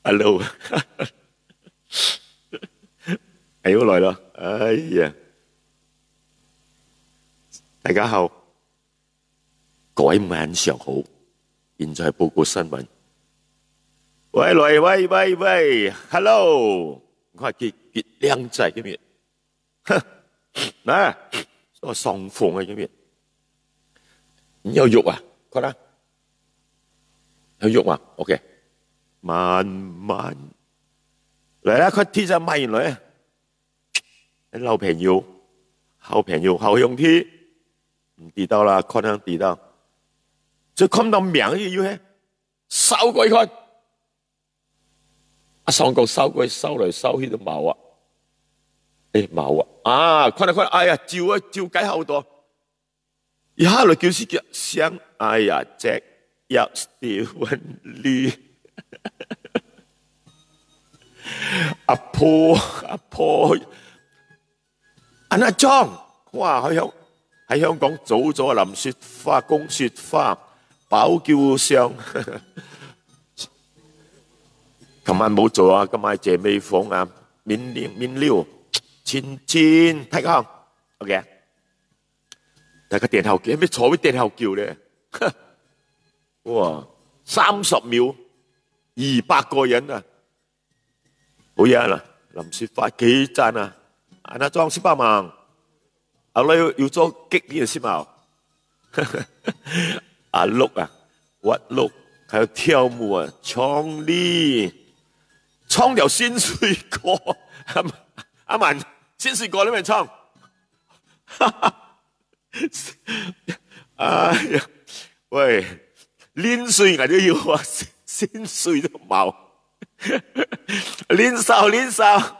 Hello，哎又來啦！哎呀，大家好，各位晚上好，現在報告新聞。喂，Hello，我係傑靚仔嘅面，嗱，我雙鳳嘅面，你有肉啊？快啦，有肉啊 ？OK，慢慢嚟啦，快貼隻咪嚟，老朋友，好朋友，好兄弟，唔知道啦，可能知道，就看到名嘅要係掃過去看。上角收鬼收嚟收去都冇啊！冇啊！看，哎呀，照解好多，一下就叫是叫聲，哎呀，隻入條溫綠，阿婆，阿莊，哇！喺香港早咗林雪花、公雪花、寶叫聲。琴晚冇做啊，今晚謝美鳳啊，面料，千睇下 ，OK， 大家電後叫咩坐喺電後叫咧？哇，30秒，200個人啊，好嘢啦！林雪花幾讚啊！阿莊先幫忙，阿女要做激烈嘅先嘛？阿碌啊，屈碌，還有跳舞啊，創立。唱條新水歌，阿文新水歌裏面唱，哎呀，喂，練水我都要啊，新水都冇，練手。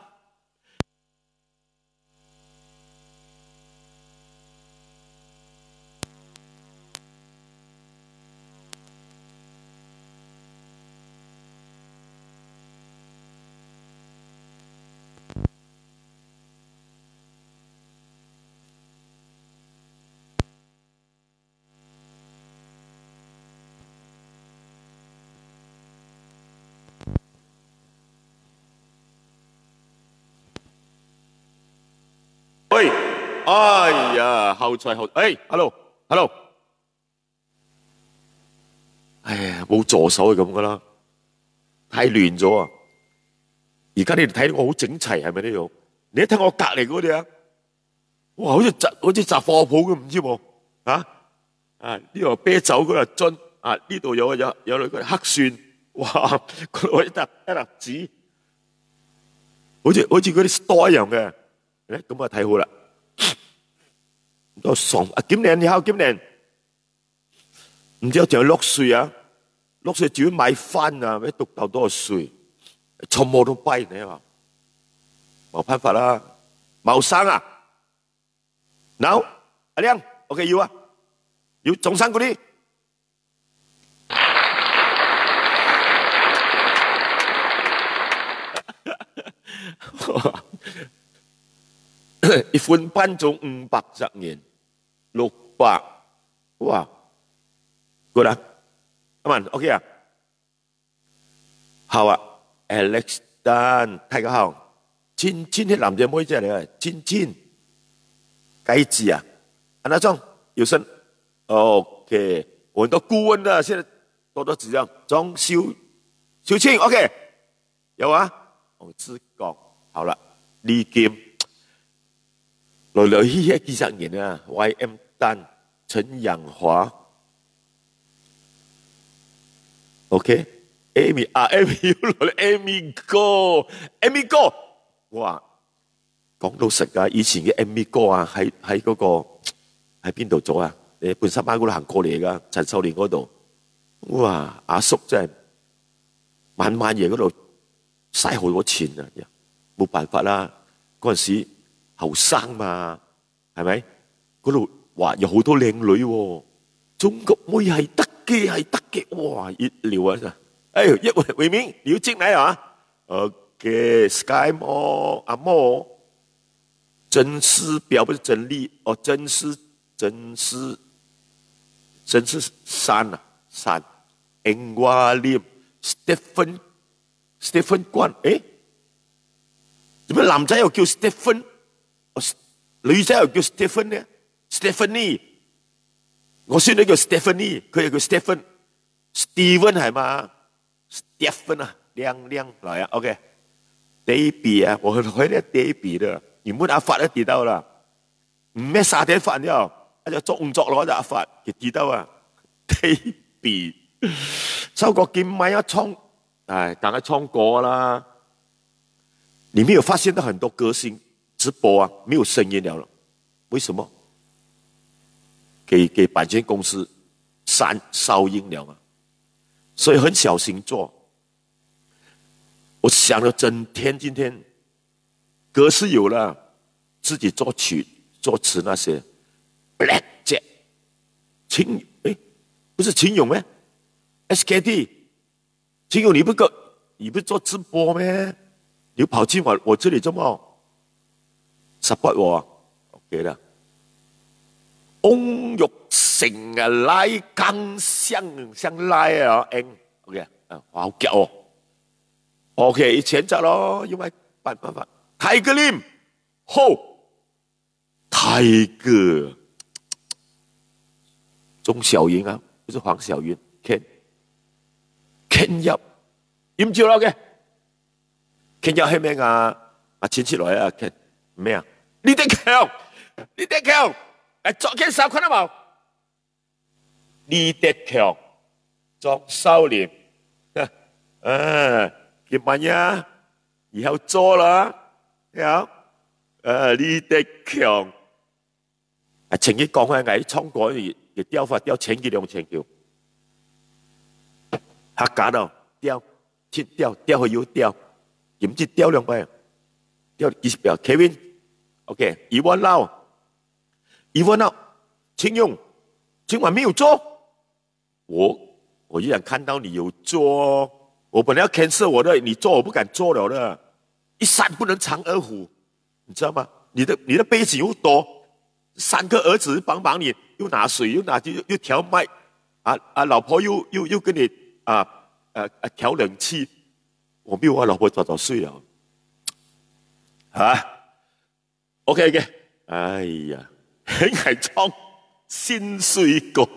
喂，哎呀，後菜，哎 ，hello，哎呀，冇助手係咁噶啦，太亂咗啊！而家你哋睇到我好整齊係咪呢度？你一睇我隔離嗰啲啊，哇，好似雜貨鋪咁，唔知喎啊呢度啤酒嗰度樽啊，呢度有兩個黑蒜，哇，嗰度一沓紙，好似嗰啲 store 一樣嘅。咁啊睇好啦，都爽啊！今年你好，今年唔知有仲有落水啊？落水仲要買飯啊？咩讀到多少水？全部都跛你話，冇辦法啦，冇生啊 ！No， 阿亮 ，OK 要啊，要種生嗰啲。1分半鐘510元，600，哇，good 啊，阿文 OK 啊，好啊 ，Alex Dan， 大家好，千啲男仔妹仔嚟啊，千，雞子啊，安那種有聲 ，OK， 我很多顧問啊，現在多指教，裝小青 OK， 有啊，我知講好了，李金。來去幾十年啊 ，YM 丹、陳陽華 ，OK，Amy 啊 ，Amy 要來 ，Amy 哥，哇，講到實啊，以前嘅 Amy 哥啊，喺嗰個喺邊度做啊？你半山灣嗰度行過嚟噶，陳秀蓮嗰度，哇，阿叔真係晚夜嗰度嘥好多錢啊，冇辦法啦，嗰陣時。後生嘛，係咪？嗰度哇有好多靚女喎，中國妹係得嘅，哇熱聊啊！哎，偉明你要進來啊 ？OK，Sky Mall 阿莫，真絲表不是真理哦，真絲山啊山，N 華廉 Stephen Stephen 關，誒，點解男仔又叫 Stephen， 女仔又叫 Stephen 呢 ？Stephanie， 我孫女叫 Stephanie， 佢又叫 Stephen，Steven 係嘛 ？Stephen 啊，亮來啊 ，OK。Debbie 啊，我睇呢 Debbie 的，原本阿發都知道啦，唔咩沙嗲飯啫，一隻作唔作攞就阿發，佢知道啊 ，Debbie。收國健買一衝，哎，趕快衝過啦！你沒有發現到很多歌星直播啊，沒有聲音了，為什麼？給版權公司燒音了嘛，所以很小心做。我想了整天，今天歌是有了，自己作曲作詞那些 ，Black Jack， 不是秦勇咩？ SKT， 秦勇，你不做直播咩？你跑进我这里做么 support 我 ？OK 啦。翁玉成啊，拉更相拉啊，OK 啊，好腳哦。OK， 以前就咯，因為辦法。泰戈林，後泰戈，鍾小雲啊，不是黃小雲 ，Ken 入，點照啦嘅 ？Ken 入係咩啊？啊，錢出來啊 ，Ken 咩啊？李德強，誒，昨天收看到冇？李德強，作收斂，gimana呀？以後做啦，有，李德強，啊，前幾講開喺倉果亦雕法雕千幾兩千條，客家度雕，切雕雕去要雕，點知雕兩塊，雕幾十條 ，Kevin，OK， 一萬撈，秦勇，今晚沒有做，我依然看到你有做。我本來要 cancel 我的，你做我不敢做了的，一山不能藏二虎，你知道嗎？你的背景又多，3個兒子幫忙你，又拿水又調麥，老婆又跟你調冷氣，我沒有我老婆早睡了，OK， 哎呀，很係創新水果。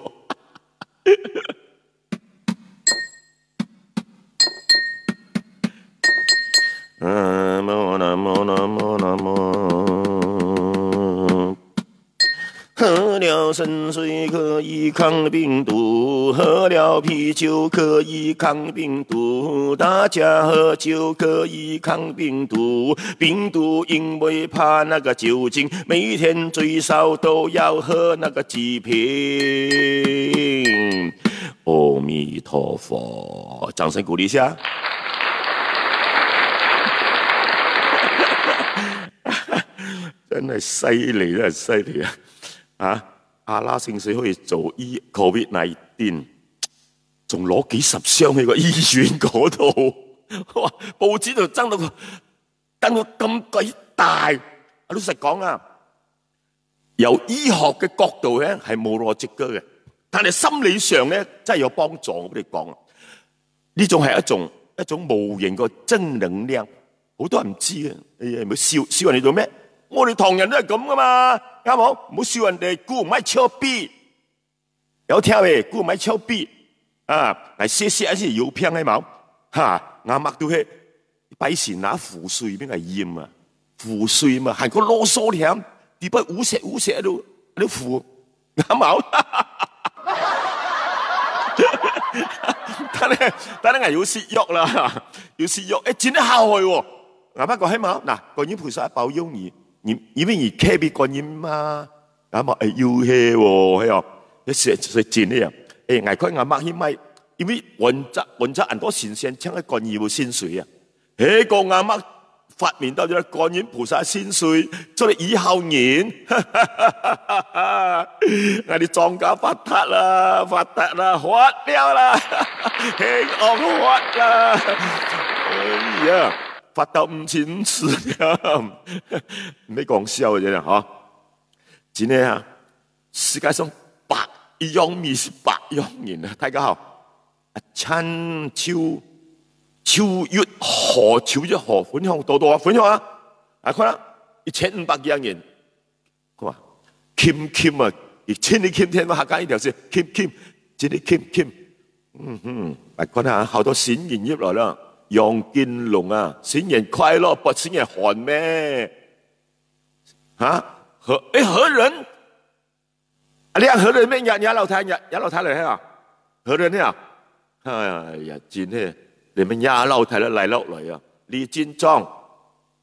喝了生水可以抗病毒，喝了啤酒可以抗病毒，大家喝酒可以抗病毒。病毒因為怕那個酒精，每天最少都要喝那個幾瓶。阿彌陀佛，掌聲鼓勵一下。真係犀利啦，犀利啊！阿拉聖水可以做COVID-19， 仲攞幾十箱去個醫院嗰度，哇！報紙度登到咁鬼大。老實講啊，由醫學嘅角度咧係冇邏輯嘅，但係心理上咧真係有幫助。我俾你講，呢種係一種無形嘅正能量，好多人唔知嘅。你唔好笑人哋做咩？我哋唐人都係咁噶嘛，啱冇？唔好笑人哋，估唔係超 B， 有聽未？估唔係超 B 啊！嚟寫一啲郵票係冇？嚇，啱麥到係擺時拿符水邊係鹽啊，符水嘛，係個囉嗦添，啲筆烏石喺度符，啱冇？但係要蝕肉啦，要蝕肉，誒，剪得下去喎。啱不過係冇？嗱，觀音菩薩保佑你。因為你 carry 觀音嘛，啱嘛？要氣喎，係啊，你食賤呢樣？誒，捱開啱麥起咪，因為雲澤很多神仙請喺觀音仙水啊，誒個啱麥發明到咗觀音菩薩仙水，做你以後年，我哋莊家發達啦，發了啦，興旺發啦，哎呀！發到5000次了，沒講笑嘅啫嚇！真係啊，世界上100樣米是100樣人啊！大家好，親像秋月河，秋月河，分享多多啊，分享啊！啊，看啦，1500幾人，哇，Kim 啊，千里 Kim 天嘛，下間一條線 Kim，真係 Kim，啊，看下好多新人入來了，楊建龍啊，新年快樂，不新年寒咩？啊，何人？啊，你何人咩？亞樓太嚟啊？何人啊？哎呀，真係。你们亚老太太来啊！李金忠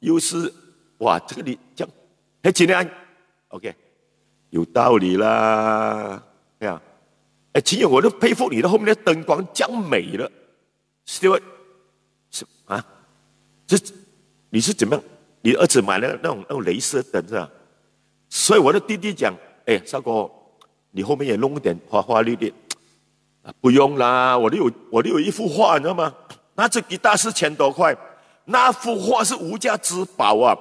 又是哇，这个李这样，哎，今天 OK 有道理啦，哎呀，哎，秦勇，我都佩服你的后面的灯光将美了 ，Stewart 是啊，你是怎么样？你儿子买了那种镭射灯是吧？所以我的弟弟讲，哎，少哥，你后面也弄点花花绿绿，啊，不用啦，我都有一幅画，你知道吗？那这吉他是1000多块，那幅画是无价之宝啊！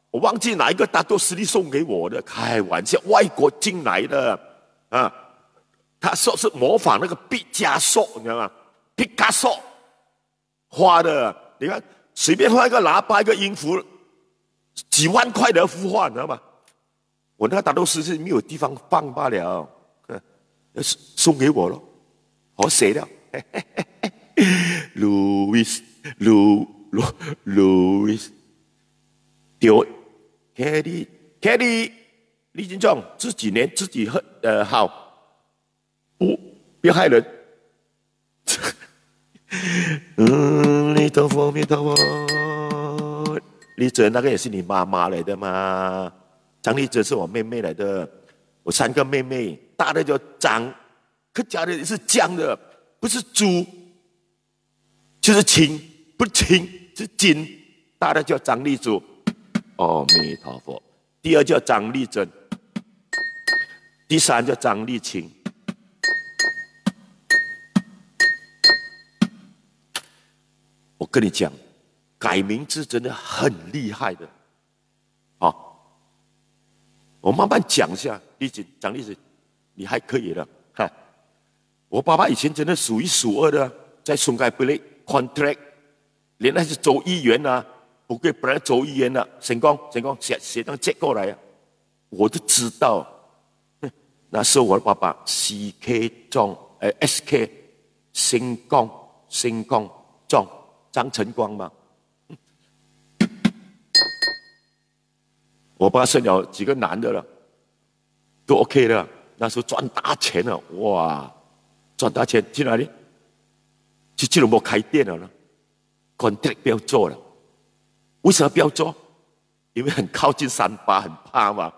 我忘记哪一个大多师弟送给我的，开玩笑，外国进来的啊！他说是模仿那个毕加索，你知道吗？毕加索画的，你看随便画一个喇叭、一个音符，几万块的幅画，你知道吗？我那个大多师是没有地方放罢了，送给我了，我写了。Louis，丢 ，Kelly，李金忠自己连自己好，不要害人。弥陀佛，弥陀佛。丽珍那个也是你妈妈来的吗？张丽珍是我妹妹来的，我3个妹妹，大的叫张，客家的也是江的，不是猪。就是青，不是青，是金，大的叫张丽珠，阿弥陀佛。第2叫张丽珍，第3叫张丽清。我跟你讲，改名字真的很厉害的，好，我慢慢讲一下。丽珍，张丽珍，你还可以了，哈。我爸爸以前真的数1数2的，在松盖贝类。contract， 连那些州议员啊，不给本来州议员啊，成功写张借过来啊，我都知道。那时候我的爸爸 CK 庄SK 星光庄张晨光嘛，我爸生了几个男的了，都 OK 了。那时候赚大钱了，哇，赚大钱去哪里？去吉隆坡开店了呢 ，contract 不要做了。为什么不要做？因为很靠近38，很怕嘛。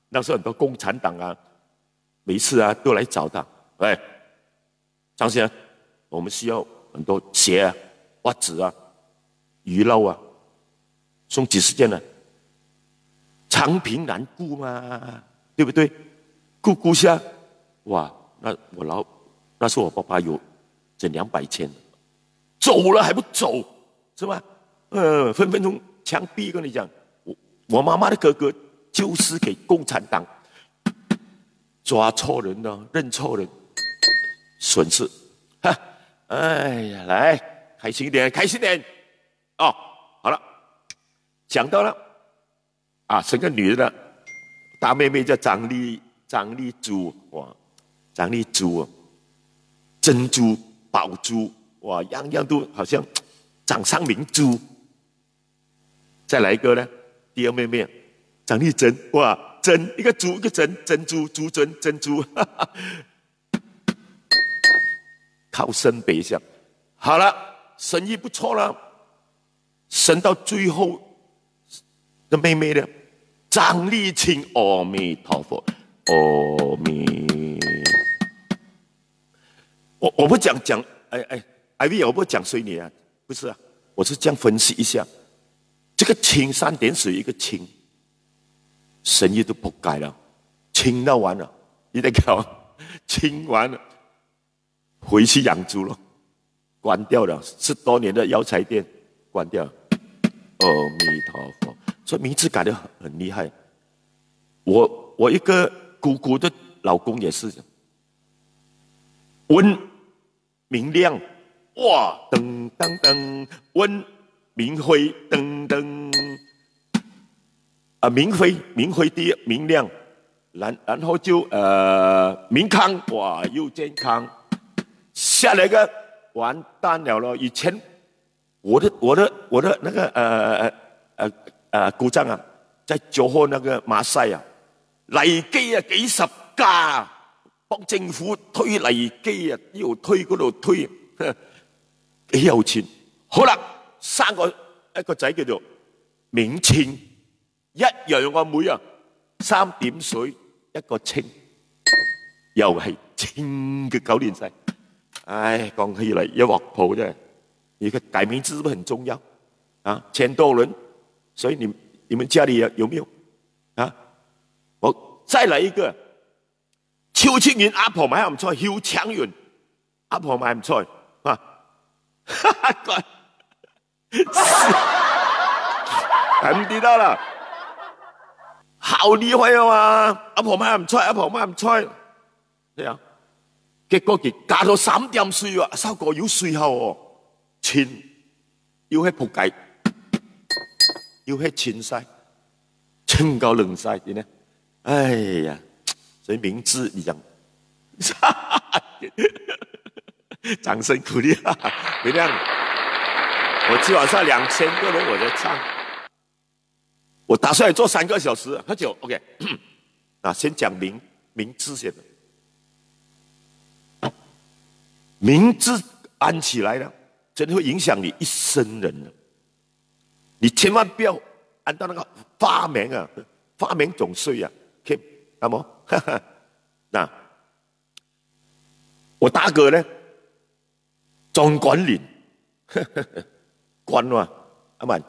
那时候很多共产党啊，每一次啊都来找他，哎，张先生，我们需要很多鞋啊、袜子啊、鱼肉啊，送几十件呢。长贫难顾嘛，对不对？顾下，哇，那时候我爸爸有。整200千，走了还不走，是吧？分分钟枪毙。跟你讲，我妈妈的哥哥就是给共产党抓错人了，认错人，损失。哈，哎呀，来，开心一点，开心点。哦，好了，讲到了啊，生个女的，大妹妹叫张丽珠，哇，张丽珠，珍珠。宝珠，哇，样样都好像掌上明珠。再来一个呢，第2妹妹张丽珍，哇，珍一个珠一个珍珠，珠珍珠，靠生北向。好了，生意不错了，生到最后的妹妹呢，张丽清，阿弥陀佛，阿弥。我不讲，艾薇，我不讲随你啊，不是啊，我是这样分析一下，这个清3点水一个清，生意都不改了，清到完了，你得搞，清完了，回去养猪了，关掉了，10多年的药材店关掉了，阿弥陀佛，所以名字改得很厉害。我一个姑姑的老公也是。温明亮，哇，噔噔噔，温明辉，噔噔，明辉第一，明亮，然后就明康，哇，又健康。下来个完蛋了咯！以前我的那个古镇啊，在九号那个馬西啊，泥機啊幾十架，幫政府推泥機啊，呢度推嗰度推，幾有錢。好啦，生一個仔叫做明清，一樣個妹啊，3點水一個清，又係清嘅9年世。哎，講起來一鑊泡啫，一個改名字是不是很重要啊？1000多人，所以你們家裡有沒有啊？我再來一個，邱清雲阿婆買唔錯，邱強雲阿婆買唔錯啊，哈哈，唔記得啦，好厲害啊嘛！阿婆買唔錯，阿婆買唔錯，對啊。結果佢嫁到3點水喎，收個要水後喎，錢要喺仆街，要喺錢晒，錢夠兩晒點呢？哎呀，所以名字一樣，掌聲鼓勵啊！原諒我今晚上2000個人我在唱，我打算做3個小時，喝酒 OK， 啊，先講名字先。名字安起来了，真的会影响你一生人的。你千万不要按照那个发明啊，发明总衰啊 ，OK， 那么，那我大哥呢，莊管連，關啊，阿文，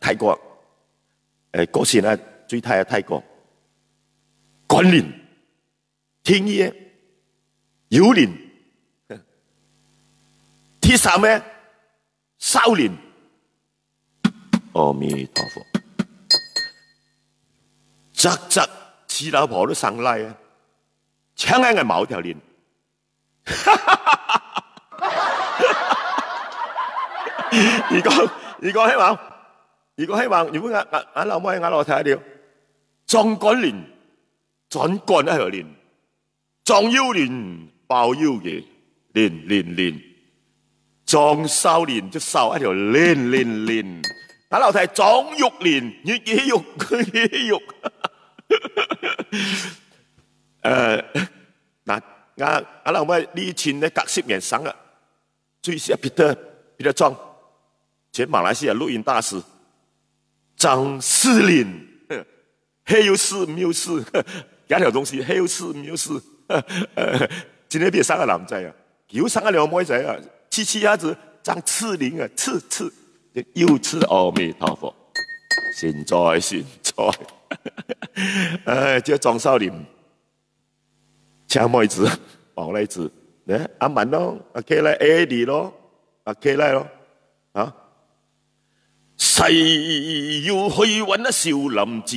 泰國，嗰時呢最泰泰國，管連，聽嘢，有連。第三呢，少林，阿弥陀佛，七老婆都上來啊，搶眼嘅毛條鏈，如果希望，如果眼老妹眼老睇下壯幹鏈，壯幹一條鏈，壯腰鏈，爆腰嘅鏈。壯少年就少一條鏈，打樓梯壯玉鏈，越嘢肉佢嘢肉。嗱，我老妹呢前呢隔10年生啊，最是彼得莊，前馬來西亞錄音大師張士林，還有事唔有事，有條東西還有事唔有事。今天別生個男仔啊，又生個兩妹仔啊。七下子張次林啊，次又次阿彌陀佛，現在，這莊少林，請妹子，黃麗子，阿文咯，阿 K 來 Eddie 咯，阿 K 來咯，啊，誓要去揾少林寺，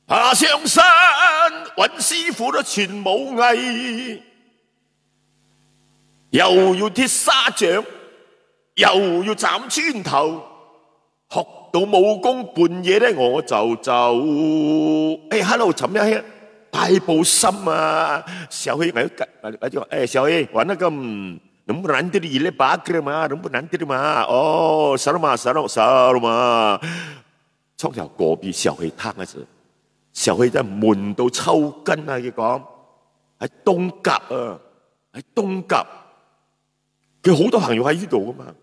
爬上山揾師傅都全冇藝。又要鐵砂掌，又要斬磚頭，學到武功半夜咧我就走。hello， 怎麼樣？大步心啊，小黑，我就小黑玩那個能不難得的1把個嘛，能不難得的嘛？哦，殺了嘛，從條隔壁小黑攤嗰時，小黑真係悶到抽筋啊！佢講喺東甲啊，喺東甲。佢好多朋友喺呢度噶嘛，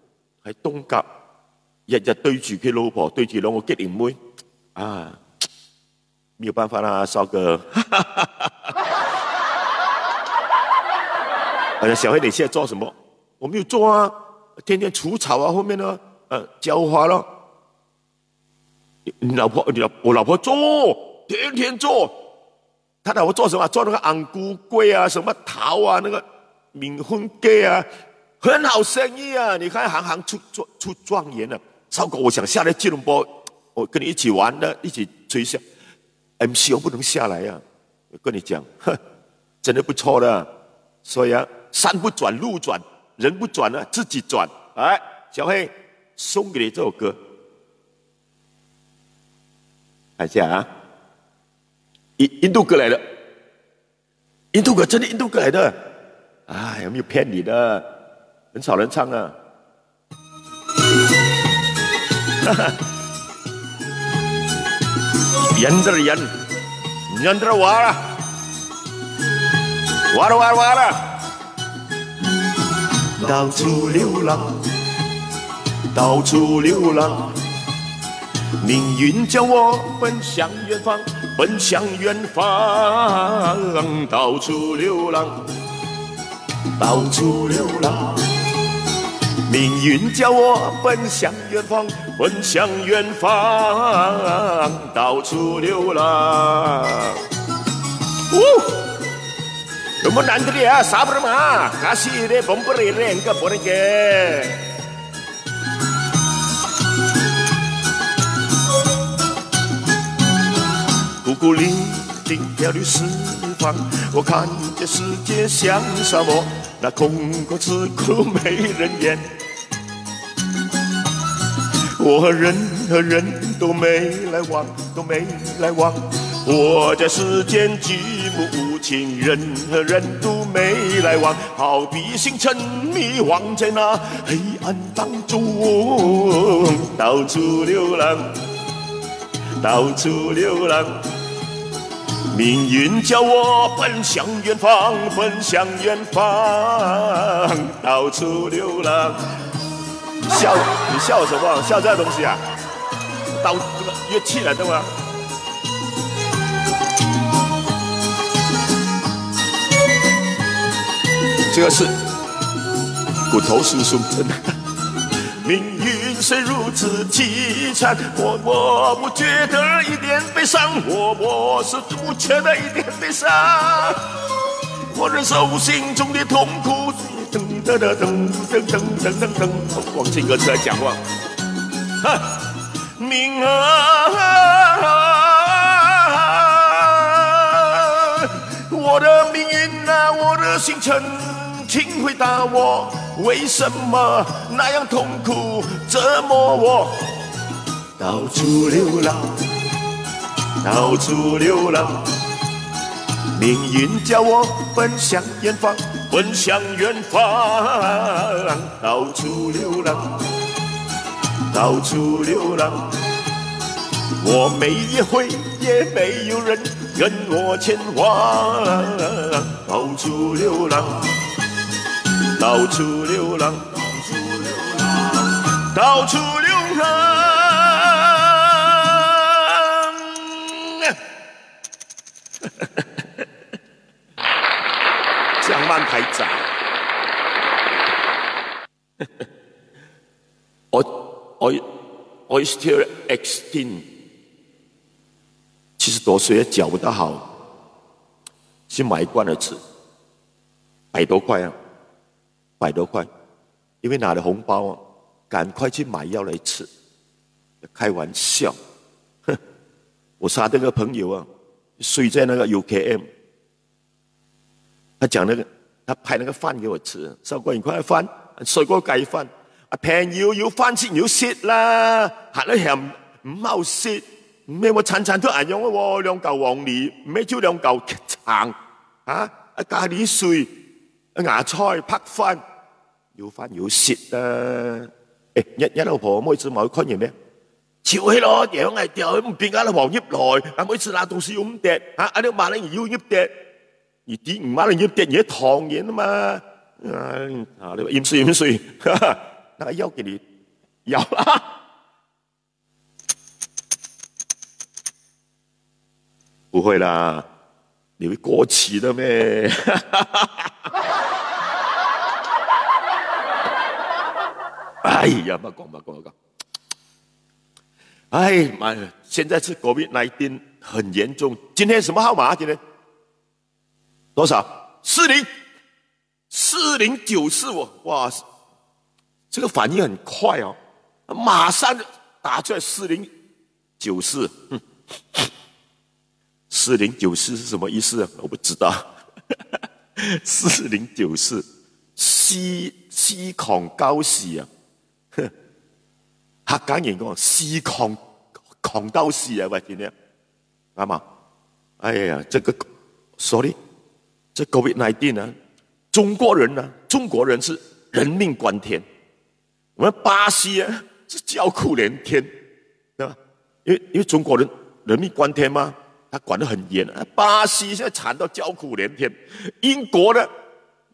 喺東甲，日日對住佢老婆，對住2個激靈妹，啊，沒有辦法啦，少哥。小黑，你現在做什麼？我沒有做啊，天天除草啊，後面呢，澆花咯。我老婆做，天天做。他老婆做什麼？做那個昂菇龜啊，什麼桃啊，那個敏婚雞啊。很好生意啊！你看行出狀元了。超哥，我想下來吉隆坡，我跟你一起玩的，一起吹下 MCO 不能下來啊！我跟你講，真的不錯的。所以啊，山不轉路轉，人不转了，自己转。来，小黑送给你这首歌，看一下啊，印度歌来的，印度歌真的印度歌来的，哎，有没有骗你的？很少人唱啊。Yandra wara， 到处流浪，到处流浪，命运叫我奔向远方，奔向远方，到处流浪，到处流浪。命运叫我奔向远方，奔向远方，到处流浪。Rumah nanti ya, sabar mah, kasih deh pemberian ke mereka. 孤孤零零飘流四方，我看这世界像沙漠，那空空刺骨没人烟。我和人都没来往，都没来往。我在世间寂寞无情，人和人都没来往，好比星辰迷惘在那黑暗当中，到处流浪，到处流浪。命运叫我奔向远方，奔向远方，到处流浪。笑，你笑什么？笑这东西啊？到乐器来的吗？这个是骨头叔叔，真的。命运虽如此凄惨，我不觉得一点悲伤，我是不觉得一点悲伤。我忍受心中的痛苦，噔噔噔噔噔噔噔噔噔，忘记歌词来讲话。命啊，我的命运啊，我的星辰。请回答我，为什么那样痛苦折磨我？到处流浪，到处流浪，命运叫我奔向远方，奔向远方，到处流浪，到处流浪。我没约会，也没有人跟我前往，到处流浪。到处流浪，到处流浪。江曼台长，我 still 16， 70多岁，脚不大好，去买一罐来吃，100多块啊。100多块，因为拿了红包啊，赶快去买药来吃。开玩笑，哼！我杀这个朋友啊，睡在那个 UKM， 他讲那个，他派那个饭给我吃，收過完塊飯，水果雞飯，平要飯先要蝕啦，行得又唔好蝕，咩我餐餐都係用喎，2嚿黃梨，唔係就2嚿橙，啊，咖喱水，芽菜拍飯。要飯要蝕啊！一老婆每次買看見咩？潮起咯，樣係掉唔變啊！黃葉來啊！每次拿東西要咁跌啊！啊！你買嚟要葉跌，而啲唔買嚟葉跌而糖嘢啊嘛！啊！你話鹽水，那個腰給你咬啦！不會啦，你會過期的咩？哎呀，不講。哎妈呀！现在是 COVID-19 很严重。今天什么号码？今天多少？4094哦！哇，这个反应很快哦，马上就打出来4094。4094是什么意思啊？我不知道。4094，司狂搞事啊！客家人講司狂鬥事啊，喂，點樣啱嘛？哎呀，這個 sorry， 這 COVID-19 啊，中國人是人命關天，我們巴西啊是叫苦連天，對吧？因為中國人人命關天嘛，他管得很嚴。巴西現在慘到叫苦連天，英國的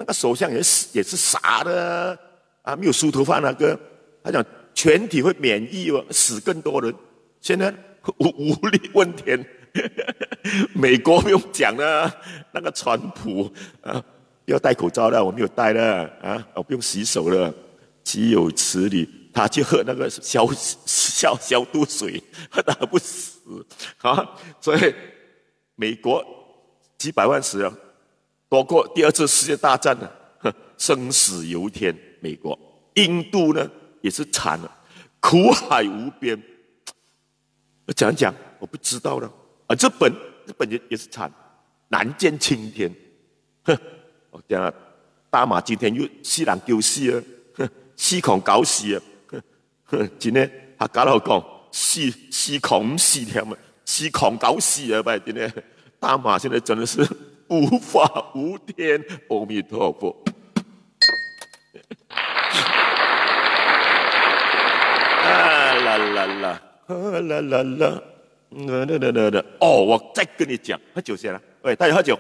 那個首相也是傻的啊，沒有梳頭髮那個，他講全體會免疫哦，死更多人。現在無力問天，美國不用講了，那個川普啊，要戴口罩了，我沒有戴了啊，我不用洗手了，豈有此理！他去喝那個消毒水，喝得不死啊！所以美國幾百萬死了，多過第二次世界大戰了，生死由天。美國、印度呢也是慘了，苦海無邊。講我不知道了啊！日本也是慘，難見青天。我講啊，大馬今天又死人丟死啊，死狂搞死啊！今天客家佬講死狂唔死添啊，死狂搞死啊！拜今天大馬現在真的是無法無天，阿彌陀佛。啊啦啦啦！哦，我再跟你講，喝酒先啦。喂，大家喝酒。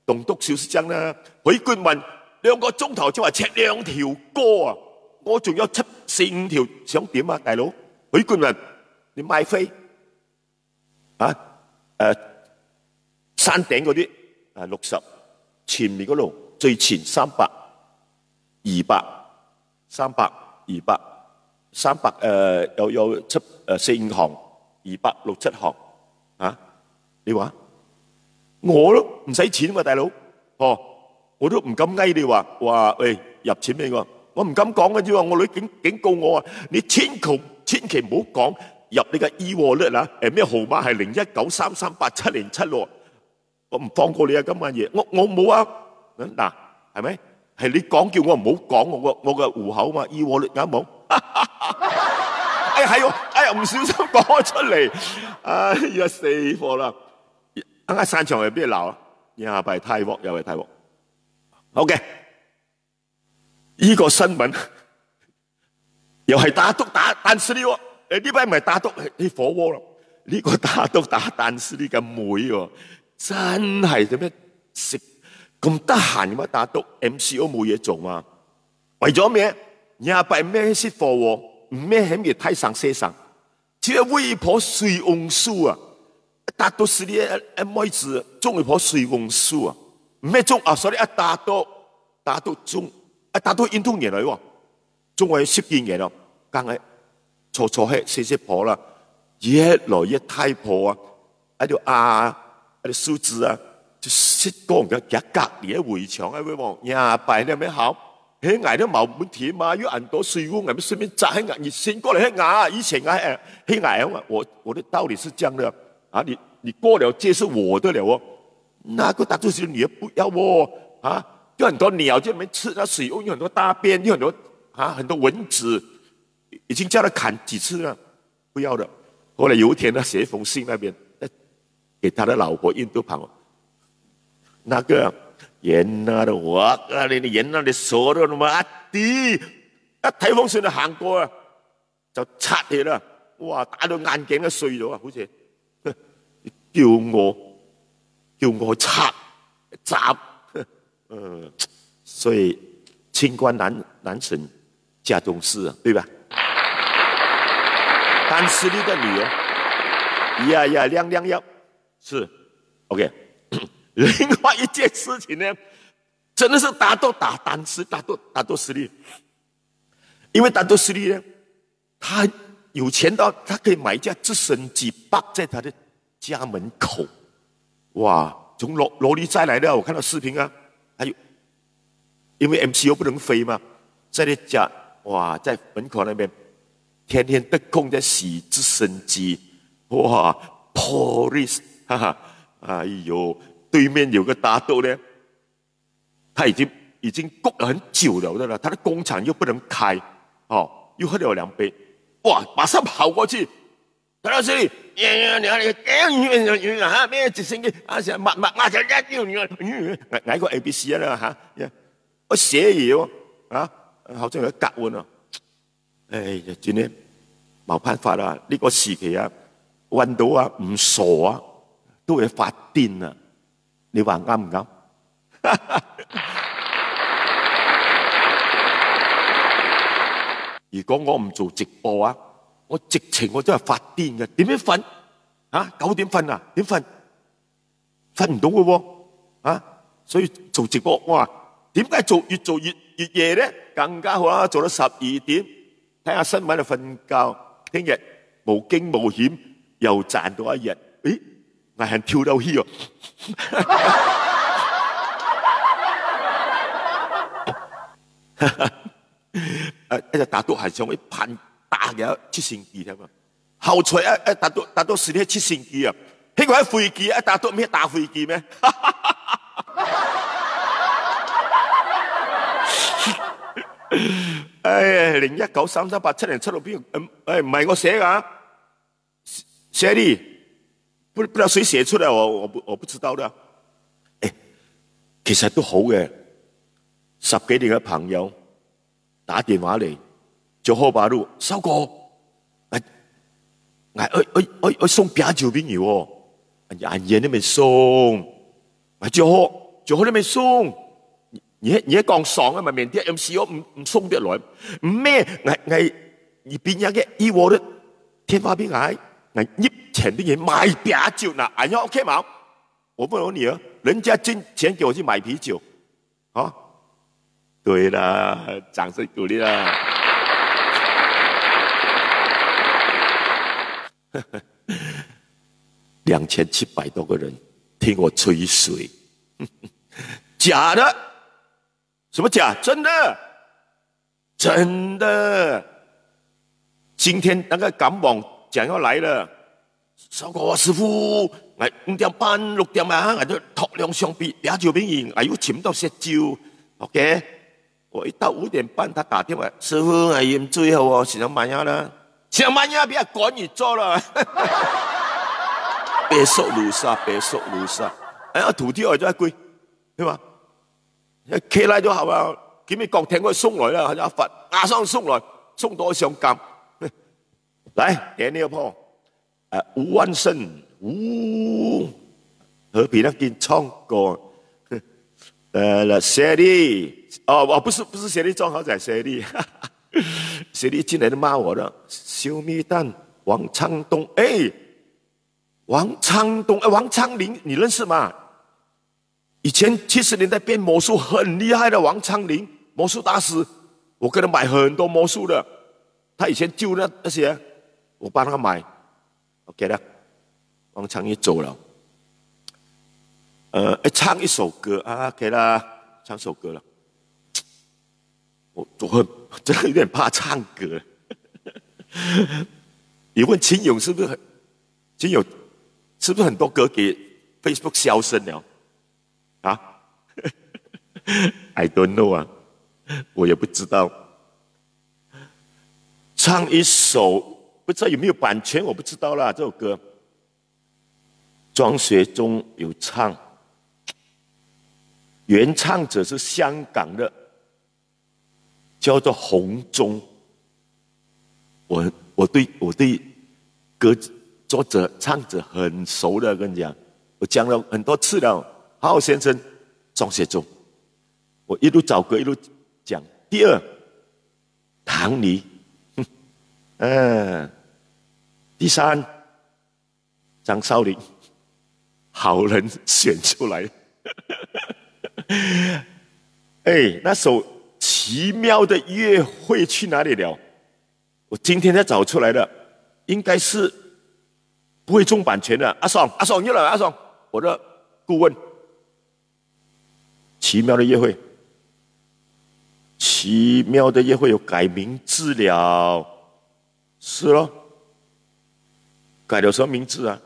棟篤笑是咁啦。許冠文2個鐘頭就話唱2條歌啊！我仲有4-5條，想點啊，大佬？許冠文，你買飛啊？山頂嗰啲60，前面嗰度最前300、200、300、200、300有4-5行，200、6-7行啊！你話我都唔使錢嘛，大佬，哦，我都唔敢嗌你話喂入錢俾我唔敢講嘅啫喎，我女警告我啊，你千祈唔好講入你嘅 e-wallet 啦，咩號碼係0193387076，我唔放過你啊！今晚嘢，我冇啊，嗱係咪？係你講叫我唔好講我嘅戶口嘛 ，e-wallet 啱冇？哎係喎，哎呀唔小心講出嚟，哎呀死火啦！啱啱散場係邊度鬧啊？又係泰國，又係泰國。OK， 呢個新聞又係打督打蛋絲喎。呢班唔係打督係火鍋咯。呢個打督打蛋絲呢個妹喎，真係點樣食咁得閒嘅打督 MCO 冇嘢做嘛？為咗咩？又係咩識貨喎？唔咩喺咩睇上寫上，只係微博水翁書啊！打督是你妹子種一棵水翁樹啊，唔係種啊，所以打督種打督印度人嚟喎，種咗10幾年咯，梗係錯係寫破啦，越來越太破啊！喺度喺度樹枝啊，就識講嘅一隔離嘅圍牆喺度望廿擺你有咩好？喺捱都冇問題嘛，有很多水翁係咪順便摘喺捱？你先過嚟喺捱，以前喺捱啊！我的道理是這樣的。啊！你過了界是我的了哦，那個打督是你也不要哦啊！有很多鳥在裡面吃那水翁，有很多大便，有很多蚊子，已經叫他砍幾次了，不要的。後來有一天呢，寫一封信那邊給他的老婆印度朋友，那個嚴啊的我啊，你嚴啊你傻的嘛阿弟，一睇封信就行過啊，就擦起啦，哇！打到眼鏡都碎咗啊，好似〜叫我拆砸，所以清官難審家中事啊，對吧？但是你的女兒亮是 OK。另外一件事情呢，真的是打鬥實力，因為打鬥實力呢，他有錢到他可以買一架直升機擺在他的家門口，哇！從羅里再來的，我看到視頻啊，還有因為 MCO 不能飛嘛，在你家哇，在門口那邊天天得空在洗直升機，哇 ！Police， 哈哈，哎呦，對面有個打鬥呢，他已經已经供了很久了的，他的工厂又不能开，哦，又喝了2杯，哇，马上跑过去，看到这里，咩直升機啊，成抹嗌個 ABC 啦嚇，我寫嘢喎啊，好像有格換啊，哎呀，真係冇辦法啦，呢個時期啊，揾到啊唔傻啊，都會發癲啊，你話啱唔啱？如果我唔做直播啊，我直情我真係發癲嘅。點樣瞓？啊，9點瞓啊？點瞓？瞓唔到嘅喎，啊！所以做直播，我話點解越做越夜咧？更加好啦，做到12點，睇下新聞就瞓覺。聽日無驚無險又賺到一日。誒，我係跳到去哦！一隻大都係上去噴打嘅直升機添啊！後隨大都是啲直升機啊！呢個係飛機啊！大都咩打飛機咩？哎，01933876年出到邊？哎，唔係我寫㗎，寫的，不知道誰寫出來，我不知道的。哎，其實都好嘅，10幾年嘅朋友打電話嚟，就好把路，收哥，我送啤酒俾你喎，人都未送，就好都未送。你講爽啊嘛，缅甸 MCO 唔送得來，唔咩？你邊有嘅以我的天花邊我入錢俾你買啤酒嗱，哎呀 OK 嗎？我問我女兒，人家掙錢給我去買啤酒，啊？對啦，掌聲鼓勵啦。2700多個人聽我吹水，假的。什麼假？真的，真的。今天那個感網講要來了，收哥師傅，我5點半6點啊，我就托兩箱啤酒俾你，我要請到食酒 ，OK？ 我一到5點半，他打電話，師傅我飲醉了哦，想慢下啦，想慢下，不要趕你走了。別說路沙，別說路沙，哎呀，土地我就貴，對吧？企嚟咗後啊，見你國艇佢送來啦，一罰馬上送來，送到上監。來，給你個破，吳萬勝，和平那邊唱歌，謝麗，哦，不是謝麗裝好仔，謝麗，謝麗進來都罵我了，小蜜蛋，王昌東，哎，王昌東，王昌齡，你認識嗎？以前70年代變魔術很厲害的王昌齡魔術大師，我跟他買很多魔術的。他以前救那些，我幫他買。OK 了，王昌齡走了。唱一首歌啊，給了，唱首歌了。我真的有點怕唱歌。你問秦勇是不是很多歌給 Facebook 消聲了？啊，I don't know 啊，我也不知道。唱一首不知道有沒有版權，我不知道啦。這首歌，莊學忠有唱，原唱者是香港的，叫做洪忠。我對歌作者唱者很熟的，跟你講，我講了很多次了。好先生，莊學忠，我一路找歌一路講。第二，唐尼，第三，張少林，好人選出來。哎，那首《奇妙的約會》去哪裡了？我今天才找出來的，應該是不會中版權的。阿爽，你來，阿爽，我的顧問。奇妙的約會，奇妙的約會有改名字了，是咯，改了什麼名字啊？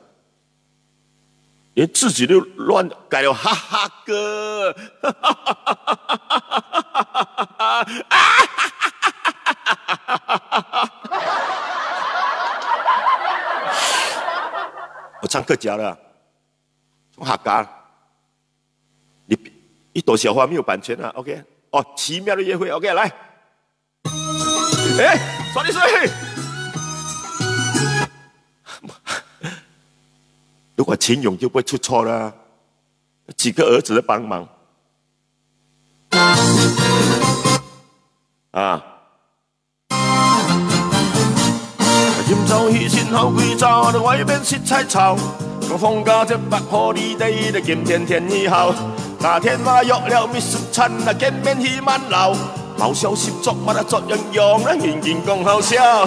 連自己都亂改了，哈哈哥，哈哈哈哈哈哈。我唱客家了，从客家，一朵小花没有版权啊 ，OK？ 哦，奇妙的约会 ，OK？ 来，哎，刷你水。如果秦勇就不会出错了，几个儿子的帮忙啊！今朝起身后归早，外面食菜炒，放假这8号里地的今天天气好。那天我约了秘书餐，见面去满楼，冇消息作乜啊作样样啊，人人讲好笑。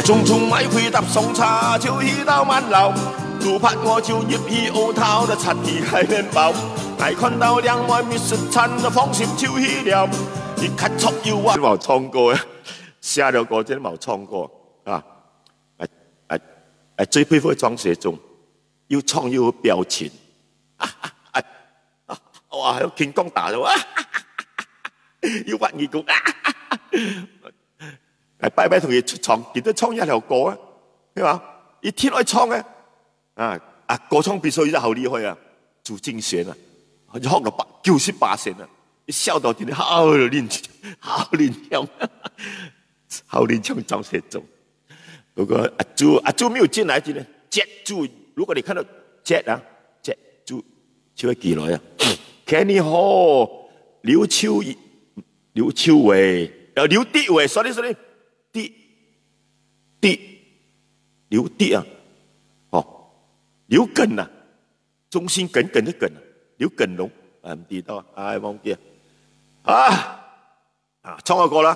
匆匆买回搭送茶，就去到滿樓。路拍我就入去屋頭，就擦去開麵包。大看到兩碗麵食餐，放心就去了。一看錯又話冇創過啊，寫了歌真冇創過啊！最佩服莊學忠，又創又有表情，哇！有天光打咗啊！要屈耳鼓，拜拜同佢出廠，見到創一條歌啊，係嘛？一天來創啊，歌創比賽真係好厲害啊，做競選啊，學到98%啊，一笑到點好練強，好練強莊學忠。如果阿朱沒有進來，今天Jet朱，如果你看到 Jet 啊 ，Jet 朱就會記來啊。Kenny Ho、劉秋偉、劉迪偉 ，sorry， 劉迪啊，哦，劉根啊，忠心耿耿的耿啊，劉根龍啊，唔知道啊，哎忘記啊，唱個歌啦。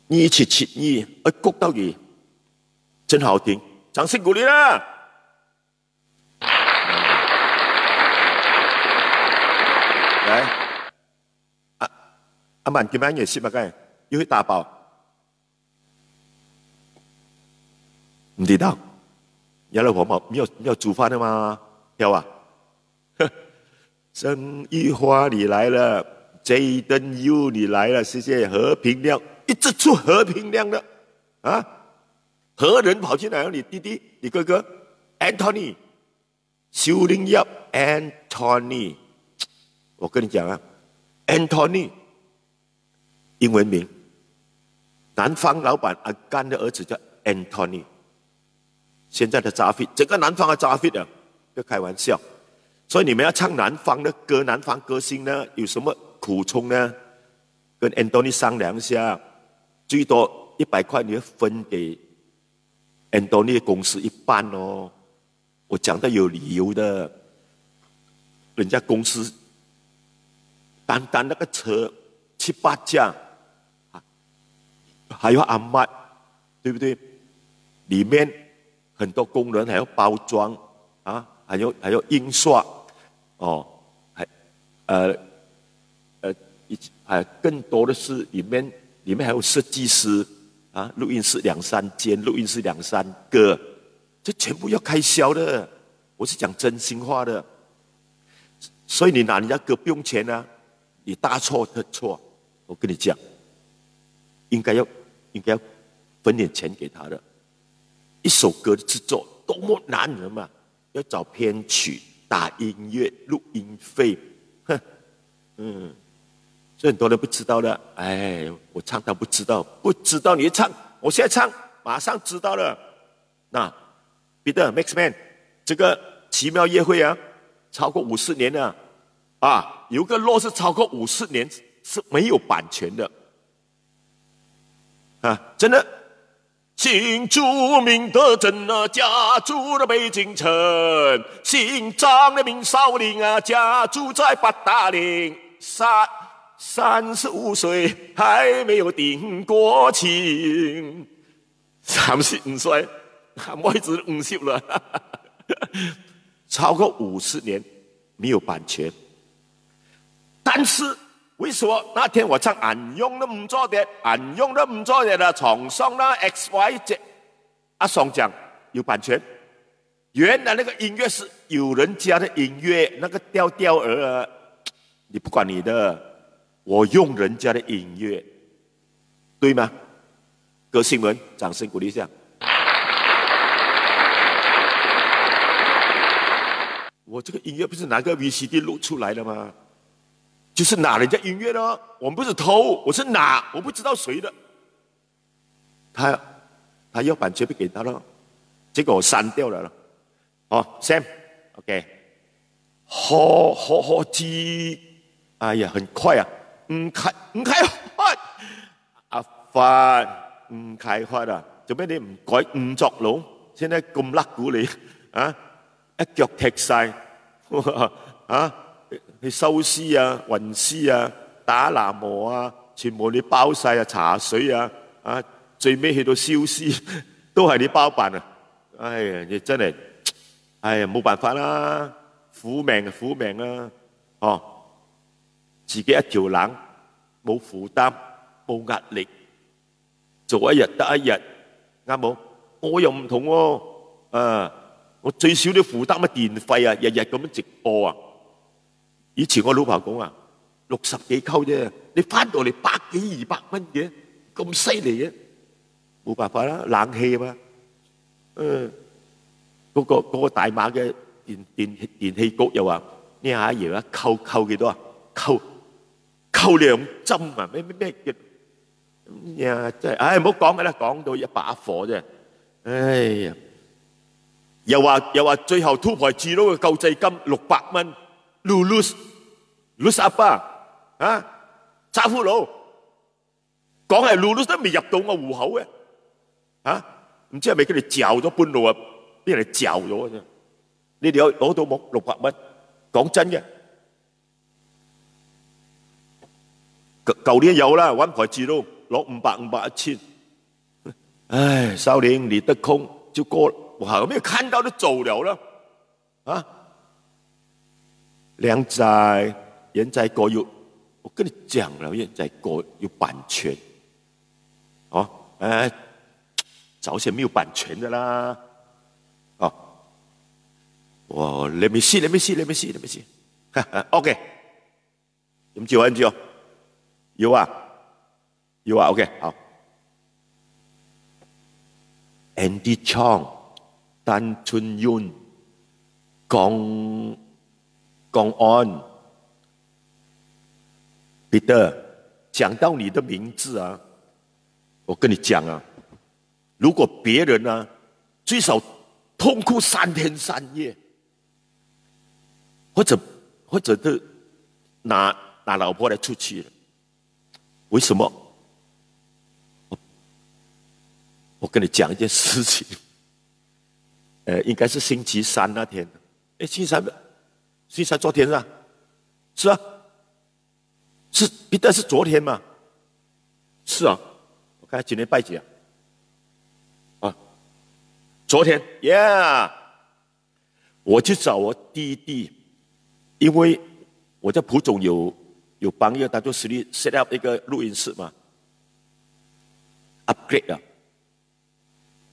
2772，谷到佢，真好聽，掌聲鼓勵啦！來，阿曼今晚也是乜嘅？要去打包？唔知道，有老婆沒有煮飯的嗎？有啊，生意花你來了 ，Jaden Yu 你來了，謝謝和平亮。一直出和平亮的啊，何人跑进来？你弟弟，你哥哥 ，Anthony， 修林yap，Anthony， 我跟你讲啊 ，Anthony， 英文名，南方老板阿甘的儿子叫 Anthony， 现在的扎菲，整个南方的扎菲啊，不要开玩笑。所以你们要唱南方的歌，南方歌星呢，有什么苦衷呢？跟 Anthony 商量一下。最多100塊，你要分給 Anthony 公司一半哦。我講得有理由的，人家公司單單那個車7、8架，還有阿媽，對不對？裡面很多工人還要包裝啊，還有印刷哦，還更多的是裡面還有設計師啊，錄音室2、3間，錄音室2、3個，這全部要開銷的。我是講真心話的。所以你拿人家歌不用錢啊，你大錯特錯。我跟你講，應該要分點錢給他的。一首歌的製作多麼難人嘛，要找編曲、打音樂、錄音費，所以很多人不知道的，哎，我唱他不知道，不知道你唱，我现在唱，马上知道了。那彼得 Maxman， 这个奇妙约会啊，超过50年了啊，有个落是超过50年是没有版权的啊，真的。姓朱名德正啊，家住了北京城；姓张的名少林啊，家住在八达岭。35歲還沒有定過情，35歲，我一直50了，超過50年沒有版權，但是为什么那天我唱俺用都唔做嘅，俺用都唔做嘅啦，床上啦 XYZ， 阿爽讲有版权。原来那个音乐是有人家的音乐，那个调调儿，你不管你的，我用人家的音乐，对吗？歌星们，掌声鼓励一下。我这个音乐不是拿个 VCD 录出来的吗？就是拿人家音乐的，我们不是偷，我是拿，我不知道谁的。他要版权不给他了，结果我删掉了。哦 ，Sam，OK， 好记，哎呀，很快啊，唔开发，阿發唔開發啊，做咩你唔改唔作佬？現在咁甩股你啊，一腳踢晒啊！去收屍啊、運屍啊、打喃嘸啊，全部你包晒啊，茶水啊，最尾去到燒屍都係你包辦啊！哎呀，你真係，哎呀冇辦法啦，苦命啊苦命啊！哦，自己一條冷，冇負擔，冇壓力，做一日得一日，啱冇？我又唔同喎，我最少都負擔乜電費啊，日日咁樣直播啊！以前我老婆講啊，60幾溝啫，你翻到嚟100幾200蚊嘅，咁犀利嘅，冇辦法啦，冷氣啊嘛，嗰個大馬嘅電氣局又話呢下嘢啊，扣幾多啊？扣2針啊！咩嘅呀？真係，唉，唔好講嘅啦，講到一把火啫，哎呀！又話最後突破至到嘅救濟金600蚊。lose apa 啊？渣夫佬講係 lose 都未入到我戶口嘅，唔知係咪佢哋嚼咗半路啊？俾人哋嚼咗啫。你哋有攞到冇600蚊？講真嘅，舊年有啦，灣牌至到攞500、1000。唉，少年你得空就過，哇！有沒有看到都走了啦？啊？靚仔，人仔歌有，我跟你講了，人仔歌有版權，哦，早些沒有版權的啦，哦，哇 ，let me see， OK， 有冇照？有啊 ，OK， 好 ，Andy Chong、單春윤、公安 ，Peter， 講到你的名字啊，我跟你講啊，如果別人啊，最少痛哭3天3夜，或者都拿老婆來出去了，為什麼？我跟你講一件事情，應該是星期三那天，星期三昨天是吧？是啊，是彼得是昨天嘛？是啊，我看今天拜几啊？昨天 ，Yeah， 我去找我弟弟，因為我在蒲總有幫一個大做實力 set up 一個錄音室嘛 ，upgrade 啊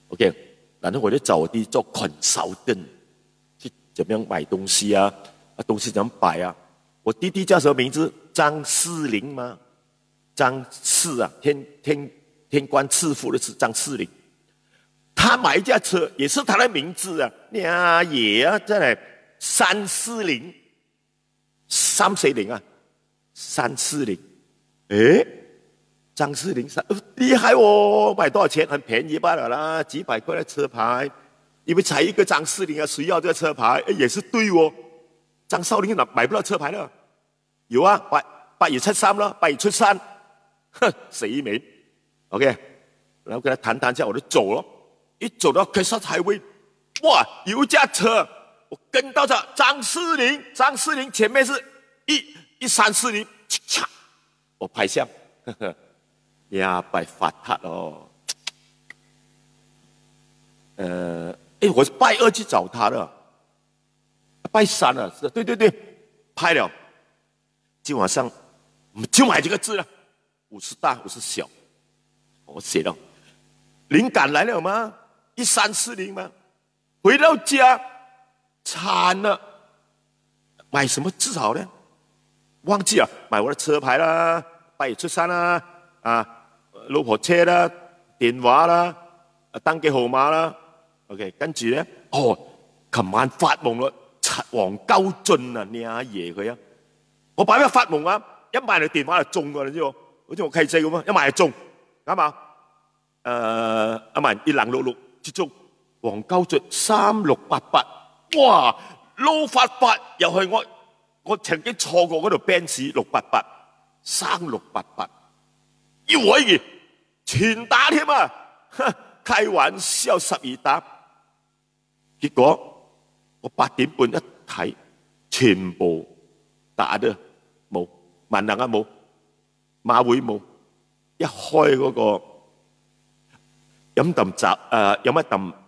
，OK， 然後我就找我弟弟做 consultant， 去怎麼樣買東西啊？東西怎麼擺啊？我弟弟叫什麼名字？張世林嗎？張世啊，天官賜福的是張世林。他買一架車也是他的名字啊，呀爺啊，真係340，啊，340。誒，張世林厲害哦，買多少錢？很便宜罷了啦，幾百塊的車牌，因為才一個張世林啊，誰要這個車牌？也是對哦。張少林買不到車牌了，有啊，8273了，8273，哼，死沒 ，OK， 然後跟他談下，我就走了，一走到開沙海威，哇，有一架車，我跟到這張世林前面是1340，嚓，我拍相，呵呵，呀，白發達哦，我是拜2去找他的。拜3了，是，對，拍了，今晚上我们就买这个字了，50大50小。我写了，灵感来了吗？1340吗？回到家，惨了，买什么字好呢？忘记了，买我的车牌啦，拜出山啦，老婆車啦，電話啦，登記號碼啦。OK， 跟住咧，琴晚發夢啦，黃鳩俊啊，你阿爺佢啊，我擺咩發夢啊？一買嚟電話就中㗎，你知喎，好似我契仔咁啊，一買就中，啱嘛？阿文1066之中，黃鳩俊3688，哇，撈發又係我曾經錯過嗰條 Benz 688，3688，一我一全打添啊！開玩笑12打，結果我8點半一睇，全部打得冇，萬能啊冇，馬會冇，一開嗰個飲一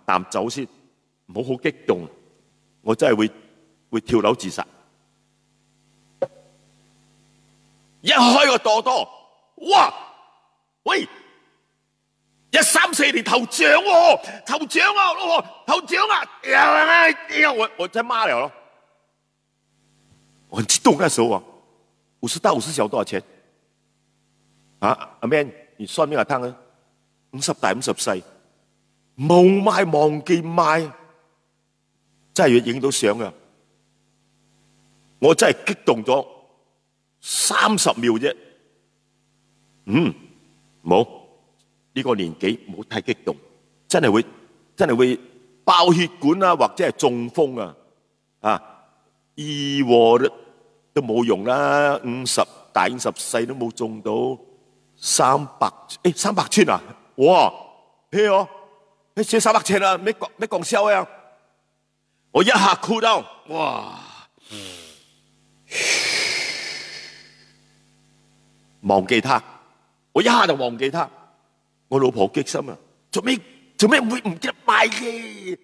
啖酒先，唔好激動，我真係會跳樓自殺。一開個朵朵，哇！喂，134年頭獎喎，頭獎啊，老婆，頭獎啊！我真罵了咯，我很激動那時候啊，50大50小多少錢？啊，阿 Man， 你算邊個湯啊？50大50細，冇賣忘記賣，真係要影到相啊！我真係激動咗30秒啫，冇呢個年紀唔好太激動，真係會爆血管啊，或者係中風啊！醫禍都冇用啦，50大50細都冇中到300寸啊！哇，係哦，你寫300寸啊，咩講笑呀？我一下哭到，哇！忘記他，我一下就忘記他。我老婆激心啊！做咩會唔記得買嘅？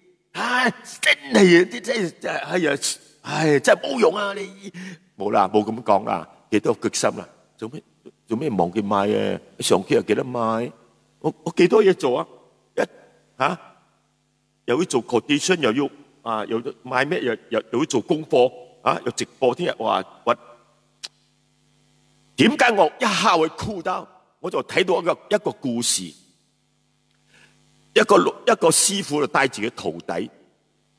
真係啊！真係真係冇用啊！你冇啦，冇咁講啦，幾多激心啦？做咩忘記買嘅？上期又記得買，我幾多嘢做啊？又要做 condition， 又要買咩？又要做功課又直播聽日話點解我一下會哭到？我就睇到一個故事，一個師傅就帶自己徒弟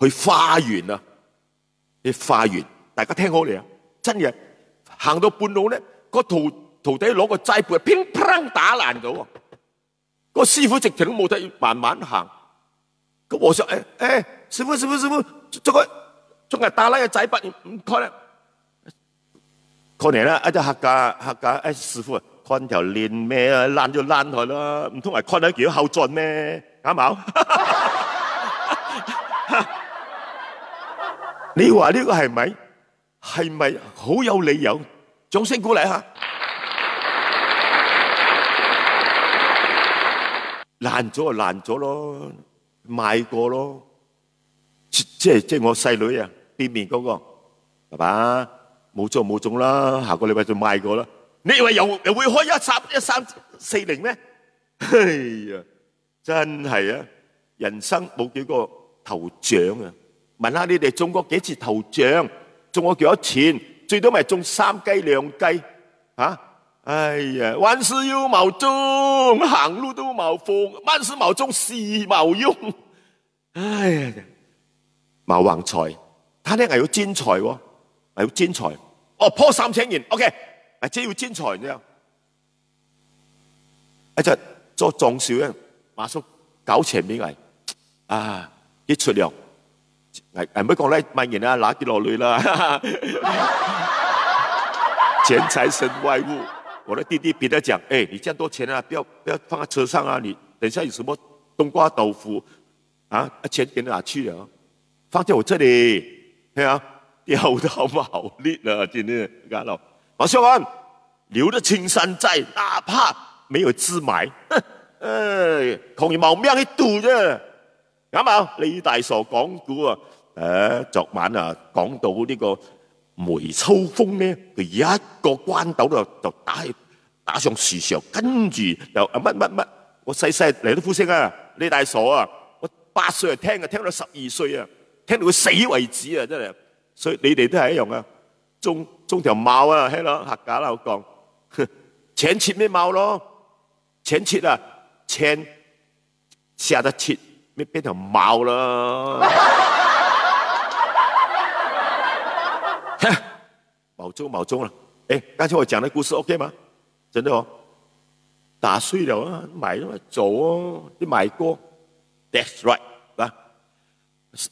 去花園啊！去花園，大家聽好嚟啊！真嘅，行到半路咧，個徒弟攞個齋背，乒乓打爛咗喎！個師傅直情都冇睇，慢慢行。個和尚師傅，仲係打爛個齋筆，唔開啦！可能啦，一隻客家師傅啊，看條鏈咩啊，爛就爛佢啦，唔通係看得幾後進咩？啱冇？你話呢個係咪？係咪好有理由？掌聲鼓勵下！爛咗就爛咗咯，賣過咯。即係我細女啊，變面嗰個爸爸。冇中啦，下個禮拜就賣過啦。你以為又會開1340咩？哎呀，真係啊！人生冇幾個頭獎啊！問下你哋中過幾次頭獎？中過幾多錢？最多咪中3雞2雞哎呀，萬事有冇中，行路都冇風，萬事冇中事冇用。哎呀，冇橫財，他呢係要尖財喎。要尖財，破3000元 ，OK， 即係要尖財啫。一隻做壯少人，馬叔搞錢俾佢，一出糧，唔好講咧，萬元拿幾落去啦。錢財生外物，我的弟弟別得講，你這樣多錢啊，不要放在車上啊，你等一下有什麼冬瓜豆腐錢給你哪去了？放在我這裡，係啊。掉到毛裂了，今天看到馬秀安留得青山在，哪怕沒有字買，窮而亡命去賭啫，啱冇？李大傻講古昨晚講到呢個梅秋風咧，佢一個關斗就打上樹上，跟住又乜，我細嚟都呼聲啊！你大傻啊！我8歲就聽到12歲啊，聽到佢死為止啊！真係，所以你哋都係一樣啊，種條矛啊，係咯，客家啦我講，錢切咩矛咯？錢切啊，錢下得切，咩變條矛啦？毛中了，哎，刚才我讲的故事 OK 吗？真的哦，打碎了啊，买了走哦，你买过 ？That's right 啊！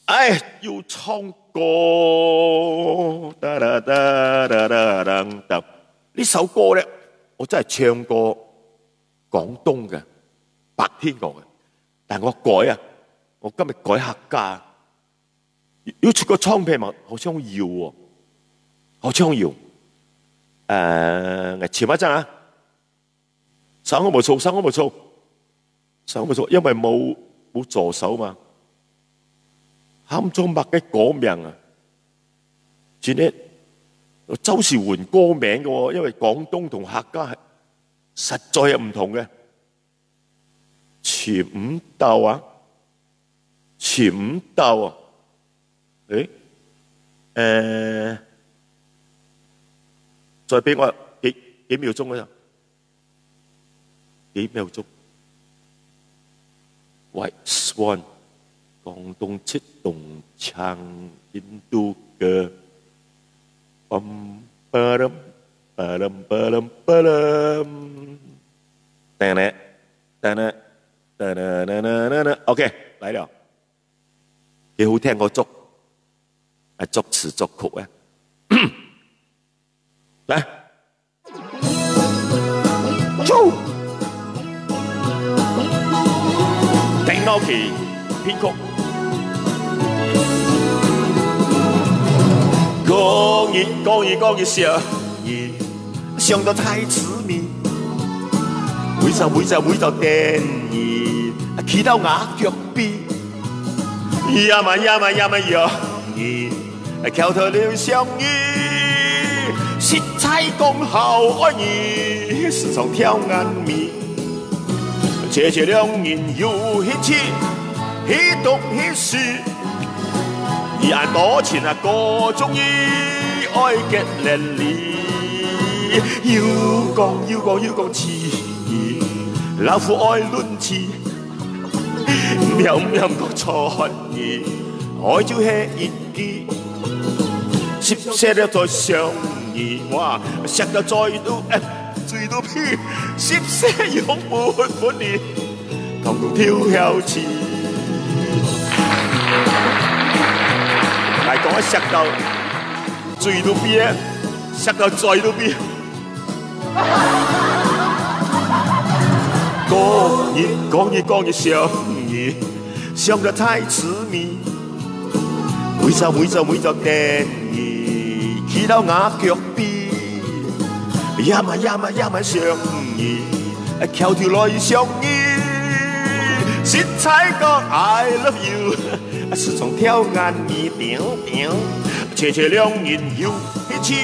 哎，要唱歌，哒哒哒哒哒哒哒。呢首歌咧，我真係唱過廣東嘅白天樂嘅，但我改啊，我今日改客家。要出個唱片嘛，好像要喎，好像要。前一陣啊，手我冇錯，因為冇助手嘛。喊咗麥嘅歌名啊，前呢周時換歌名嘅喎，因為廣東同客家係實在係唔同嘅。前五鬥啊，再俾我幾秒鐘嗰陣，幾秒鐘。White Swan， 廣東出動唱印度歌，噔噔，OK， 嚟了，幾好聽個作詞作曲啊！來，走！頂樓期編曲，講一笑意，想得太痴迷，每就電意，企到我腳邊，呀嘛容易，翹頭了相依。色彩講好愛意，時常挑眼眉，切兩人有興趣，彼讀彼說，而眼多情啊個中意，愛結連理，要講詞，老夫愛論詞，唔有個錯意，愛就係一記，10了再相。哇！食到醉到屁，10歲永不分離，同跳跳詞。嚟講食到醉到屁，食到醉到屁。講一相依，想得太痴迷，每就電意，企到我腳邊，呀嘛相依，翹條來相依，色彩講 I love you， 時常挑眼眉點，切兩人要彼此，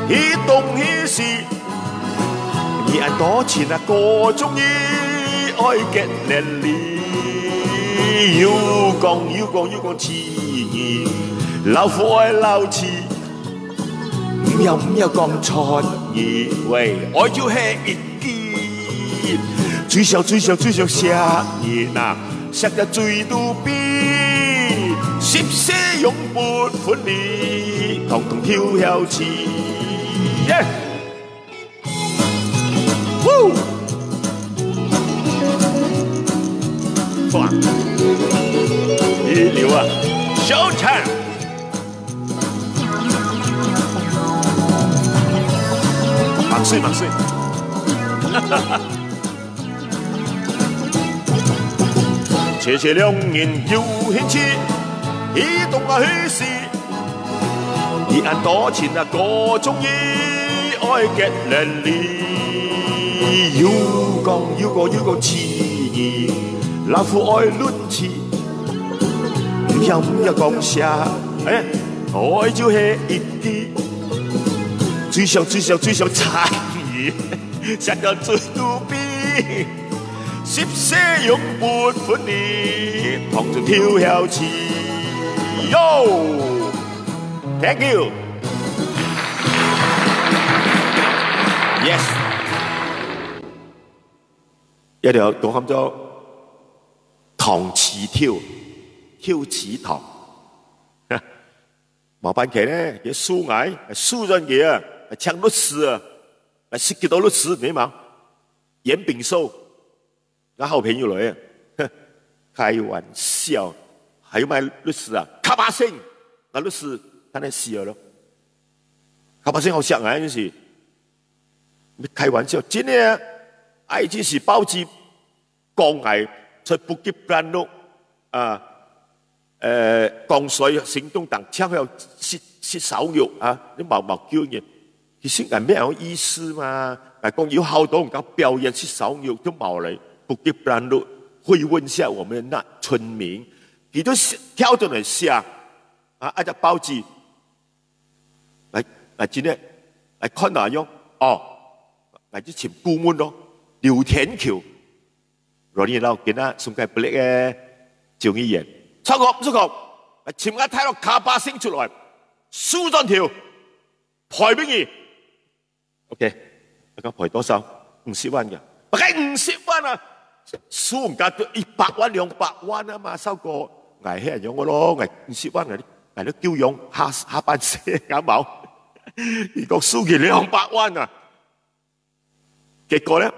彼動彼事，而眼多情啊個中意，愛結連理，要講詞，老夫愛老詞。唔有講錯意，喂，愛就係一記，最少寫意嗱，食得醉到邊，10歲永不分離，同跳詞，耶！哇！一流啊 ，Show time！萬歲！切兩人有興趣，彼動啊彼事，而眼多情啊個中意，愛結連理，要講詞，老夫愛論詞，唔有講寫，愛就係一啲，最想參與，想到最杜比，十四永不分離，同着跳跳起。Yo， thank you。Yes， 一條講喊咗唐詞跳，跳詞堂。冇辦法咧，佢輸捱，輸咗嘢啊，搶律師啊，識幾多律師你嘛？嚴炳壽，我好朋友嚟啊，開玩笑，還有賣律師啊，卡巴星，那律師當然死了咯，卡巴星好想啊，就是。開玩笑，真的啊！已經是報紙講係在北極半路啊，江水行動黨搶要食手肉啊！你冇叫嘢，其實係咩有意思嘛？係講有好多人講表演食手肉都冇嚟，北極半路會問下我們那村民，佢都跳到嚟寫啊！一隻報紙嚟真的嚟看內容哦。嚟之前顧問咯，廖天橋，羅年老見啦，送介不力嘅趙議員，錯過唔錯過，前日睇到卡巴星出來，輸咗條賠俾你 ，OK， 我講賠多少？50萬嘅，唔係50萬啊，輸唔夠100萬200萬啊嘛，收過危險樣嘅咯，危50萬危都叫用下半世啱冇，如果輸佢200萬啊！結果呢，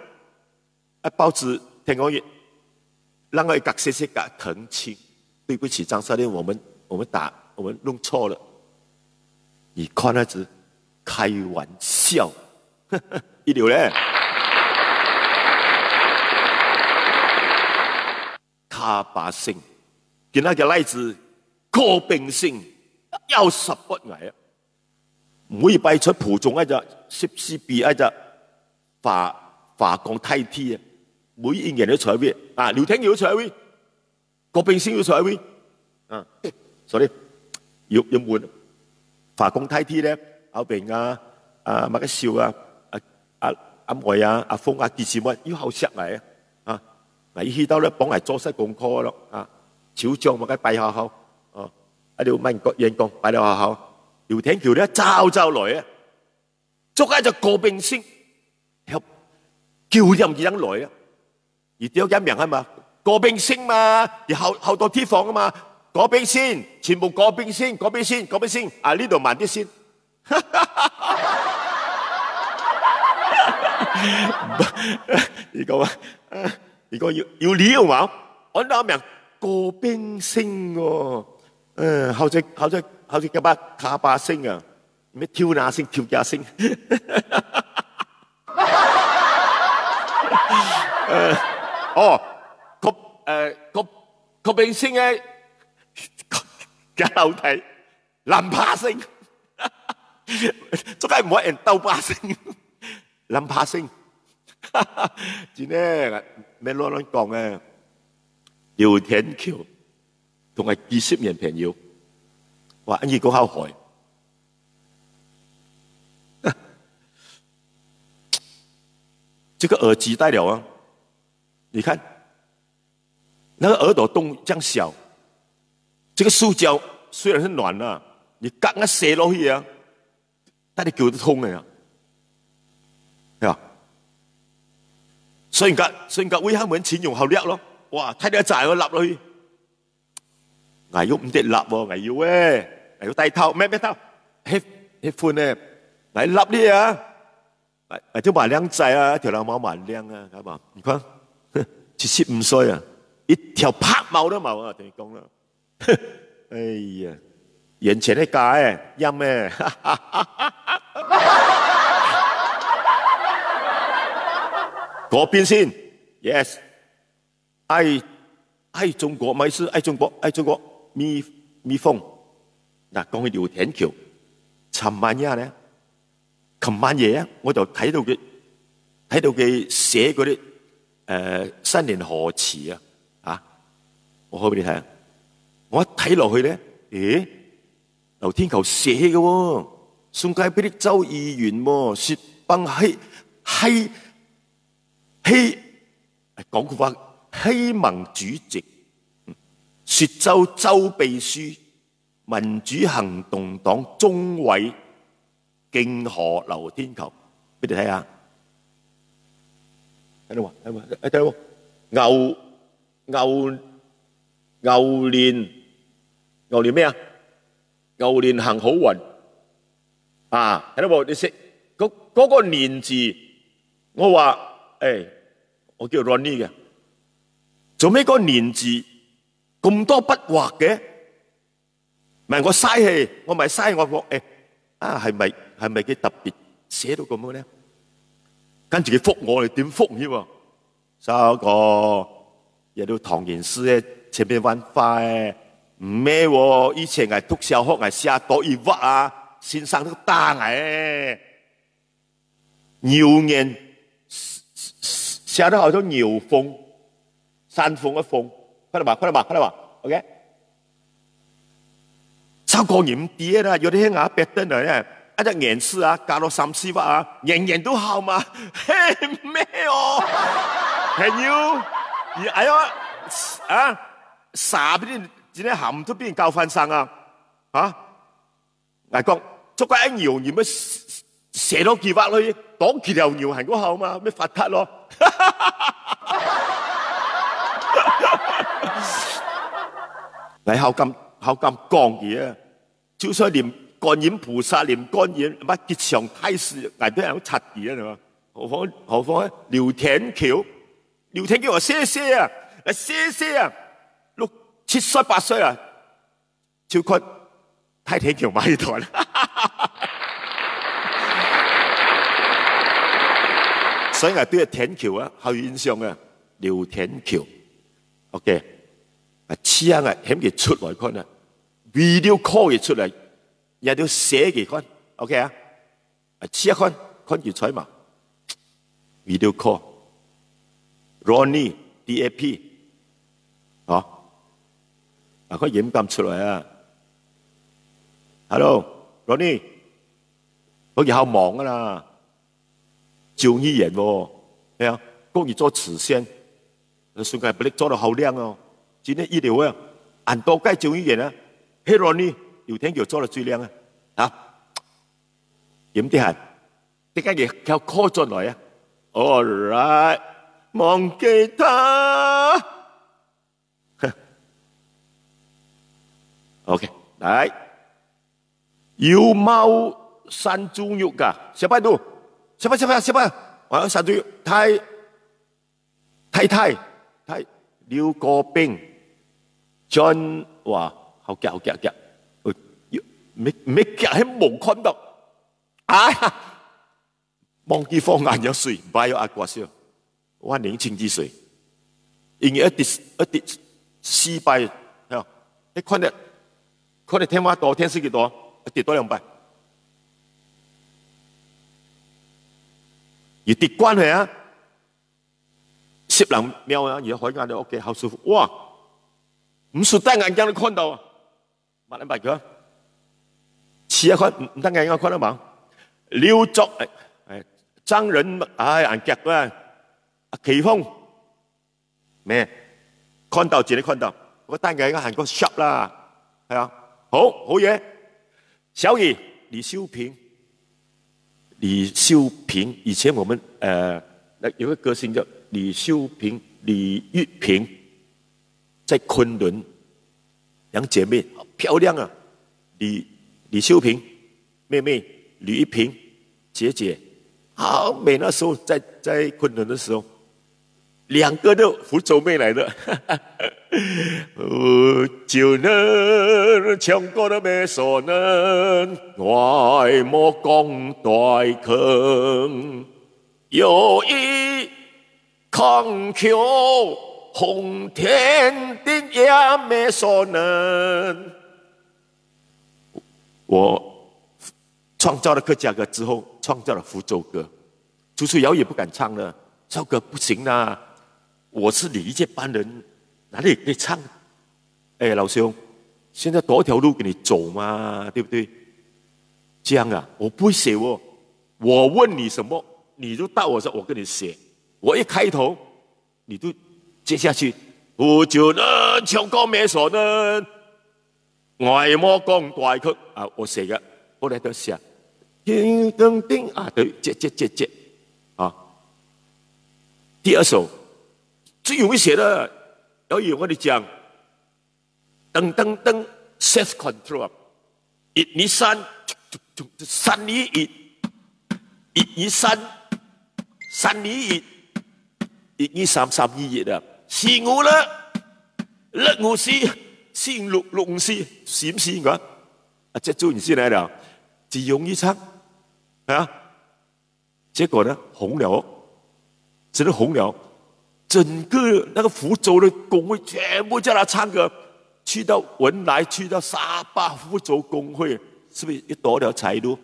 報紙聽講讓我一個謝謝個澄清，對不起張少年，我們弄錯了。你看那只開玩笑，一流咧。卡巴星，見那個例子高冰星有18捱啊，每拜出普中一隻14B一隻華港梯 T 啊，每一年都在位啊，廖天耀在位，郭炳星要在位啊，所以要換華港梯 T 咧，阿炳啊，麥吉少啊，阿梅啊，阿峰啊，幾時乜要後石嚟啊？嗱，依到咧幫嚟做晒功課咯啊，小將麥吉拜下口哦，喺度問國員工拜到下口，廖天耀咧走來啊，捉一隻郭炳星。叫任幾人來啊？而屌一名係嘛？郭炳星嘛，而後到地方啊嘛，郭炳星，全部郭炳星啊！呢度慢啲先。如果要料嘛，我諗名郭炳星喎，後隻卡巴星啊，咩跳哪星跳架星。郭炳星嘅嘅樓梯林柏星，做解唔可以人鬥把星，林柏星，真係咩亂講嘅，廖天橋同埋幾十年朋友，話一個好害。這個耳機戴了啊，你看，那個耳朵洞這樣小，這個塑膠雖然是軟啊，你剛剛射落去啊，但你叫得通嘅啊，係吧？所以個威嚇門錢用好叻咯，哇！睇你一紮我立落去，危要唔得立喎，危要誒，危要戴套咩套？迄款咧，嚟立你啊！就馬亮仔啊，條老毛馬亮啊，係嘛？你看，75歲啊，一條拍毛都冇啊！同你講啦，哎呀，眼前的假誒，陰誒，嗰邊先 ，yes， 愛中國，咪是愛中國，蜜蜂，嗱講起廖天橋，尋晚呀咧。琴晚夜啊，我就睇到佢寫嗰啲新年賀詞啊，我開俾你睇啊！我一睇落去咧，劉天球寫嘅喎，宋界俾啲州議員喎，説幫講句話，希盟主席，雪州州秘書，民主行動黨中委競賀劉天球，俾你睇下，睇到嘛？睇到冇？牛年咩啊？牛年行好運啊！睇到冇？你識嗰個年字，我話我叫 Ronnie 嘅，做咩個年字咁多筆畫嘅？唔係我嘥氣，我咪嘥我係咪佢特別寫到咁樣咧？跟住佢覆我，你點覆添喎？收個有到唐言詩咧，前面玩快唔咩喎？以前係讀小學係寫多一畫啊，先生都打嘅。牛年寫得好多牛鳳，山鳳一鳳，快啲嘛 ，OK。超過嚴啲啦，有啲牙白燈嚟一隻顏色啊，加到3、4畫啊，人人都好嘛，咩哦？係要哎呀傻邊啲鹹都俾人教翻生啊！我講捉個牛而咩射多幾畫去，擋幾條牛行嗰後嘛，咩發撻咯？你後咁講嘢，就算連觀音菩薩、連觀音乜吉祥太師，挨俾人插嘢係嘛？何況劉天橋話謝謝啊，6、7歲8歲啊，超過太天橋馬戲團。所以我對天橋啊好有印象啊，劉天橋 ，OK。黐啊！險佢出來看啊 ，video call 佢出嚟，也要寫佢看 ，OK 啊？黐一看佢出嘛 ，video call，Ronnie DAP， 佢影咁出嚟啊 ，Hello Ronnie， 我以後忙噶啦，救義人喎，係啊，公益做慈善，順帶不力做得好靚哦。今天醫療啊，按多街救醫院啊，希羅尼劉天橋做得最靚啊！點啲係？點解嘢靠 call 進來啊 ？All right， 忘記他。OK， 來，有貓山豬肉㗎，小白兔，小白，我要山豬肉，太劉國兵。John 話好夾，咩夾喺冇看到，忘記放眼有水，唔係有阿瓜笑，我年輕之水，因為一啲失敗，你看得天花多，天時幾多，跌多200，而跌關係啊，10秒啊，而家開眼都 OK， 好舒服，哇！唔是單眼睛都看到啊！慢啲佢，黐一看唔單眼睛看到嘛？劉作張仁眼腳啊！奇峰咩？看到自己看到，我單眼睛行過 shop 啦，係啊，好嘢。小雨李修平，以前我們有個歌星叫李修平、李玉萍。在昆仑，兩姐妹好漂亮啊！李秀萍妹妹，李玉萍姐姐，好美。那時候在昆仑的時候，2個都福州妹來的。就能唱歌都沒所能，愛莫講代坑，有意康橋。紅天的也沒所能。我創造了客家歌之後，創造了福州歌。朱楚瑤也不敢唱了，這首歌不行啦。我是你一介班人，哪裡可以唱？老兄，现在多条路给你走嘛，对不对？这样啊，我不会写哦。我问你什么，你就到我说，我跟你写。我一开头，你就接下去。不就能唱歌咩傻呢？外魔讲大曲啊，我写的，后来都写。叮叮叮啊，对，接啊。第二首最容易写的，有我跟你讲，噔噔噔 ，self control， 一二三，三二一，一二三，三二一，一二三，三二一啊，四五啦，六五四，四五六，六五四，四五四個，啊，這就你進來了，只容易唱啊，結果呢紅了，真的紅了，整個那個福州的工會全部叫他唱歌，去到文萊，去到沙巴福州工會，是不是一多條財路？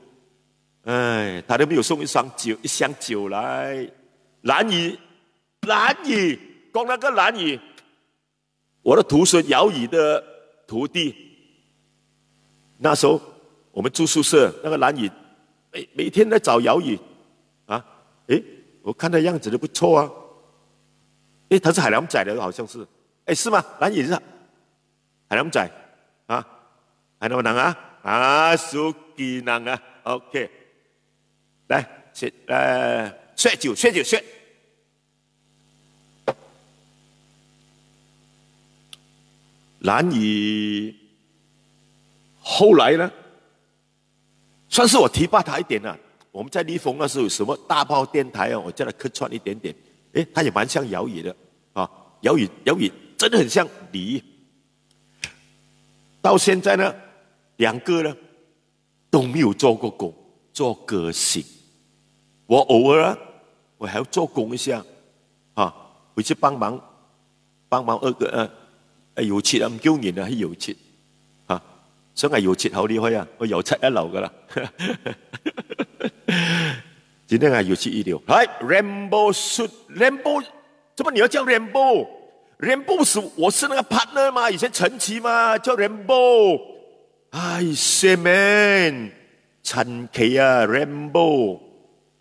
哎，他都沒有送一箱酒來，蘭嶼，講那個蘭嶼，我的徒孫姚宇的徒弟，那時候我們住宿舍，那個蘭嶼每天在找姚宇，啊，誒，我看他樣子都不錯啊，誒，他是海南仔的，好像是，誒，是嗎？蘭嶼是海南仔，啊，海南人啊，啊，蘇吉人啊 ，OK， 來，説酒。蘭嶼後來呢，算是我提拔他一點了。我們在立豐那時候有什麼大炮電台啊，我叫他客串一點點。誒，他也蠻像姚宇的啊，姚宇真的很像李。到現在呢，兩個呢都沒有做過工，做歌星。我偶爾啊，我還要做工一下，啊，回去幫忙二個油漆啊，唔叫人啊，係油漆嚇，想係油漆好厲害啊，我油漆一流噶啦，今天係油漆一流。來 ，Rainbow Suit，Rainbow， 怎麼你要叫 Rainbow？Rainbow 我是那個 partner 嘛，以前陳奇嘛，叫 Rainbow。哎呀 man， 陳奇啊 ，Rainbow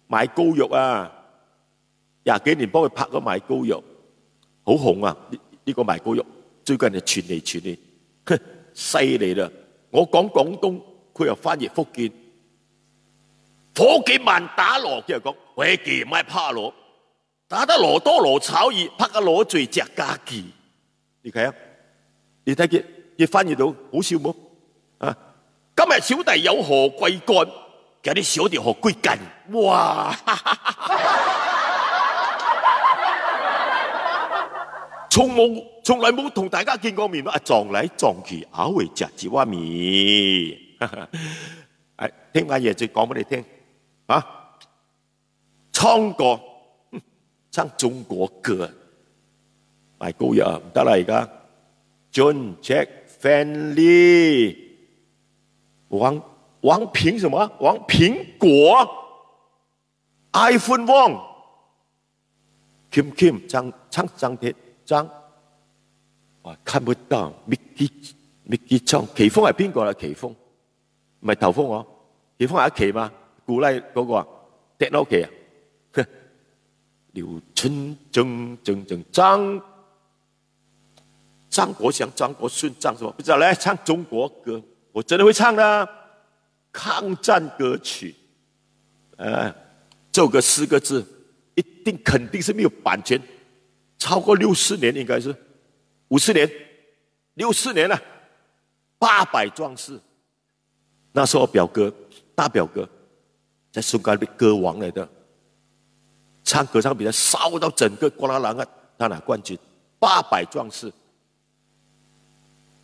賣膏藥啊，20幾年幫佢拍咗賣膏藥，好紅啊！呢個賣膏藥。最近就傳嚟傳去，哼，犀利啦！我講廣東，佢又翻譯福建。伙計慢打鑼，佢又講：伙計唔係怕鑼，打得鑼多鑼炒耳，拍個鑼嘴隻家己。你睇啊，你睇佢翻譯到好笑冇？啊！今日小弟有何貴幹？有啲小弟何歸近？哇！從來冇同大家見過面啊！撞嚟撞去，咬回隻字蛙面。誒，聽下嘢再講俾你聽啊！唱歌，唱中國歌，賣膏藥唔得啦而家。John Jack Fanny， 王蘋什麼？王蘋果 ，iPhone Wong，Kim 唱張鐵。哇，看不到 Mickey 唱奇峰係邊個啦？奇峰唔係頭風喎，奇峰係一期嘛？古拉嗰個啊，踢到期啊！劉春張國祥、張國順、張什麼？不知道來唱中國歌，我真的會唱的，抗戰歌曲，這首歌4個字，一定肯定是沒有版權。超過60年應該是50年，64年了，800壯士。那時候我表哥大表哥在松甘被歌王來的，唱歌唱比賽燒到整個瓜拉郎啊，他拿冠軍，800壯士。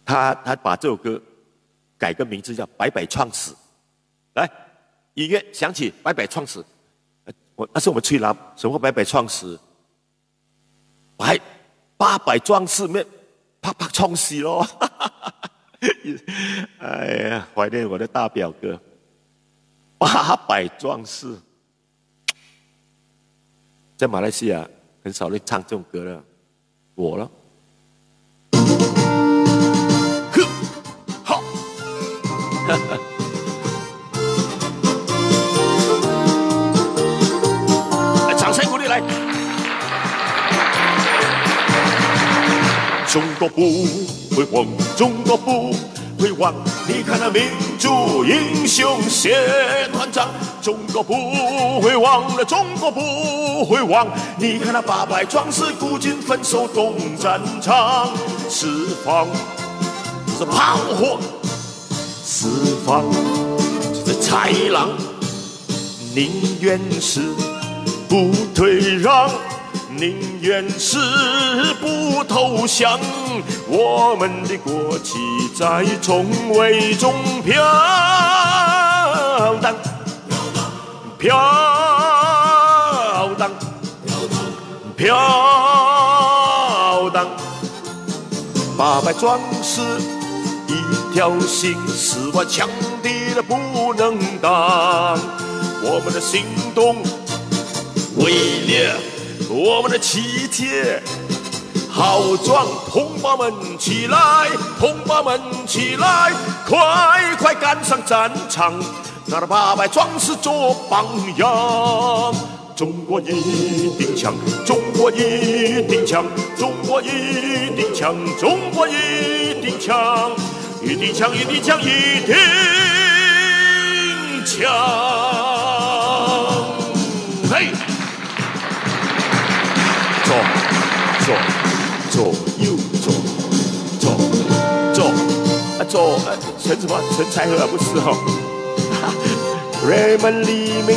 他把這首歌改個名字叫《百百創始》。來，音樂響起，《百百創始》。那是我們吹喇，什麼《百百創始》？800壯士咩？啪創始咯！哎呀，懷念我的大表哥，800壯士，在馬來西亞很少人唱這種歌了，我咯。中国不会忘，中国不会忘。你看那民族英雄写团长，中国不会忘了，中国不会忘。你看那800壮士孤军奋守东战场，释放这炮火，释放这豺狼，宁愿是不退让，宁愿是不投降。我们的国旗在重围中飘荡，飘荡，飘荡。800壮士一条心，4万强敌的不能挡。我们的行动伟烈，我们的气节豪壮，同胞们起来，同胞们起来，快快赶上战场，拿着800壮士做榜样。中国一定强，中国一定强，中国一定强，中国一定强，一定强，一定强，一定强。嘿，左右左，陈什么？陈才和不是哦。Raymond 黎明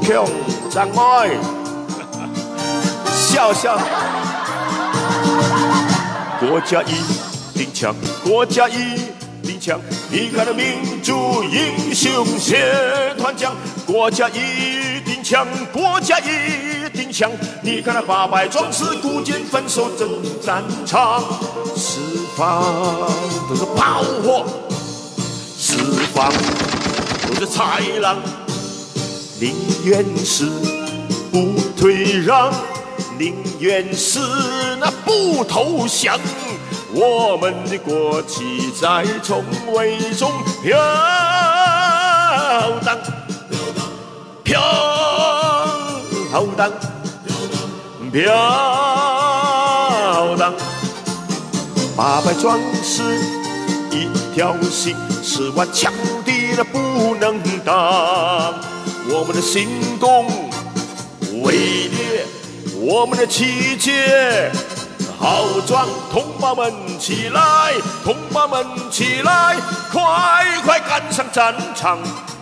强，张麦，笑。国家一定强，国家一定强。你看那民族英雄写团讲，国家一定强，国家一定强。你看那800壮士孤军奋守征战场，释放都是炮火，释放都是豺狼，宁愿是不退让，宁愿是那不投降。我们的国旗在重围中飘荡，飘荡，飘荡。800壮士一条心，4万强敌的不能挡。我们的行动伟烈，我们的气节豪壮，同胞们起来，同胞们起来，快快赶上战场，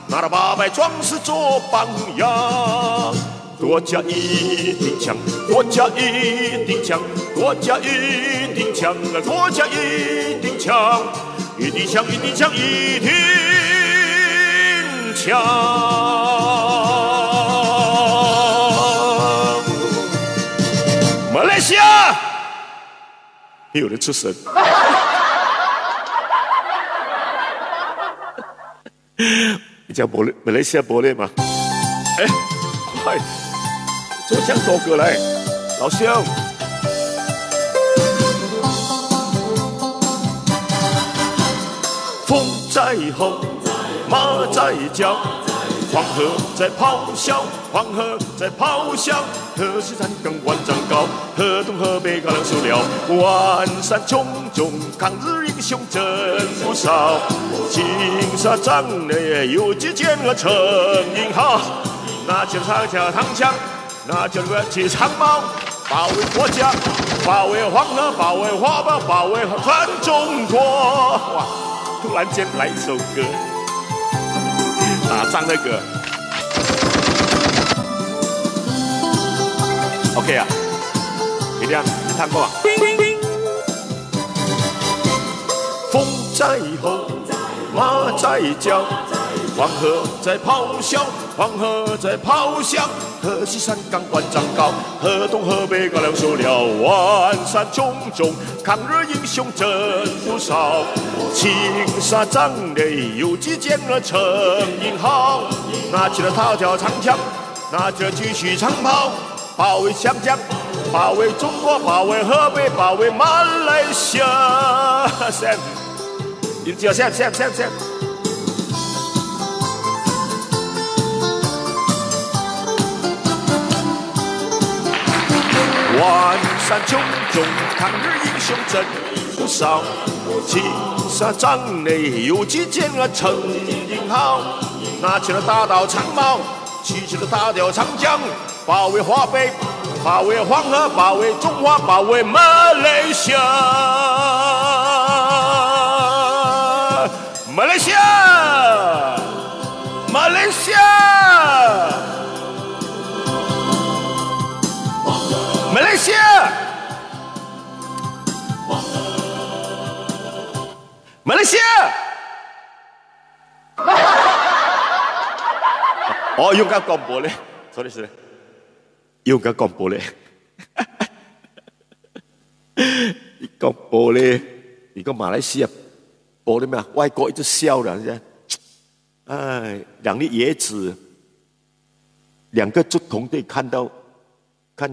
拿着800壮士做榜样。国家一定强，国家一定强，国家一定强，国家一定强，一定强，一定强，一定强。马来西亚没有人出声。你讲马来西亚伯类吗？哎，快！做唱多歌来，老兄。风在吼，马在叫，黄河在咆哮，黄河在咆哮。河西山岗万丈高，河东河北高粱熟了。万山冢冢，抗日英雄真不少。金沙仗内有几件成英豪，拿起了长枪唐枪。那就个起长矛，保卫国家，保卫黄河，保卫华北，保卫全中国。哇！突然间来一首歌，打仗的歌。OK 啊，你听，你唱过啊？风在吼，马在叫，黄河在咆哮，黄河在咆哮。河西山岗万丈高，河东河北高粱熟了。万山冢冢，抗日英雄真不少。青纱帐内有几件成英豪，拿起了套条长枪，拿起了继续长炮，保卫湘江，保卫中国，保卫河北，保卫马来西亚。Sam， 你叫 Sam。万山冢冢，中，抗日英雄真不少。青纱帐内有几件陈英豪，拿起了大刀长矛，举起了大雕长枪，保卫华北，保卫黄河，保卫中华，保卫马来西亚。马来西亚，马来西亚，马来西亚，马来西亚。哦，用緊廣播咧，sorry sorry，用緊廣播咧，廣播咧，如果馬來西亞播的咩啊？外國一直笑了，人家，哎，兩粒椰子，兩個足球隊看到那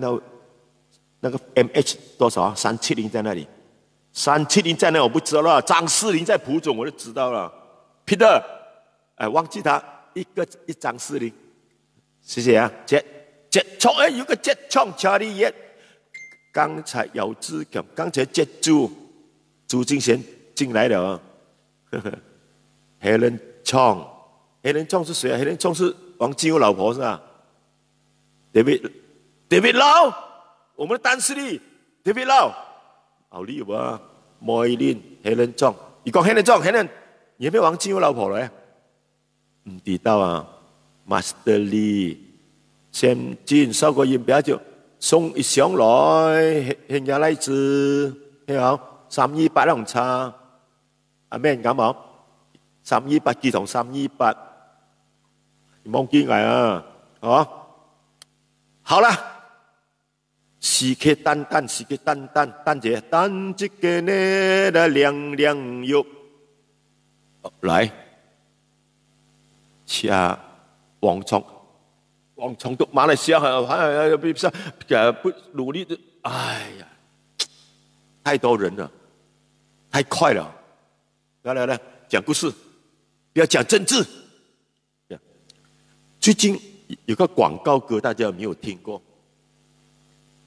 個 MH 多少啊？370在那裡，370在那我不知道了，張士林在浦總我就知道了 ，Peter， 哎，忘記他。一張士林，謝謝啊，Jet 衝，哎，有個 Jet 衝，Charlie Jet， 剛才姚志強，剛才 Jet 朱金賢進來了啊，Helen Chong 是誰啊 ？Helen Chong 是王金友老婆是吧 ？David Lau， 我們的丹斯利 David Lau， 好厲害啊 ，Moilin Helen Chong， 你講 Helen Chong， 你有沒有王金友老婆嚟？唔知道啊 ，Master Lee， 先進收個煙表就送一箱來，現下來自，係好328紅茶，阿咩人咁講？328記同328，忘記嗌啊，哦，好啦，時刻單單姐，單隻嘅呢的亮肉，來。下王聰到馬來西亞不努力的，哎呀，太多人了，太快了。來，講故事，不要講政治。最近有個廣告歌，大家有沒有聽過？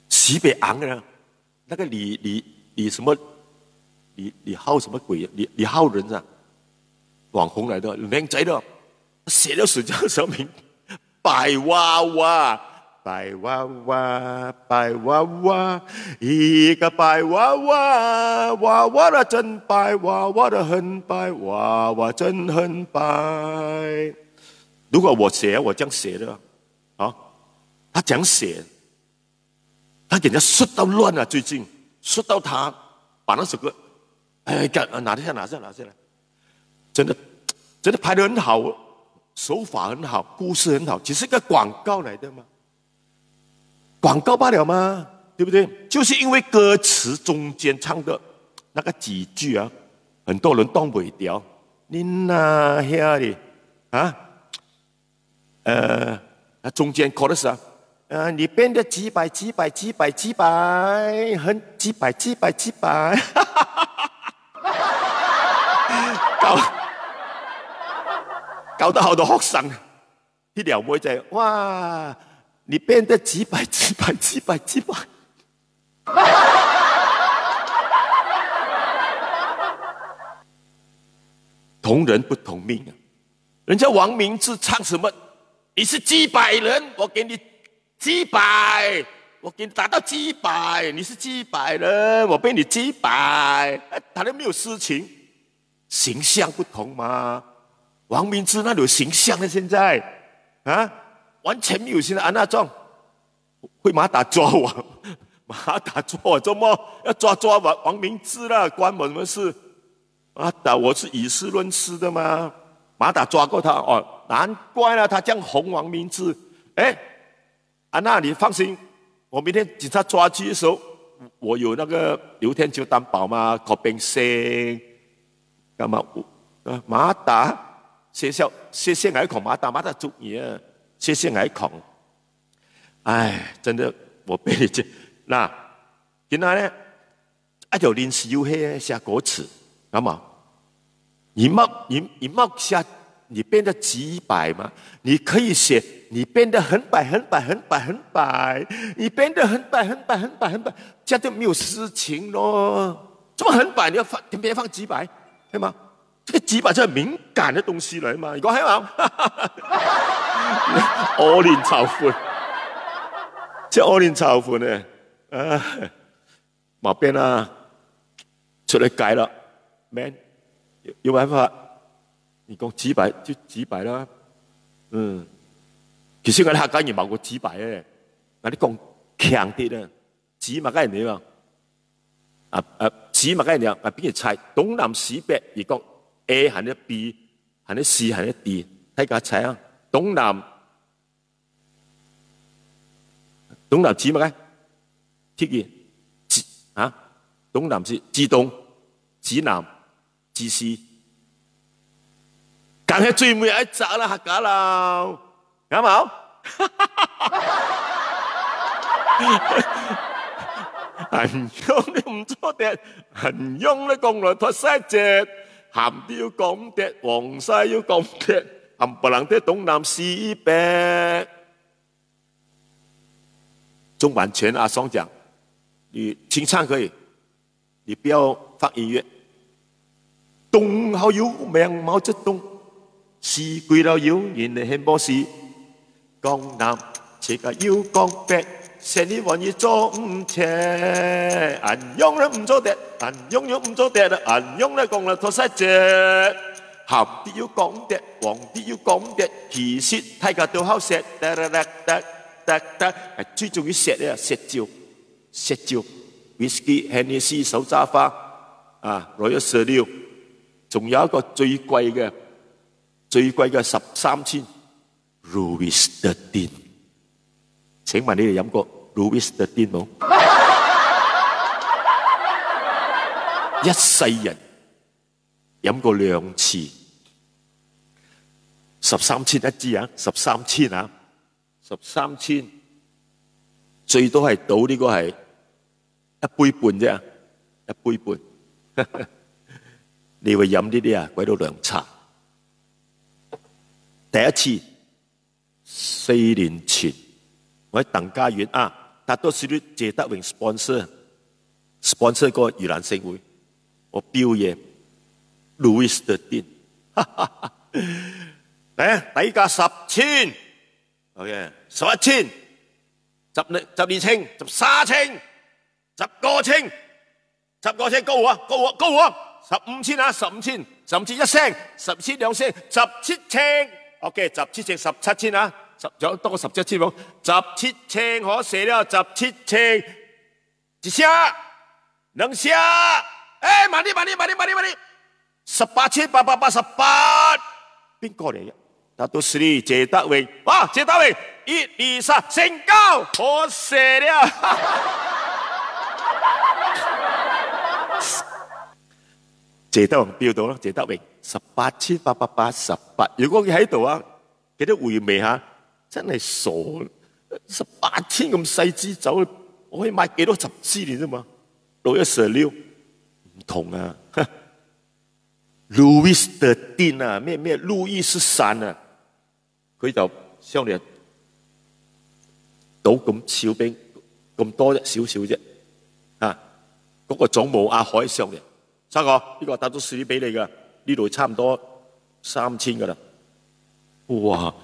西北昂的那個李什麼李浩什麼鬼？李浩人啊，網紅來的，靚仔的。寫咗叫什麼名？白娃娃，一個白娃娃，娃娃的真白，娃娃的很白，娃娃真很白。如果我寫，我這樣寫的啊，他這樣寫，他給人家說到亂了，最近說到他把那首歌，哎，拿下來，真的拍得很好。手法很好，故事很好，只是個廣告來的嘛，廣告罷了嘛，對不對？就是因為歌詞中間唱的那個幾句啊，很多人懂不掉。你那遐里啊，中間 chorus 啊，你變得幾百，很幾百，搞到好多學生，啲撩妹仔，哇！你變得幾百，同人不同命啊！人家王明志唱什麼？你是幾百人，我給你幾百，我給你打到幾百，你是幾百人，我俾你幾百，他都沒有事情，形象不同嘛。王明志那里有形象的，現在啊，完全沒有現在啊那種會馬打抓我，馬打抓我，怎麼要抓王明志啦？關我什麼事？馬打我是以事論事的嘛，馬打抓過他哦，難怪啦，他這樣紅王明志。哎，安娜你放心，我明天警察抓去的時候，我有那個劉天球擔保嘛，可變聲，幹嘛？馬打。謝謝愛孔馬打祝你啊！謝謝愛孔，哎，真的我被你這那，現在呢，就臨時有寫歌詞，咁啊，你莫寫你变得几百吗？你可以写你变得很白很白很白很白，你变得很白很白很白很白，这样就没有事情咯。这么很白，你要放偏偏放几百，对吗？这个几百是很敏感的东西来嘛？你讲係嘛？我練籌款，即係我練籌款咧，毛邊啊，出嚟計啦 ，man， 有辦法。你講幾百就幾百啦，其實我哋客家人冇過幾百嘅，我哋講強啲咧，幾百個人嚟嘛，幾百個人嚟啊，邊個猜東南西北而講 A 係一 B 係一 C 係一 D， 睇下猜啊，東南幾百個？貼嘅東南是指東、指南、指西。梗係最尾一集啦，客家啦，啱冇？人用你唔錯嘅，人用你講來脱晒隻，鹹啲要講啲，黃曬要講啲，冚唪唥啲東南西北。中版權阿雙講，你清唱可以，你不要放音樂。東好有名毛澤東。是鬼佬妖人嚟獻波士，江南切個要江北，成日揾嘢做唔切，銀用咧唔做啲，銀用又唔做啲啦，銀用咧講啦拖晒隻，鹹啲要講啲，黃啲要講啲，其實大家都好食，係最重要食咧，食蕉 ，whisky、Hennessy、手揸花，Royal Salute， 仲有一個最貴嘅。最貴嘅13,000 Louis XIII， 請問你哋飲過 Louis XIII 冇？一世人飲過2次，13,000一支啊，13,000啊，13,000最多係倒呢個係一杯半啫，一杯半。你會飲呢啲啊？鬼佬涼茶。第一次4年前，我喺鄧家園達多士律謝德榮 sponsor 個盂蘭勝會，我標嘢 Louis XIII， 底價10,000 ，OK， 11,000， 12稱，13稱，10個稱，10個稱高啊，15,000啊，15,000，甚至1聲，10,000 2聲，17稱。OK， 17稱17,000啊，仲多過17,000冇？17稱可寫了，17稱，一聲、兩聲，慢啲，18,888，邊個嚟嘅？達到士律謝德榮，哇，謝德榮，1、2、3，成交，可寫了。謝德榮標到啦，謝德榮18,888。如果佢喺度啊，記得回味下，真係傻，18,000咁細支酒，我可以買幾多10支嚟啫嘛？Royal Salute唔同啊 ，Louis XIII 啊，咩路易13啊，佢就相對倒咁少冰咁多少少啫，嗰個總務阿海上嘅。三個呢個達到士律俾你噶，呢度差唔多3,000噶啦。哇！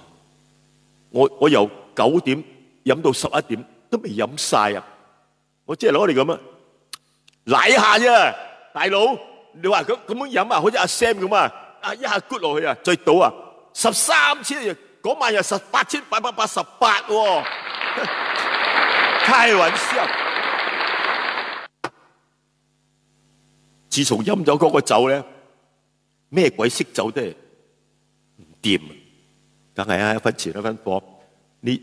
我由9點飲到11點都未飲晒啊！我即係攞嚟咁啊，舐下啫，大佬。你話咁樣飲啊，好似阿 Sam 咁啊，一下咕落去啊，再倒啊，13,000嗰晚又18,888喎，開玩笑。自從飲咗嗰個酒咧，咩鬼色酒都係唔掂，梗係啊，一分錢一分貨。你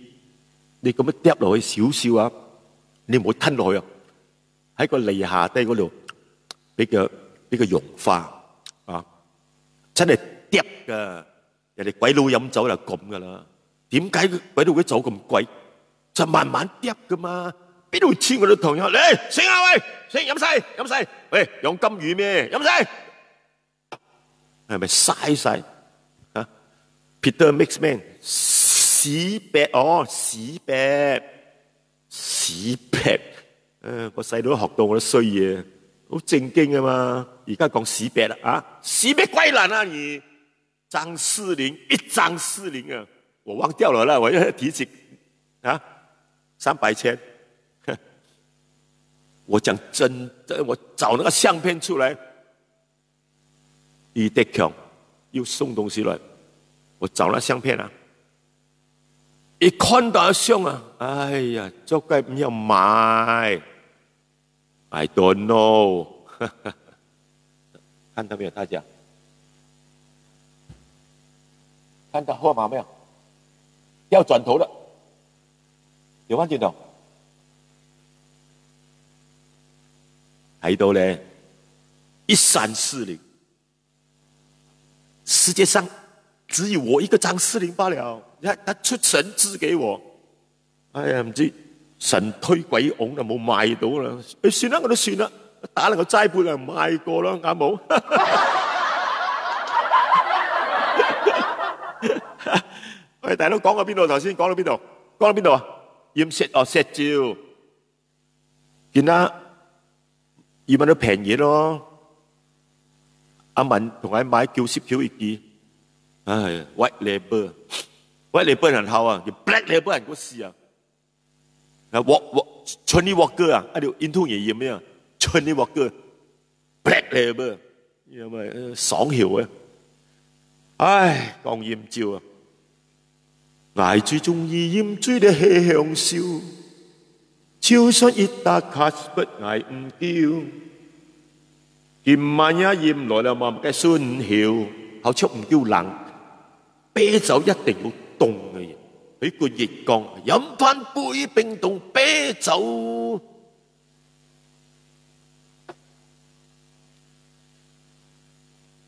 咁樣嗒落去少少啊，你唔好吞落去啊，喺個脷下低嗰度俾佢溶化啊，真係嗒噶。人哋鬼佬飲酒就咁噶啦。點解鬼佬啲酒咁貴？就慢慢嗒噶嘛。邊度似我哋同樣嚟醒下喂，醒飲晒，喂養金魚咩？飲晒，係咪嘥晒啊？ Peter Mixman 48哦48，我細佬學到我都衰嘢，好正經啊嘛，而家講48啦啊，48歸難啊你，張士林一張士林啊，我忘掉了啦，我要提起啊300千，我講真的，我找那個相片出來，李德強又送東西來，我找那相片啊。一看到相啊，哎呀，做雞唔要買 ，I don't know 看到沒有，大家？看到號碼沒有？要轉頭了，有翻轉頭，睇到咧，1340，世界上只有我一個張士林罷了。他出神資給我，哎呀唔知神推鬼拱就冇賣到啦。算啦，我都算啦，打兩個齋盤啊，賣過啦，啱冇？喂，大佬講到邊度？頭先講到邊度？講到邊度啊？驗石哦，石照，見啦，驗到平嘢咯。阿文同我買叫攝條一支，唉 ，white label。White label 很好啊，叫 black label 很過時啊。Johnny Walker 啊，條印度嘢咩啊 ？Johnny Walker black label， 因為爽hiệu啊。唉，講豔照啊，捱最中意豔追的氣象笑，超出一打卡不捱唔掉，今晚一豔來了嘛，嘅孫曉，後出唔叫冷，啤酒一定要。凍嘅嘢，俾個熱降，飲翻杯冰凍啤酒，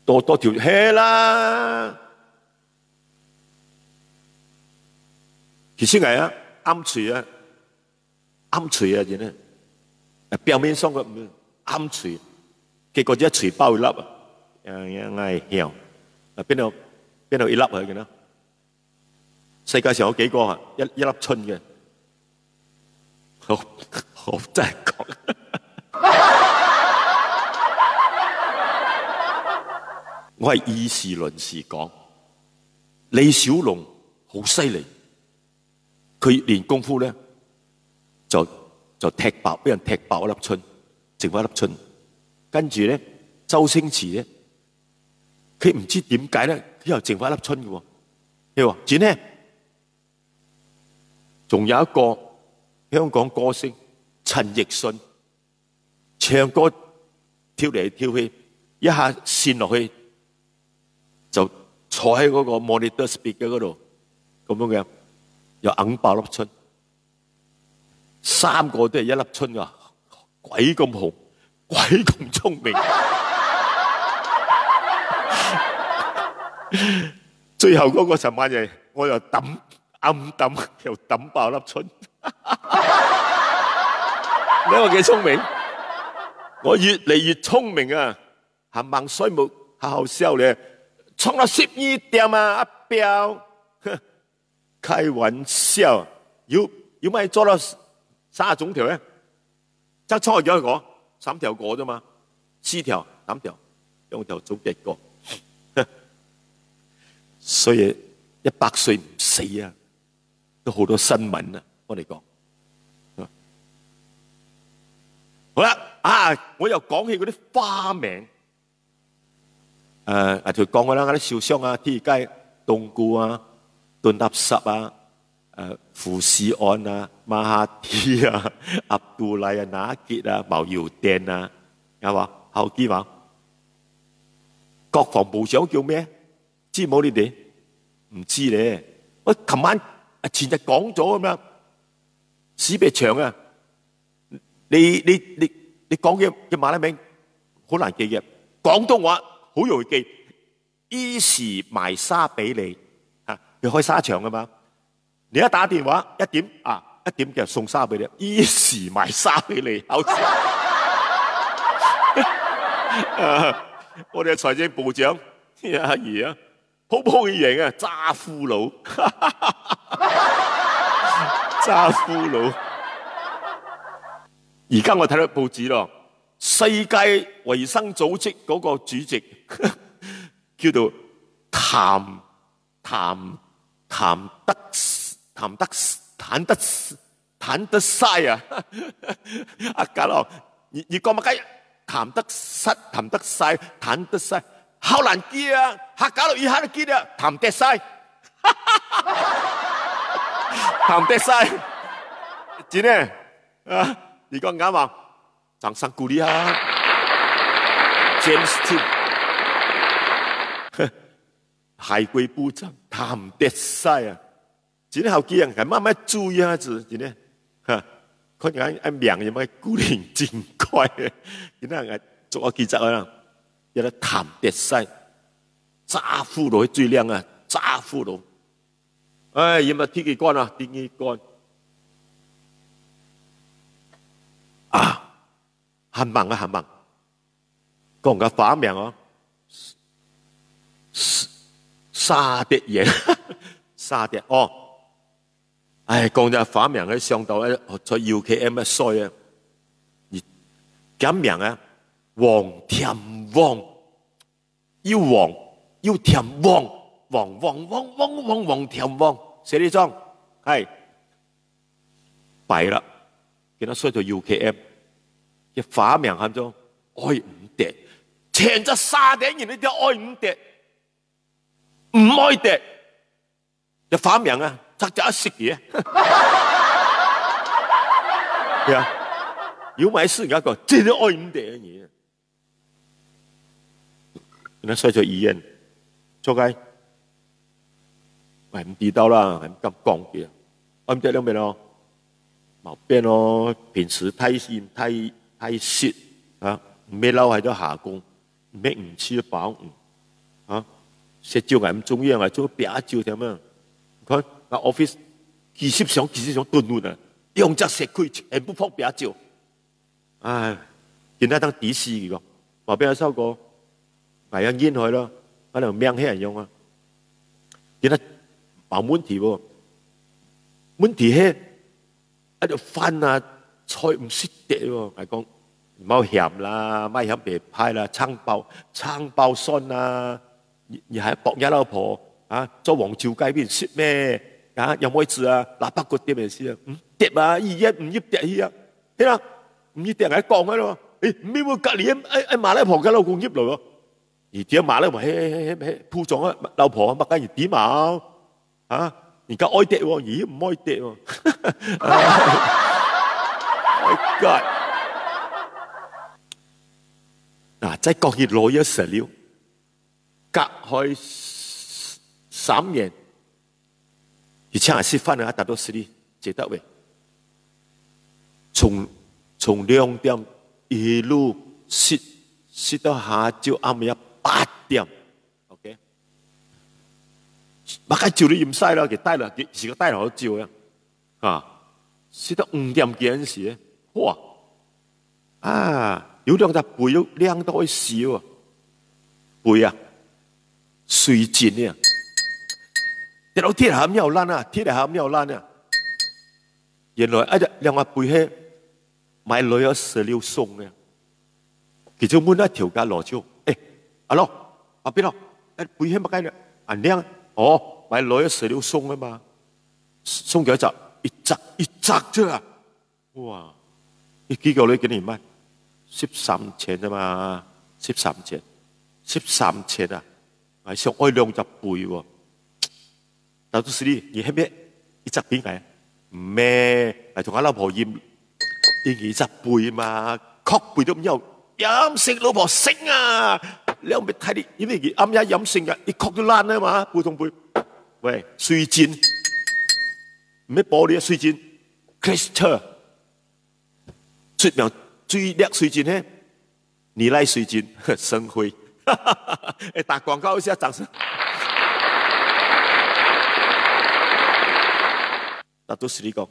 多條氣啦。其實係啊，啱脆啊，啱脆啊，真係。表面上嘅啱脆，結果一脆爆一粒啊，係香，邊度一粒去嘅呢？世界上有幾個啊？一粒春嘅，好真係講。我係以事論事講，李小龍好犀利，佢練功夫咧就踢爆，俾人踢爆一粒春，剩翻一粒春。跟住咧，周星馳咧，佢唔知點解咧，佢又剩翻一粒春嘅喎。佢話：展呢？仲有一個香港歌星陳奕迅，唱歌跳嚟跳去，一下跣落去就坐喺嗰個 monitor speed 嘅嗰度，咁樣嘅又硬爆粒春，3個都係一粒春啊！鬼咁紅，鬼咁聰明，最後嗰個陳萬爺，我又抌。暗抌又抌爆粒春，你話幾聰明？我越嚟越聰明啊！行盲衰木好好笑咧，衝到12點啊！阿彪，開玩笑，要咪做到30種條咧？即係衝咗幾個？3條過啫嘛，4條、3條，2條做結果。所以100歲唔死啊！都好多新聞啊，我哋講。好啦，我又講起嗰啲花名。就講過啦，嗰啲小商啊、鐵街、冬菇啊、燉垃圾啊、富士安啊、馬哈蒂啊、阿杜拉啊、拿傑啊、毛耀典啊，係嘛？後幾嘛？國防部長叫咩？知冇你哋？唔知咧。我琴晚。前日講咗咁樣，史別長啊！你講嘅馬拉名好難記嘅，廣東話好容易記。依時賣沙俾你嚇，佢開沙場噶嘛？你一打電話1點就送沙俾你，依時賣沙俾你，好笑。我哋嘅財政部長阿爺啊！好普嘅型啊，渣夫佬，渣夫佬。而家我睇到報紙咯，世界衛生組織嗰個主席叫做譚德塞啊！阿家樂，你講乜雞？譚德塞，好難記啊！客家樂一下都記得，譚德塞，譚德塞，真嘅啊！你講啱嘛？掌聲鼓勵啊 ！James Tim， 海歸部長譚德塞啊！真係好記啊！係慢慢注意下子，真嘅。可能按名有冇古靈精怪嘅，今日我做個記者啦，有得譚德塞，渣夫佬最靚啊！渣夫佬，哎，有冇天機關啊？天機關啊，很忙啊，很忙。講個花名哦，沙碟嘢，沙碟哦。唉，講隻花名喺上度咧，在 UKM 嘅衰啊！而咁名啊，黃田旺，要黃要田旺，黃田旺，寫呢張係弊啦，見到衰到 UKM 嘅花名喊做愛五碟，前咗沙碟人呢啲愛五碟，唔愛碟，嘅花名啊！拆咗一食嘢，係啊！如果買事而家講，真係愛唔掂嘅嘢。那衰咗醫院，做解，係唔知道啦，係唔敢講嘅。我唔知兩邊咯，毛病咯，平時太閒太蝕啊，唔咩撈喺度下工，咩唔吃飽啊，食蕉係唔中意啊，做餅蕉點啊？佢。office 幾十箱燉換啊，用隻石區全部撲餅照。唉，現在當底絲嘅個，話俾我收過，係啊煙去咯，可能命起人用啊。現在冇問題喎，問題係喺度飯啊菜唔識得喎，係講唔好鹹啦，唔好鹹白派啦，撐爆酸啦，而係薄一老婆啊，做黃椒雞邊識咩？啊，有冇字啊？喇叭骨碟咪事啊？碟啊，二一唔要碟去啊？係啦，唔要碟係講嘅咯。誒，唔要隔離喺馬來婆嘅老公入嚟喎。而點馬來婆喺鋪裝啊，老婆乜緊要點啊？啊，而家愛碟喎，咦唔愛碟喎？My God！ 嗱，再講起老嘢實料，隔開3年。而且係食飯啊，達到實力，記得喂。從2點一路食到下晝暗夜8點 ，OK。乜解照你唔使啦，佢帶啦，時個帶落去照嘅，啊，食到5點幾陣時咧，哇，啊，有兩隻背都靚到可以笑啊，背啊，水盡啊！跌到鐵下咁又爛啊！鐵下咁又爛啊！原來一隻兩個背靴買女有16送嘅，其中滿一條街羅超，誒，阿羅阿邊咯，一背靴乜雞咧？銀靚哦，買女有16送啊嘛，送幾多隻？一隻啫啊！哇！你幾個女幾年買？13錢啫嘛，13錢啊！係想愛兩隻背喎。到時你係咩？一隻邊個？唔咩？係同阿老婆驗二隻背嘛，確背都唔有，飲食老婆醒啊！你有冇睇啲？因為佢啱啱飲性嘅，你確都爛啊嘛，背同背。喂，水戰咩玻璃啊？水戰 Crystal 出名最叻水戰咧，你來水戰生輝。誒，打廣告一下，掌聲。達到實力講，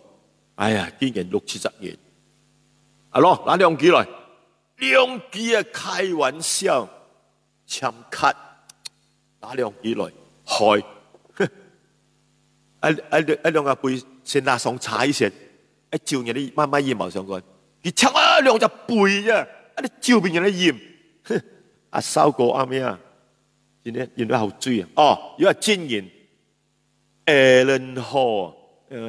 哎呀，竟然6、7隻嘢。阿羅拿2支來，2支啊，開玩笑，簽卡拿2支來，害，兩個背先拿上踩先，照人哋慢慢驗埋上去，佢插兩隻背啫，照邊人哋驗，收過啱咩啊？現在好追啊！哦，如果真言，Alan Hall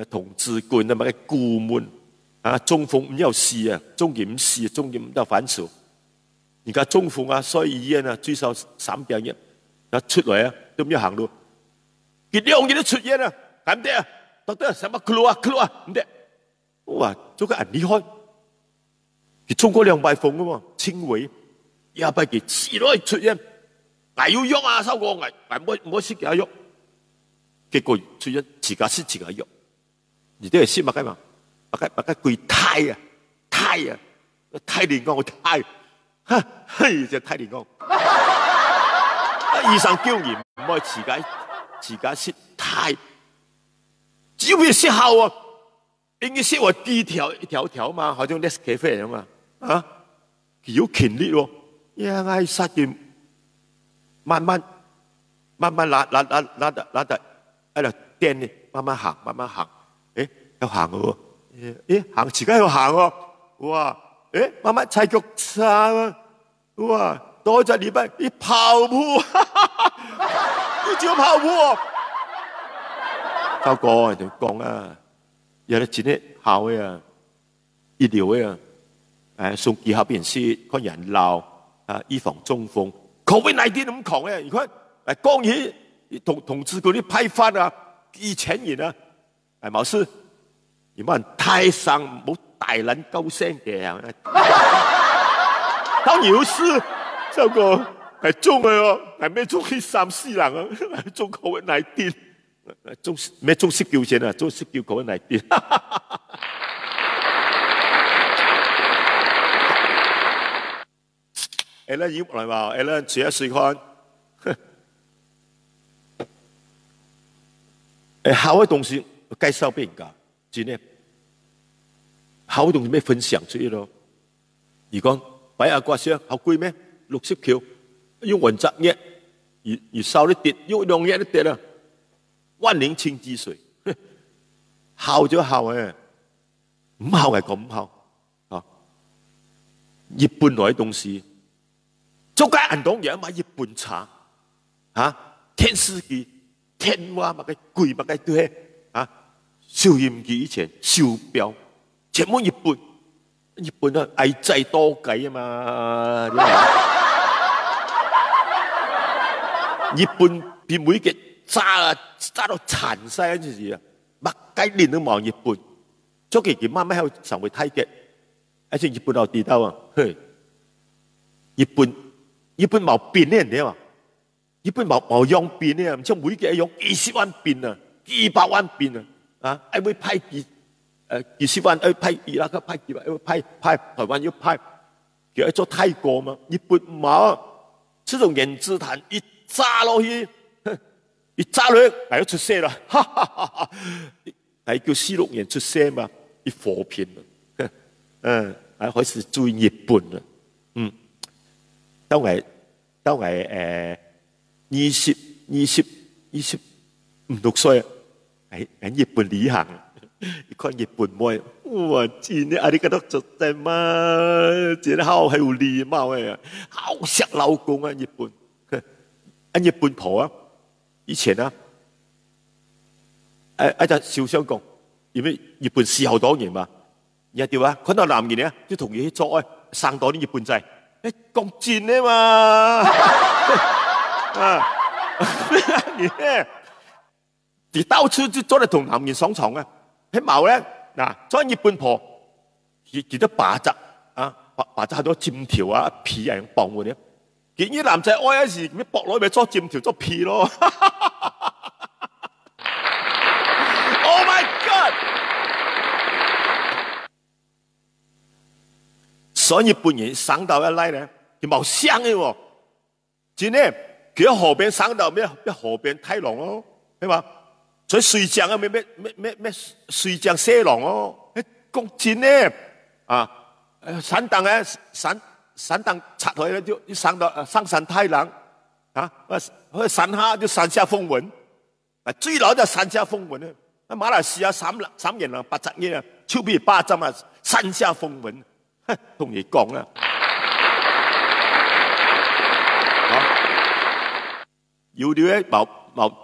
同志官啊，乜嘅顧問啊，中風唔有事啊，中檢唔事，中檢唔得反數。而家中風啊，所以醫院啊，最少300億，出來啊，都唔要行路。佢2日都出院啊，係唔得啊？到底什麼keluar唔得？哇，做個很厲害，佢中過200風噶嘛，輕微，200幾次都出院。捱要喐啊，收過捱唔好食幾下喐，結果出咗自家食自家喐，而啲係食乜嘅嘛？乜嘅攰胎啊，胎連講我胎，嘿只胎連講，醫生叫你唔可以自家食胎，只要食好啊，應該食我一條嘛，好像 Nescafe 咁嘛，啊，佢有權力喎，呀嗌殺佢。慢慢拉得，喺度墊呢，慢慢行，有行喎，行自己有行喎，哇，慢慢踩腳叉喎，哇，多謝你班，跑步，要照跑步喎，教過人哋講啊，有啲錢咧校嘅啊，醫療嘅啊，送技巧辨識，看人鬧啊，預防中風。COVID-19 咁講咧，如果講起同志嗰啲批發啊、2000人啊，係冇事，有冇人太上冇大人高聲嘅啊？當有事，這個係中嘅喎，係咩中去3、4人啊？係中 COVID-19， 中咩中19先啊？中19 COVID-19。Alan 要嚟話 ，Alan 住一試看，好嘅東西介紹俾人家，真係好嘅東西咩分享出去咯。如果擺下掛箱好貴咩？60條，用1隻嘢，而收啲跌，用2日都跌啦，萬年青之水，好就好嘅，唔好係咁唔好啊。日本來嘅東西。做解人當然買日本茶，天司機、天蛙乜嘅貴乜嘅都係收音機以前手錶，全部日本啊愛制多計啊嘛，日本比每個炸到殘晒嗰陣時啊，乜雞年都望日本，做幾慢慢喺度成為太極，而且日本有地道啊，日本冇變呢人哋話，日本冇樣變呢，唔知每個樣20萬變啊，幾百萬變啊，會派幾十萬，派伊拉克派幾萬，派台灣要派，叫做泰國嘛，日本冇，這種原子彈一炸落去，係要出聲啦，係叫46年出聲嘛，一火片啊，開始追日本啦，當係25、26歲，喺日本旅行，一看日本妹，哇！真係阿啲覺得做得嘛，真係好有禮貌嘅，好錫老公啊！日本婆啊，以前啊，一隻小香港，因為日本時候當年嘛，然後點啊？看到男人咧，就同佢去做愛，生多啲日本仔。講真啊嘛，你到處就做嚟同男人上床啊，喺冇咧嗱，做日本婆，佢都把扎好多尖條啊皮啊綁嗰啲，見啲男仔愛一時，咩搏落咪做尖條做皮咯。Oh my God！ 所以日本人生到一嚟咧，佢冇聲嘅喎，真係佢喺河邊生到咩河邊太郎咯，係嘛？所以水漲啊咩水漲蛇郎咯，講真咧山洞咧山洞拆開咧就生到生山太郎，啊，山下就山下風雲，最老就山下風雲啊！馬來西亞3年啦，80億啊，超比巴針啊，山下風雲，同你講啦。有啲咧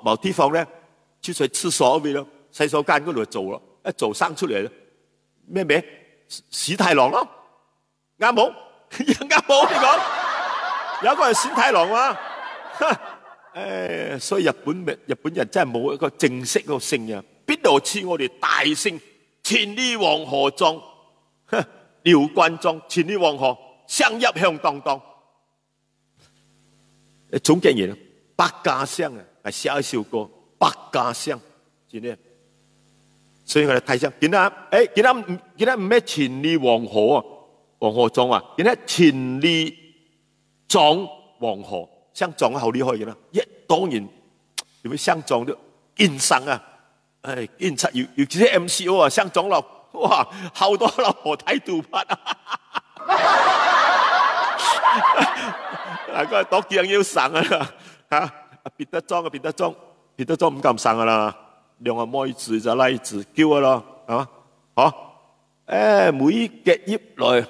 某地方咧，就喺廁所嗰邊咯，洗手間嗰度做咯，一做生出嚟咩名？史太郎咯，啱冇？啱冇？你講有一個係史太郎啊！所以日本人真係冇一個正式個姓啊！邊度似我哋大姓千里黃河壯，廖關壯，千里黃河相入響當當。總結言，百家姓啊，係寫一首歌，百家姓，真係。所以我哋睇上，見得唔咩千里黃河啊，黃河壯啊，見得千里壯黃河。相撞好厲害嘅啦，當然點會相撞都堅生啊！堅出尤其是 MCO 啊，相撞落哇，好多老婆睇杜拍啊！嗰個多鏡要生啊嚇！別得裝唔敢生噶啦，兩個妹子就拉字叫啊咯，係嘛？好，每夾葉來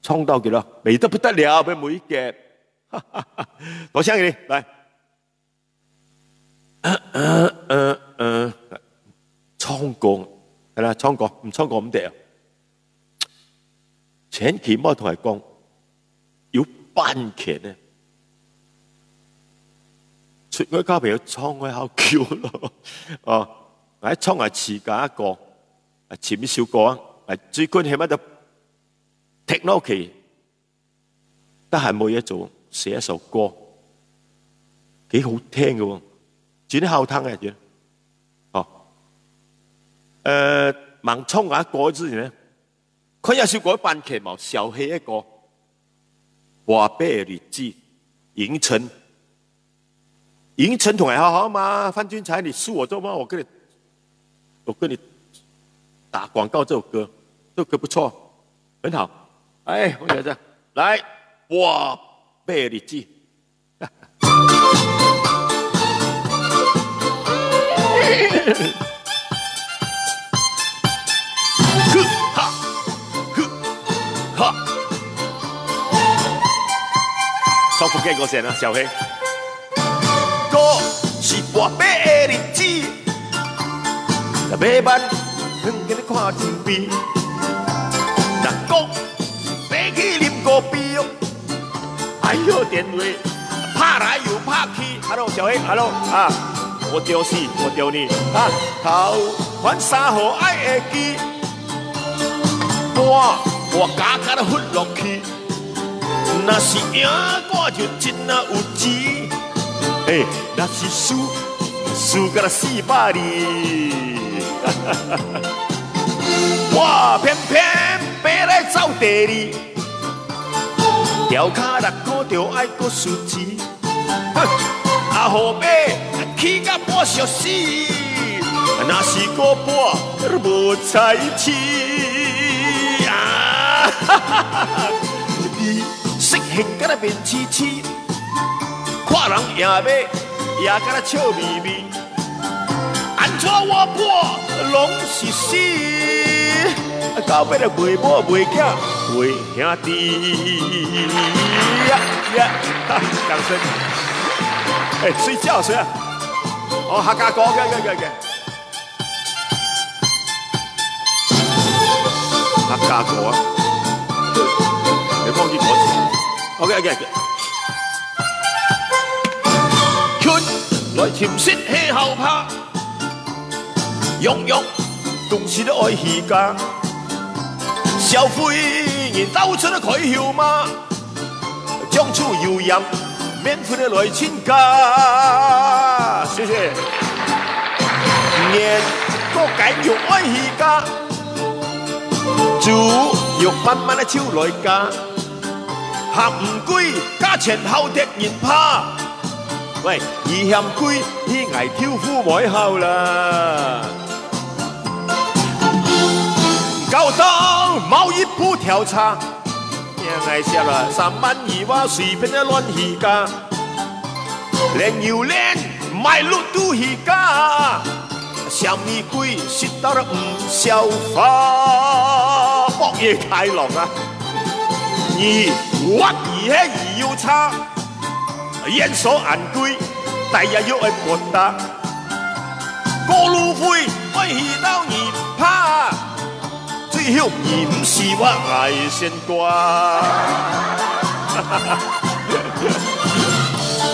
衝到幾多？美得不得了，俾每夾。多謝你，來，唱歌係啦，唱歌唔唱歌唔得啊！前期我同佢講，要班劇咧，出嗰交朋友唱開好叫咯，我一唱係詞架一個，前面少個啊，最緊係乜都 technology， 得閒冇嘢做。寫一首歌幾好聽嘅喎，煮啲後湯嘅嘢。盲衝下歌之前咧，佢有少改扮劇毛小氣一個華貝日記，迎晨同佢好好嘛，范君才你輸我做嗎？我跟你打廣告，這首歌不錯，很好。哎，我覺得來哇！貝日記，收福建嗰陣啊，小希，歌是播貝日記，買班向佢哋看前邊，人講飛去啉咖啡。哎呦，電話拍來又拍去 ，Hello 小黑 ，Hello 啊，我丟死，我丟你啊！頭還三號愛會記，我家家都混落去，若是贏我就真啊有錢，若是輸個400里，我偏偏爬來走第二。條卡6個就愛個輸錢，後尾起甲半小時，若是個半無彩氣啊！你識現甲那面痴痴，看人贏馬也甲那笑眯眯，安怎我半攏是死？到尾咧袂某袂囝袂兄弟呀！掌聲！睡覺誰啊？客家歌嘅，客家歌啊！你忘記歌詞 ？OK， 來潛雪氣後拍，樣東西都愛戲家。消費人兜出開竅嘛，將出油鹽，免費的來親家。謝謝。年個解肉愛戲家，煮肉慢慢的抽來加，合唔貴，價錢好得人怕。喂，二嫌貴，你捱挑夫買後啦。高到貿易部調查，也愛笑了3萬2萬隨便的亂戲價，連要練賣路都而家，小米貴食到了唔消化，博嘢太郎啊！而屈而係而要差，煙所眼貴，第日要去撥打，過路費我去到而怕，最後而唔是我愛先掛。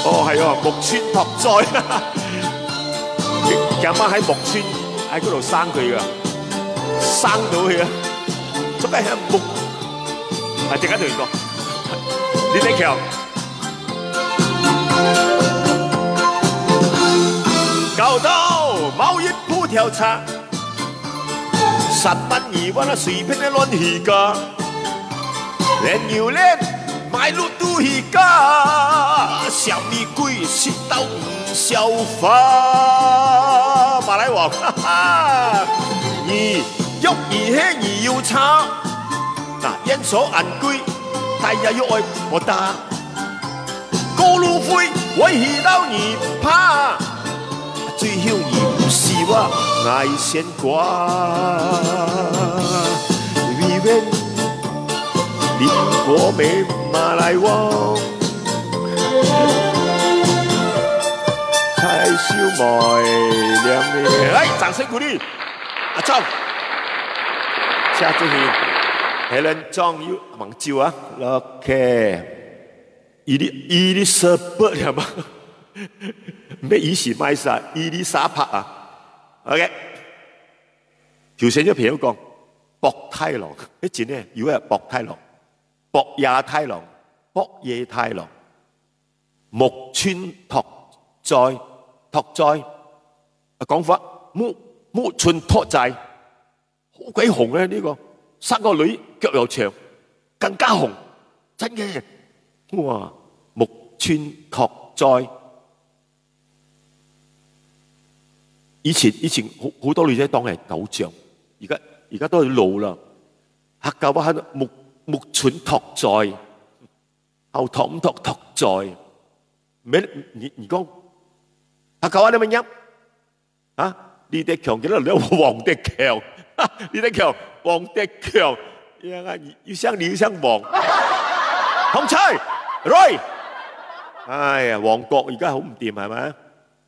哦，係啊，木村拓哉，阿媽喺木村喺嗰度生佢噶，生到佢啊，做咩係木？係陣間同你講，李德強，搞到貿易部調查，3萬2萬啊，隨便的亂起價，連要練賣路都起價，小米貴食到唔消化，馬來王，哈哈，而喐而起而要炒。嗱，因所銀居，第日要愛我打，過路費我去到而怕，最後而唔是我愛先掛。為免連國美馬來王，太燒賣兩年。哎，掌聲鼓勵，阿周，下次去。Helen Chong you 蒙照啊 ，OK， Elizabeth 係嘛？咩以前買晒Elizabeth啊 ？OK， 條線一片都講博太郎，一字呢，如果係博太郎、博野太郎、博野太郎、木村拓哉、講法木村拓哉，好鬼紅咧呢個。生個女腳又長，更加紅，真嘅！哇，木村拓哉，以前好多女仔當係偶像，而家都係老啦。客家話喺木村拓哉，後托拓哉，咩？你講客家話點樣啊？李德強幾多人？黃德強。李德強，黃德強，要像你，要像黃，紅菜 ，Roy， 哎呀，旺角而家好唔掂係咪？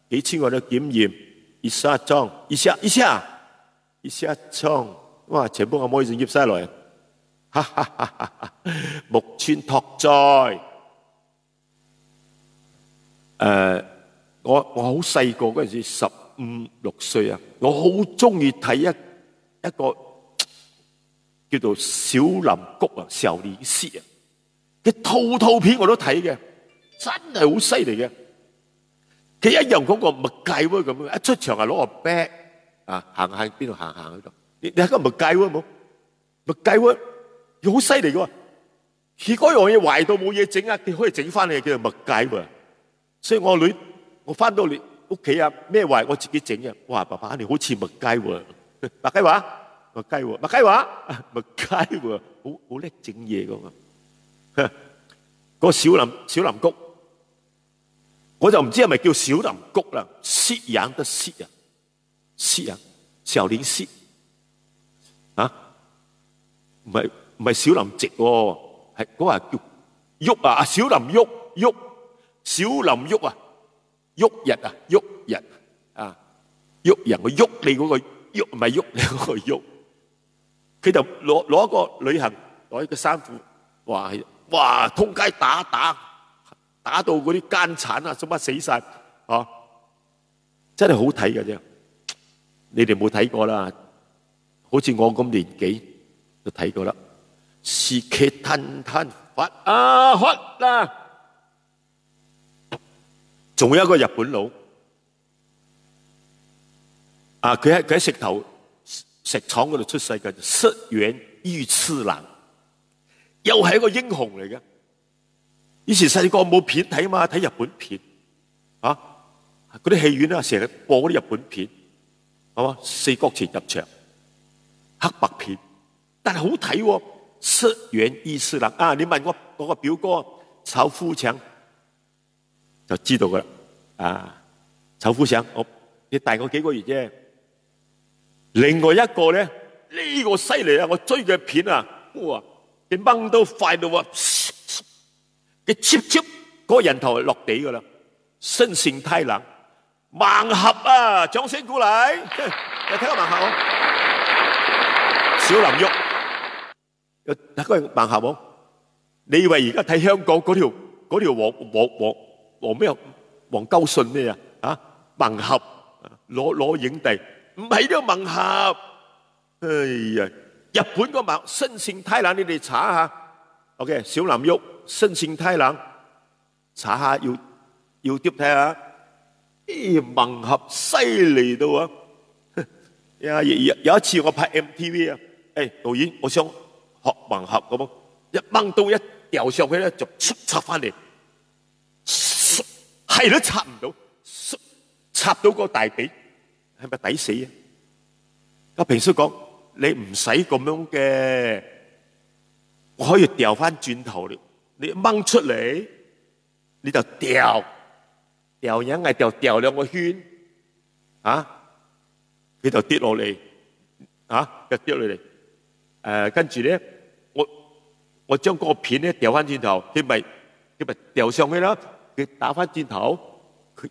幾千個都檢驗，一下裝，一下裝，哇！全部我妹就醃晒來，哈哈哈哈哈！木村拓哉，我好細個嗰陣時15、16歲啊，我好中意睇一個叫做小林谷啊，少林寺啊嘅套片我都睇嘅，真係好犀利嘅。佢一樣嗰個麥介喎咁樣，一出場係攞個 bag 啊，行邊度行喺度。你睇個麥介喎冇？麥介喎，佢好犀利嘅喎。佢嗰樣嘢壞到冇嘢整啊，佢可以整翻嚟叫做麥介喎。所以我女我翻到嚟屋企啊，咩壞我自己整嘅。哇，爸爸你好似麥介喎。麥雞話，麥雞喎，麥雞話，麥雞喎，好叻整嘢噶嘛。嗰個小林谷，我就唔知係咪叫小林谷啦，攝影得攝啊，攝啊，少林寺啊，唔係小林夕喎，係嗰個叫旭啊，小林旭，小林旭啊，旭日啊，旭日啊，旭人個旭你嗰個。喐唔係喐你嗰個喐，佢就攞一個旅行攞一個衫褲，哇通街打到嗰啲奸產啊，乜死晒啊！真係好睇嘅啫，你哋冇睇過啦，好似我咁年紀就睇過啦。是劇吞發啊發啦，仲有一個日本佬。啊！佢喺石頭石廠嗰度出世嘅，石原裕次郎，又係一個英雄嚟嘅。以前細個冇片睇嘛，睇日本片啊，嗰啲戲院啊成日播嗰啲日本片，係嘛？四國前入場，黑白片，但係好睇喎。石原裕次郎啊，你問我個表哥炒夫腸就知道噶啦。啊，丑富祥，你大我幾個月啫。另外一個咧，呢個犀利啊！我追嘅片啊，哇，佢掹到快到啊，佢切嗰個人頭係落地噶啦，身形太冷，盲俠啊！掌聲鼓勵，有睇過盲俠冇？小林旭有睇過盲俠冇？你以為而家睇香港嗰條黃鳩信咩啊？啊，盲俠攞影帝，唔係呢個盲俠。哎呀，日本個盲身性太冷，你哋查下。OK， 小林旭身性太冷，查下要碟睇下。盲俠犀利到啊！有一次我拍 MTV 啊，導演我想學盲俠咁樣，一掹刀一掉上去咧就插翻嚟，係都插唔到，插到個大髀，係咪抵死啊？阿平叔講：你唔使咁樣嘅，我可以掉翻轉頭，你掹出嚟，你就掉人係掉兩個圈，啊，佢就跌落嚟，啊，就跌落嚟，跟住咧，我將嗰個片咧掉翻轉頭，佢咪掉上去啦，佢打翻轉頭，佢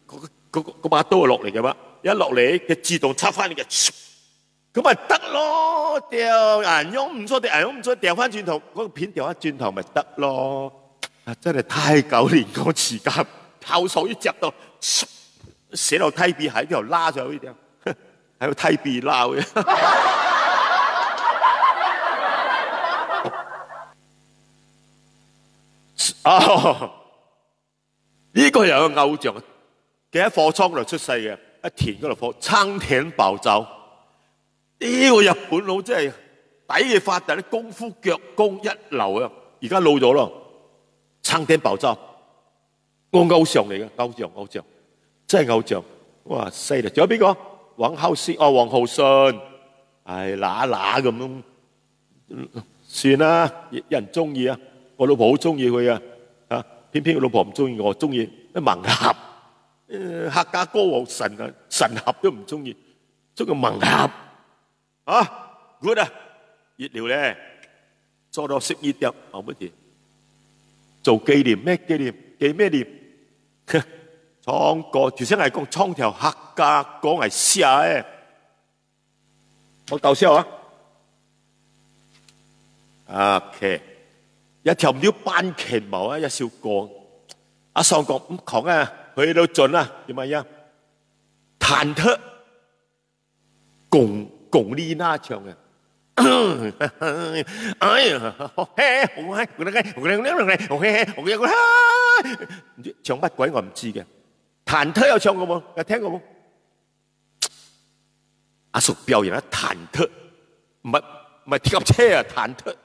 嗰把刀落嚟嘅嘛，一落嚟佢自動插翻嚟嘅，咁咪得咯，掉眼喐唔錯，掉眼喐唔錯，掉翻轉頭，嗰個片掉翻轉頭咪得咯，啊真係太久年嗰時間，後手一隻到，寫到梯鼻喺邊度拉咗呢啲，喺度梯鼻拉嘅。哦，呢個又有偶像，佢喺貨倉度出世嘅，喺田嗰度貨，倉田保昭。呢個日本佬真係抵嘅發達，啲功夫腳功一流啊！而家老咗咯，倉田保昭，我偶像嚟嘅，偶像，真係偶像，哇犀利！仲有邊個？王浩信，王浩信，係嗱咁樣，算啦，有人中意啊！我老婆好中意佢啊，啊！偏偏我老婆唔中意我，中意啲盲俠，客家歌王神俠都唔中意，中意盲俠啊 ！good 啊，熱料咧，做到12點冇乜嘢，做紀念咩紀念？紀咩念？創個條聲係講創條客家歌係寫嘅，我搞笑啊 ！OK。一條唔要班旗毛啊，一首歌，阿桑講唔講啊，去到盡啦，點樣？忐忑，鞏俐娜唱嘅，哎呀，唱乜鬼我唔知嘅，忐忑有唱過冇？有聽過冇？阿叔表演啊，忐忑，唔係鐵架車啊，忐忑，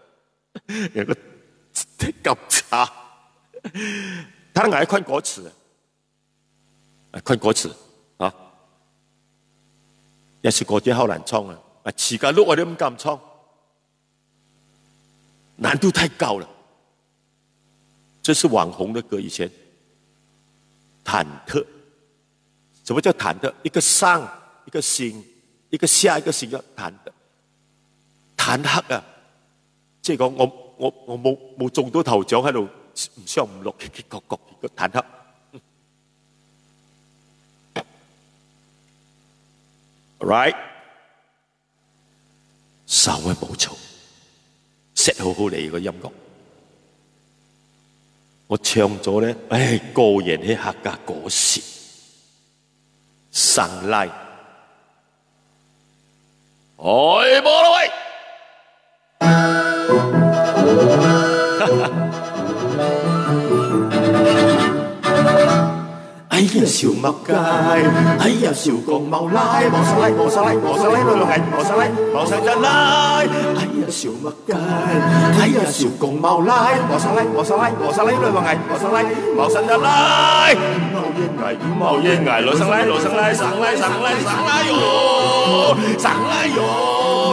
有個。咁差，他係看歌詞啊，看歌詞啊，有時歌詞好難唱啊，詞架錄我都唔敢唱，難度太高了。這是網紅的歌，以前忐忑，什麼叫忐忑？一個上，一個心，一個下，一個心，叫忐忑，忐忑啊！即係講我冇中到頭獎喺度，唔上唔落，個忐忑。Right， 稍微冇錯 ，set 好好你個音樂。我唱咗咧，個人喺客家歌詞，上來，開波啦喂！哎呀，小麥街，哎呀，小公冇拉，冇上嚟，女係，冇上嚟，冇上得拉。哎呀，小麥街，哎呀，小公冇拉，冇上嚟，女係，冇上嚟，冇上得拉。五號煙藝，女上嚟，上嚟喲，上嚟喲。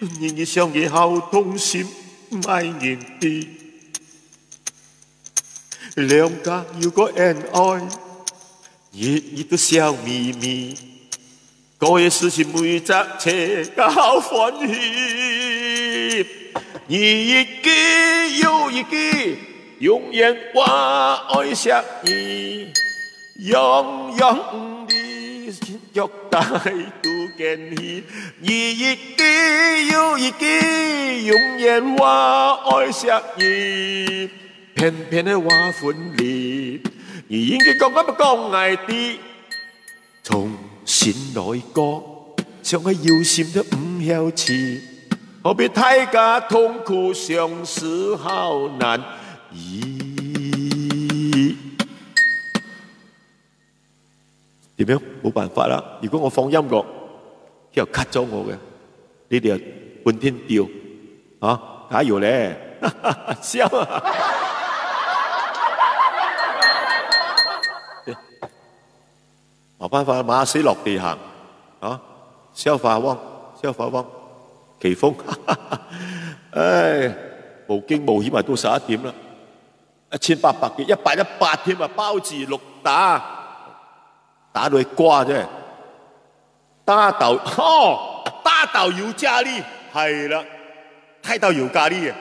人日相夜後同心愛人哋，兩家要個恩愛，日日都笑眯眯，嗰嘢事情每則車交歡喜，你一句又一句，永遠我愛錫你，永遠你若大都見喜，你一句又一句，永遠我愛錫你，偏偏的我分離，你應該講我不講愛的，從心來講，相愛有心的唔曉痴，何必大家痛苦相思好難移。點樣？冇辦法啦！如果我放音樂，之後 cut 咗我嘅，你哋又半天吊啊！假如咧，笑啊！冇辦法，馬死落地行啊！消化汪，消化汪，奇峰，唉，無驚無險啊，到11點啦，1800幾，118添啊，包治六打。打到佢瓜啫，打豆油咖喱，係啦，睇到油咖喱啊！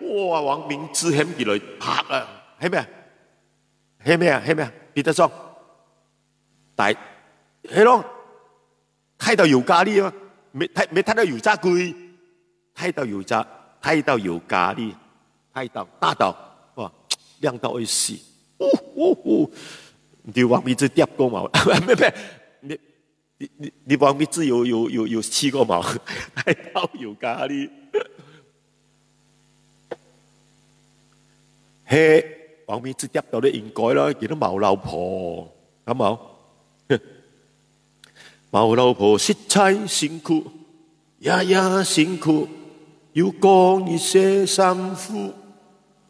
哇，黃明志喺邊嚟拍啊？係咩啊？係咩啊？係咩啊？別得裝，但係咯，睇到油咖喱啊！未睇到油炸龜，睇到油炸，睇到油咖喱，睇到打到，哇，靚到去死！你黃明志跌過毛？咩？你黃明志有黐過毛？睇到有咖喱，嘿，黃明志跌到都應該啦，見到毛老婆，啱冇？毛老婆實在辛苦，呀辛苦，要講一些辛苦。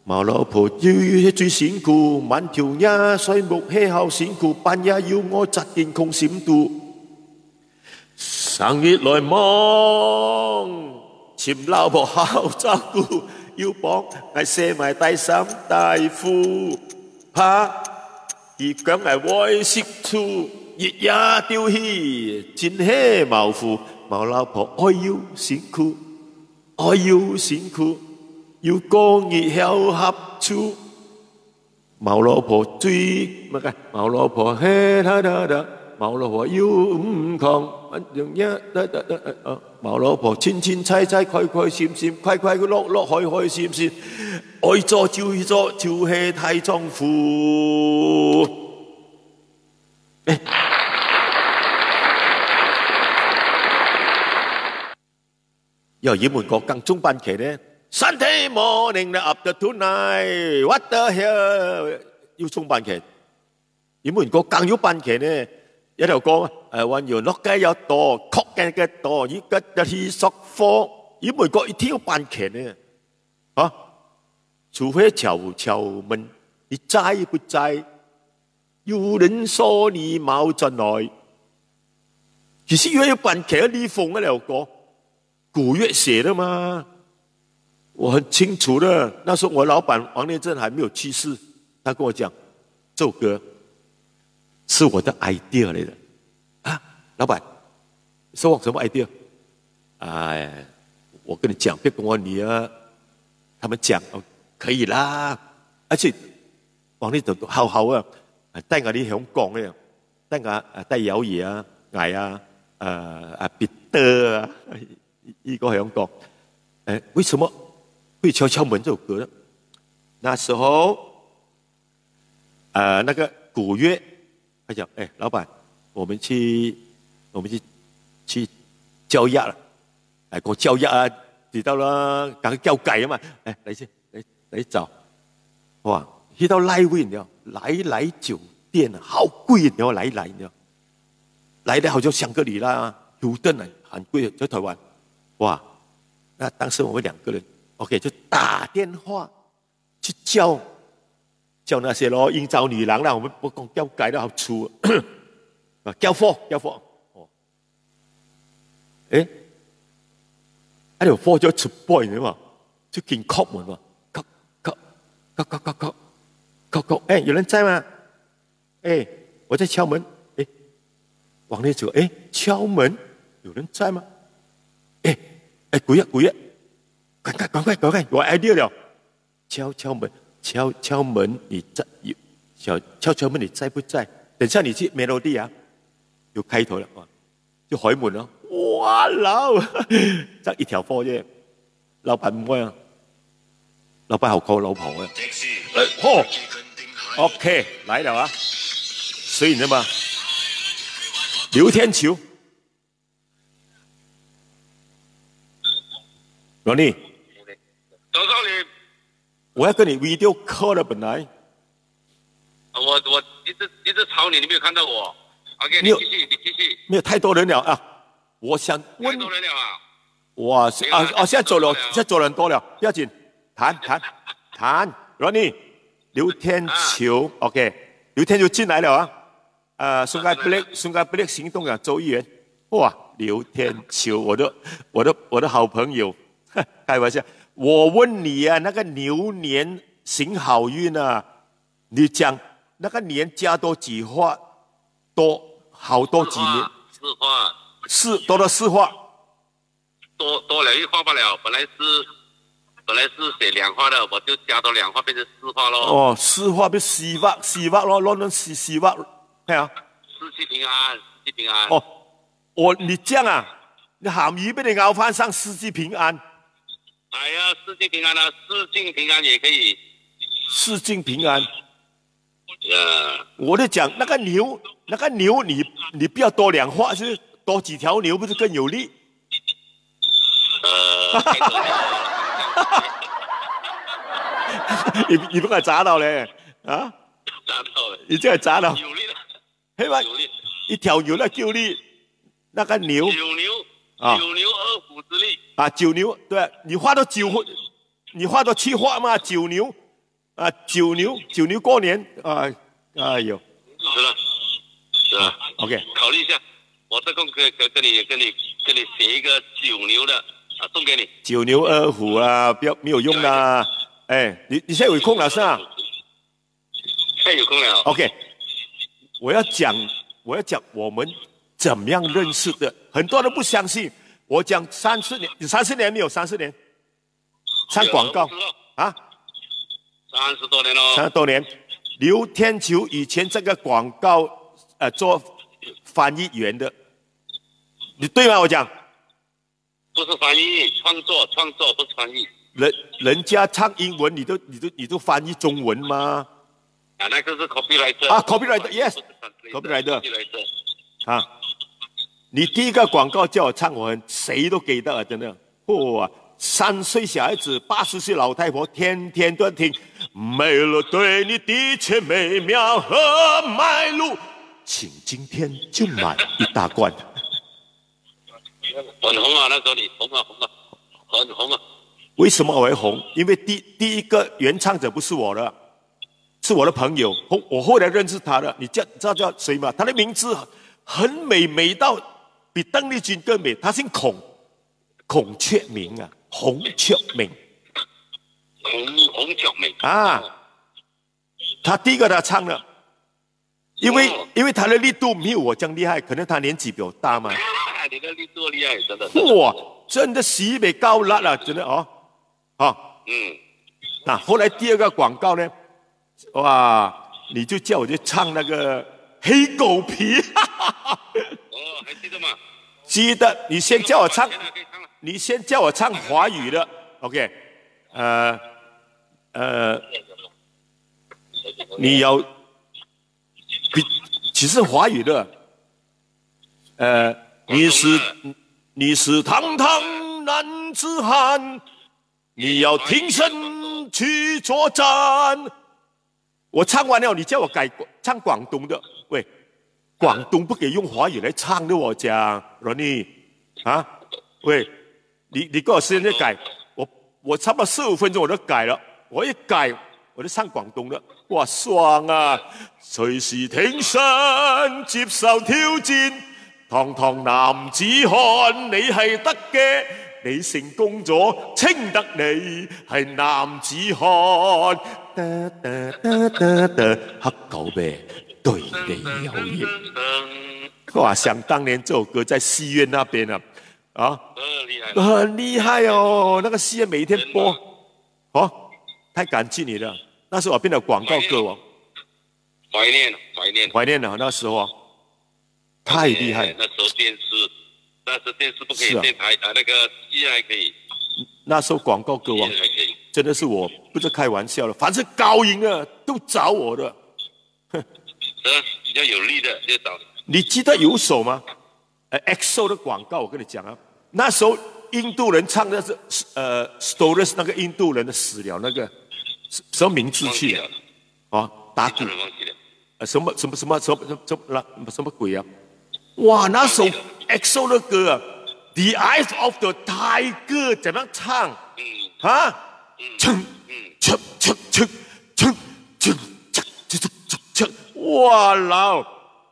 毛老婆要最辛苦，萬條野水木氣候辛苦，半夜要我扎件空閃度，生日來忙，尋老婆好照顧，要幫係寫埋第三大夫，怕而講係愛惜處，日夜吊起，真係毛夫，毛老婆愛要辛苦，愛要辛苦。要講熱巧合處，毛老婆最乜嘅？毛老婆嘿啦啦啦，毛老婆要唔抗，毛老婆清清猜猜，開開閃閃，快快樂樂，開開閃閃，愛做就去做，就係太丈夫。有一門國更中班期呢？Sunday morning up to tonight, what the hell？ 要中班期，有冇人講更要班期呢？一條講還要落街有多，確嘅嘅多，而家去索貨，有冇人講一天要班期呢？啊，除非敲門，你在不在？有人說你冇進來，其實要班期嘅呢封嗰條講，古月寫的嘛。我很清楚的，那時候我老闆王念正還沒有去世，他跟我講，這首歌是我的 idea 嚟的啊，老闆，說我什麼 idea？ 哎，我跟你講，別跟我女兒他們講，可以啦，而且王念正好好啊，帶我哋香港嘅，帶姚爺啊、艾啊、彼得啊，一個香港，為什麼？會敲敲門這首歌的，那時候，那個古月，他講，老闆，我們去交押了，講交押啊，知道啦，講交計啊嘛，來先，來找，哇，去到來位，你知道，來酒店啊，好貴，你知道，來，你知道，來的好像香格里拉、休頓啊，很貴，在台灣，哇，那當時我們兩個人。OK， 就打電話去叫那些咯，應召女郎啦，我們不講叫改得好粗，叫貨，哦，喺條科咗出 boy 嘅嘛，就見敲門嘛，敲，哎，有人在嗎？哎，我在敲門，哎，往內走，哎，敲門，有人在嗎？哎，鬼啊，趕快，我 idea 了，敲門，你在敲門，你在不在？等下你去 melody 啊，有開頭了啊，就開門咯，哇老，得一條貨啫，老闆唔會啊，老闆好靠老婆啊，OK 來了啊，所以呢嘛，劉天球 ，Ronnie， 早上你，我要跟你 video call 了，本來。我一直吵你，你沒有看到我。OK， 你繼續。沒有太多人了啊！我想問。太多人了啊！哇現在走了，現在走人多了，不要緊，談。Ronnie， 劉天球 ，OK， 劉天球進來了啊！松街 Black 行動啊，周議員，哇，劉天球，我的好朋友，開玩笑，我問你啊，那個牛年行好運啊，你講。那個年加多幾畫，好多幾年？四畫，多了4畫，多了1畫罷了。本來是寫2畫的，我就加多2畫，變成4畫咯。哦，4畫變4畫咯，亂4畫，係啊。四季平安。哦，你這樣啊？你鹹魚俾你咬翻上4季平安。哎呀，4季平安啊，4境平安也可以。4境平安。我就講那個牛，你不要多2畫，是多幾條牛，不是更有利？你不係渣到咧啊？渣到了，你真係渣到。有利的，係咪？一條牛那叫力，那個牛。九牛二虎之力。啊，9牛，對，你畫到7畫嘛，9牛。啊，9牛過年啊，哎呦，是了 ，OK， 考慮一下，我這個跟你寫一個9牛的啊，送給你。9牛2虎啊，不要沒有用啦，哎，你現在有空了是吧？現在有空了。OK， 我要講我們怎麼樣認識的，很多人不相信，我講30年，你30年沒有？30年，上廣告啊？30多年咯，30多年。劉天球以前這個廣告，做翻譯員的，你對嗎？我講，不是翻譯，創作不是翻譯。人家唱英文，你都翻譯中文嗎？啊，那個是 copywriter。啊 ，copywriter yes，copywriter。啊，你第一個廣告叫我唱，我誰都記得啊，真的，哇！3歲小孩子，80歲老太婆，天天都聽。沒了對你的確美妙和麥露，請今天就買一大罐。很紅啊，那時候你紅啊，很紅啊。為什麼我會紅？因為第一個原唱者不是我的，是我的朋友。我後來認識他的，你知道叫誰嗎？他的名字很美，美到比鄧麗君更美。他姓孔，孔雀明啊。洪雀明，洪雀明啊，他第一個他唱了，因為他的力度沒有我這樣厲害，可能他年紀比我大嘛。你的力度厲害，真的。哇，真的西北高辣啊，真的哦，那後來第二個廣告呢，哇，你就叫我去唱那個黑狗皮。還記得嗎？記得，你先叫我唱。你先叫我唱華語的 ，OK， 你要，其實華語的，你是堂堂男子漢，你要挺身去作戰。我唱完了，你叫我改唱廣東的，喂，廣東不可以用華語來唱的，我講 ，Ronnie， 啊，喂。你給我時間去改，我差不多15分鐘我都改了，我一改我就唱廣東了，哇爽啊！隨時挺身接受挑戰，堂堂男子漢你係得嘅，你成功咗，稱得你係男子漢。黑狗唄，對你有益。哇，想當年這首歌在戲院那邊啊，很厲害哦，那個戲院每一天播，哦，太感激你了。那時候我變了廣告歌哦，懷念了那時候啊，太厲害。那時候電視不可以，電台那個戲還可以。那時候廣告歌王真的是我不是開玩笑了，凡是高音的都找我的。比較有力的就找你記得有首嗎？EXO 的廣告我跟你講啊，那時候印度人唱的是Stories 那個印度人的死了那個什麼名字去了？啊，打鼓，什麼鬼啊？哇，那首 EXO 的歌啊。The Eyes of the Tiger 怎樣唱？哇老，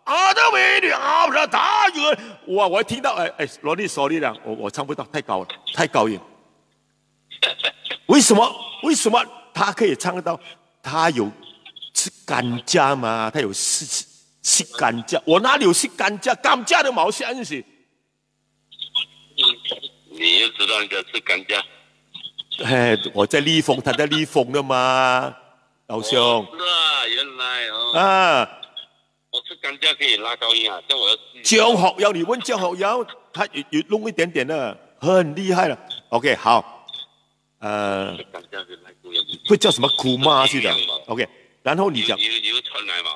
阿德維尼阿的大人，哇！我一聽到羅力 sorry 啦，我唱不到，太高了，太高音。為什麼他可以唱得到？他有吃甘蔗嘛？他有吃甘蔗，我哪裡有吃甘蔗？甘蔗的毛線是。你又知道人家吃甘蔗？哎，我在立豐，他在立豐的嘛，老兄。是啊，原來哦。啊，我吃甘蔗可以拉高音啊，像我要。江學友，你問江學友，他有弄一點點的，很厲害了。OK， 好，會叫什麼苦媽去的 ？OK， 然後你講。有傳來嘛？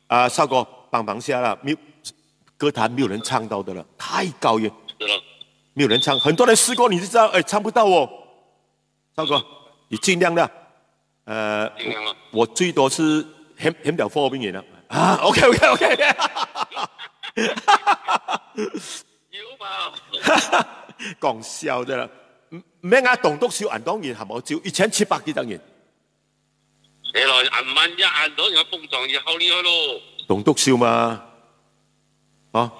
啊，少哥幫忙下了，歌壇沒有人唱到的了，太高音。是咯。沒有人唱，很多人試過，你就知道，哎，唱不到哦。少哥，你盡量的，我最多是險條貨邊緣啦。啊 ，OK， 有嘛？講笑的啦，咩啊？棟篤笑銀當然係冇招，1700幾張元。原來銀萬一銀到，有蹦床也好厲害咯。棟篤笑嘛，啊。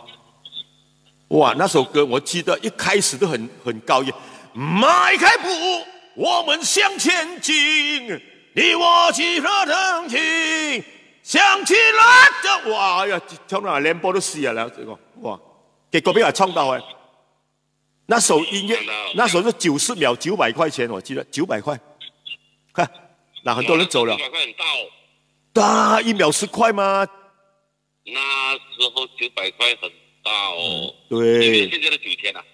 哇，那首歌我記得一開始都很高音，邁開步，我們向前進，你我齊熱騰騰，向起來的哇呀，唱到連播都死了，這個哇，結果俾人唱到哎，那首音樂，那首是90秒900塊錢，我記得900塊，看，那很多人走了， 900塊很大哦，大1秒10塊嗎？那時候900塊很大哦，對，現在的9000啊，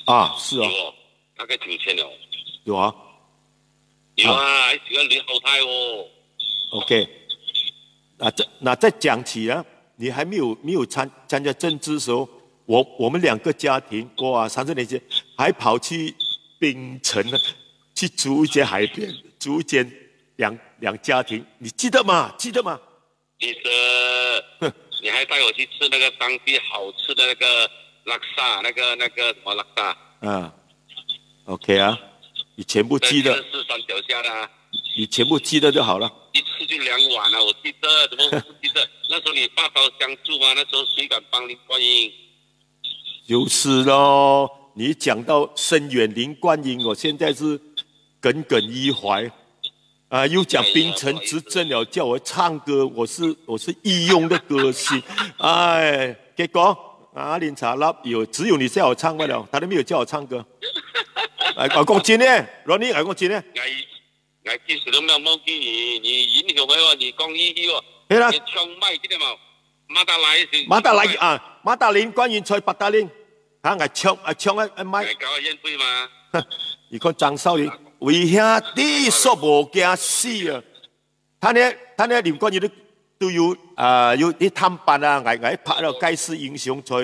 啊是哦，大概9000了，有啊，有啊，還喜歡領後台哦。OK， 那再講起啊，你還沒有參加政治的時候，我們兩個家庭哇，30年前還跑去檳城呢，去租一間海邊，租一間兩家庭，你記得嗎？記得嗎？記得。你還帶我去吃那個當地好吃的那個拉薩，那個什麼拉薩？啊 ，OK 啊，你全部記得。是山腳下的啊。你全部記得就好了。一次就2碗了，我記得，怎麼不記得？那時候你爸爸相助嘛，那時候誰敢幫林冠英？就是咯，你講到深遠林冠英，我現在是耿耿於懷。啊！又講檳城執政了，叫我唱歌，我是義勇的歌星，哎，結果阿林查拉只有你叫我唱不了，他都沒有叫我唱歌。我講真呢，羅尼，我講真呢，我其實都沒有忘記你英雄喎，你講義氣喎，係啦，你唱麥記得冇？馬達林關於在八達嶺，我唱一麥。搞個宴會嘛？你看張少林。為兄弟說無驚死啊！他呢林冠英都有有啲探班啊，我拍了蓋世英雄在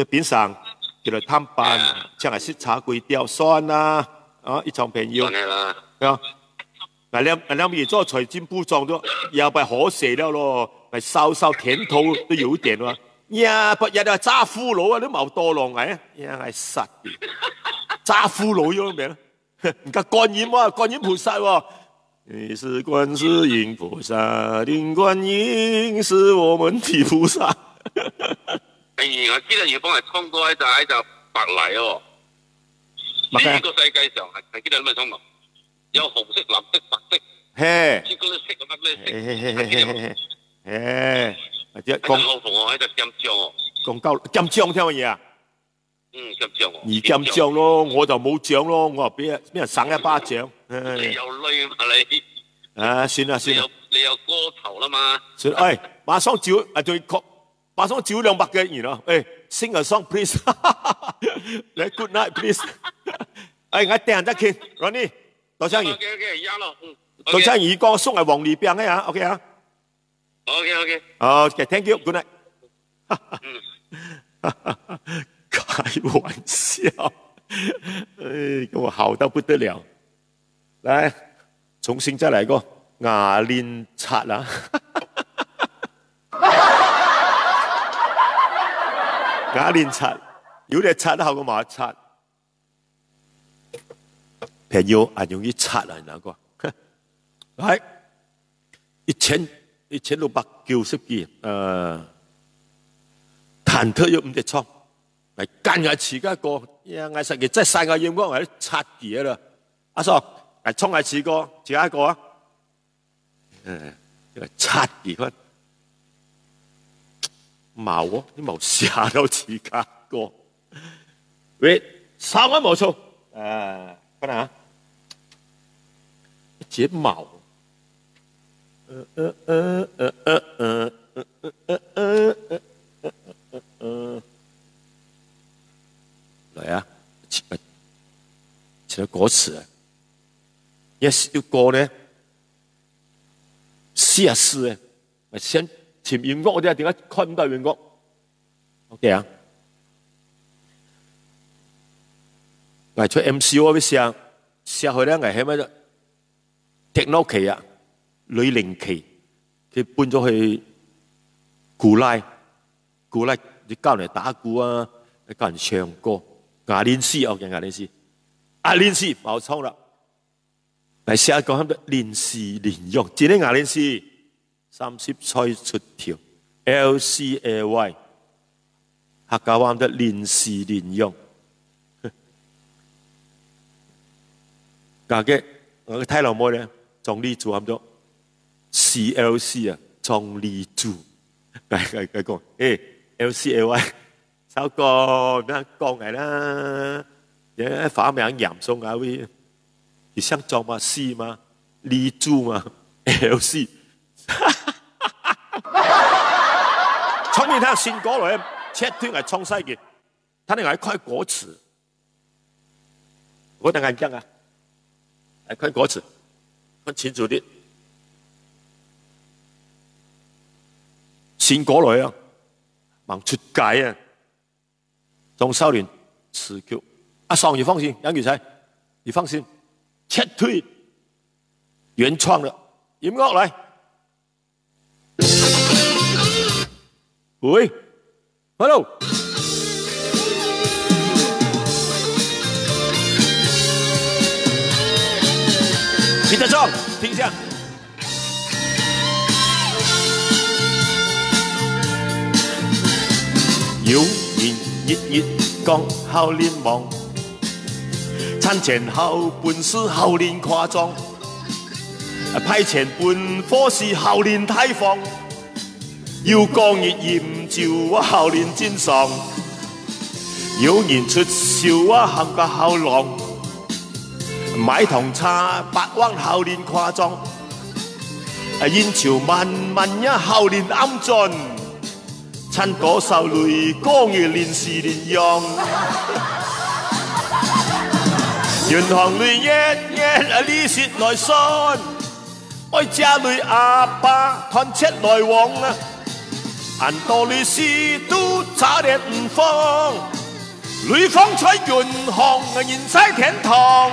邊上叫做探班，像係茶粿條蒜啦，啊一場朋友，啊，我兩咪做財經部長都又咪可惜了咯，咪燒甜頭都有點喎，呀不日啊炸俘虜啊都冇多浪嘅，呀係實嘅，炸俘虜咗咩？你看觀音啊，觀音菩薩哦，你是觀世音菩薩，林觀音是我們的菩薩。哎，我記得你幫我唱過一隻白泥哦。呢個世界上係幾多乜生物？有紅色、藍色、白色，嘿，朱古力色咁乜咩色？嘿，或者喺度老婆我喺度尖醬哦，講夠尖醬聽乜嘢啊？尖醬哦，而尖醬咯，我就冇獎咯，我話俾人省一巴掌。你有女嘛你？啊，算啦，你有歌頭啦嘛？算，馬上照馬上照200嘅然後，sing a song please， 嚟 good night please， 我訂得見 ，Ronnie， 多謝你，多謝你個送係黃梨餅嘅呀 ，OK 啊 ，OK，thank you，good night， 開玩笑，我好到不得了，來，重新再來個牙鏈刷啦。牙鏈刷，有啲刷後個冇刷，朋友啊容易刷啊，哪個？係1690幾，忐忑又唔得錯，係間日遲嘅個，呀，我實嘅真係曬個眼光係刷嘢啦。阿叔，係衝係遲個，自己一個啊，刷嘢佢。冇喎，你冇下到自家個，喂，3蚊冇錯，可能啊，自己冇，嚟啊，前個歌詞啊，一個咧44咧，咪先。潛音樂我哋點解開唔到音樂 ？OK 啊，我出 MC 我要寫去咧，我係咩？techno 期啊，女齡期，佢搬咗去鼓拉，你教人打鼓啊，你教人唱歌，牙鏈師，OK 牙鏈師冇錯啦，嚟寫一個咁嘅練師練用，自己牙鏈師。30歲出條 LCAY， 客家話得練時練用。家嘅我睇落冇咧，壯麗做咁多 CLC 啊，壯麗做，佢講LCAY， 首個咩講嚟啦？嘢發名嚴肅啊喂，你想做嘛 C 嘛，麗做嘛 LC。聰明睇新歌來，切斷係創西嘅，睇你係開歌詞，我等眼鏡啊，係開歌詞，看清楚啲，新歌來啊，忙出街啊，中少年詞曲，阿爽你放心，楊宇才，你放心，切斷原創嘅音樂來。喂 ，hello， 你的唱，聽下。有年日講後年忙，餐前後本是後年誇張，派前本貨是後年太放。要講熱豔照啊，後年戰上，有人出笑啊，行個後浪，買糖茶8彎後年誇張，煙潮漫漫呀，後年啱盡，趁嗰首淚講熱年時年用，原行淚一呢説來信，愛家淚阿爸看切來往啊！按道理是都差點唔放，女方在遠航，人在天堂。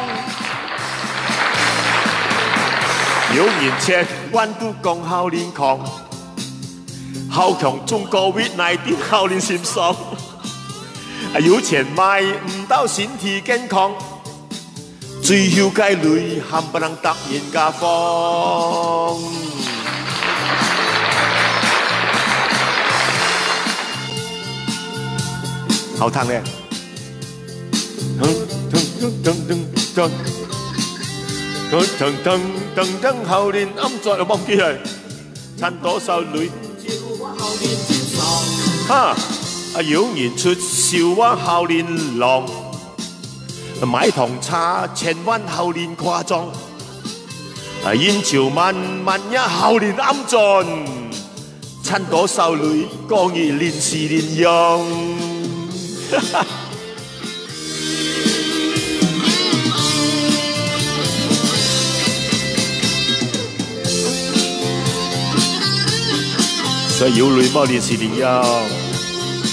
有年前彎都講後年狂，後強中國COVID-19後年閃爽，有錢買唔到身體健康，最後計淚冚唪唥突然家放。好聽咧，後年暗在忘記係趁多少女哈有人出笑話後年郎買糖茶千萬後年誇張燕朝萬萬一後年暗盡趁多少女講而年時年用所以有女冇年時年用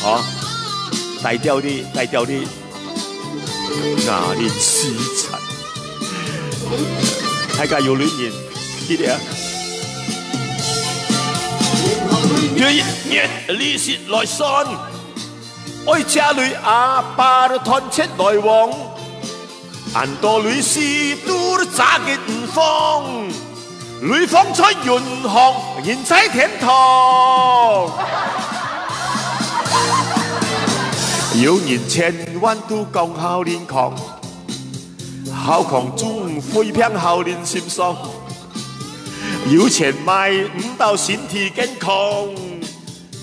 哦低調啲牙連絲塵睇下有女人記得啊月利息來信愛家裏阿爸都團結來往很多女士都揸結唔放女方出遠航人在天堂有人千萬都講後年狂後狂中飛偏後年心傷有錢買唔到身體健康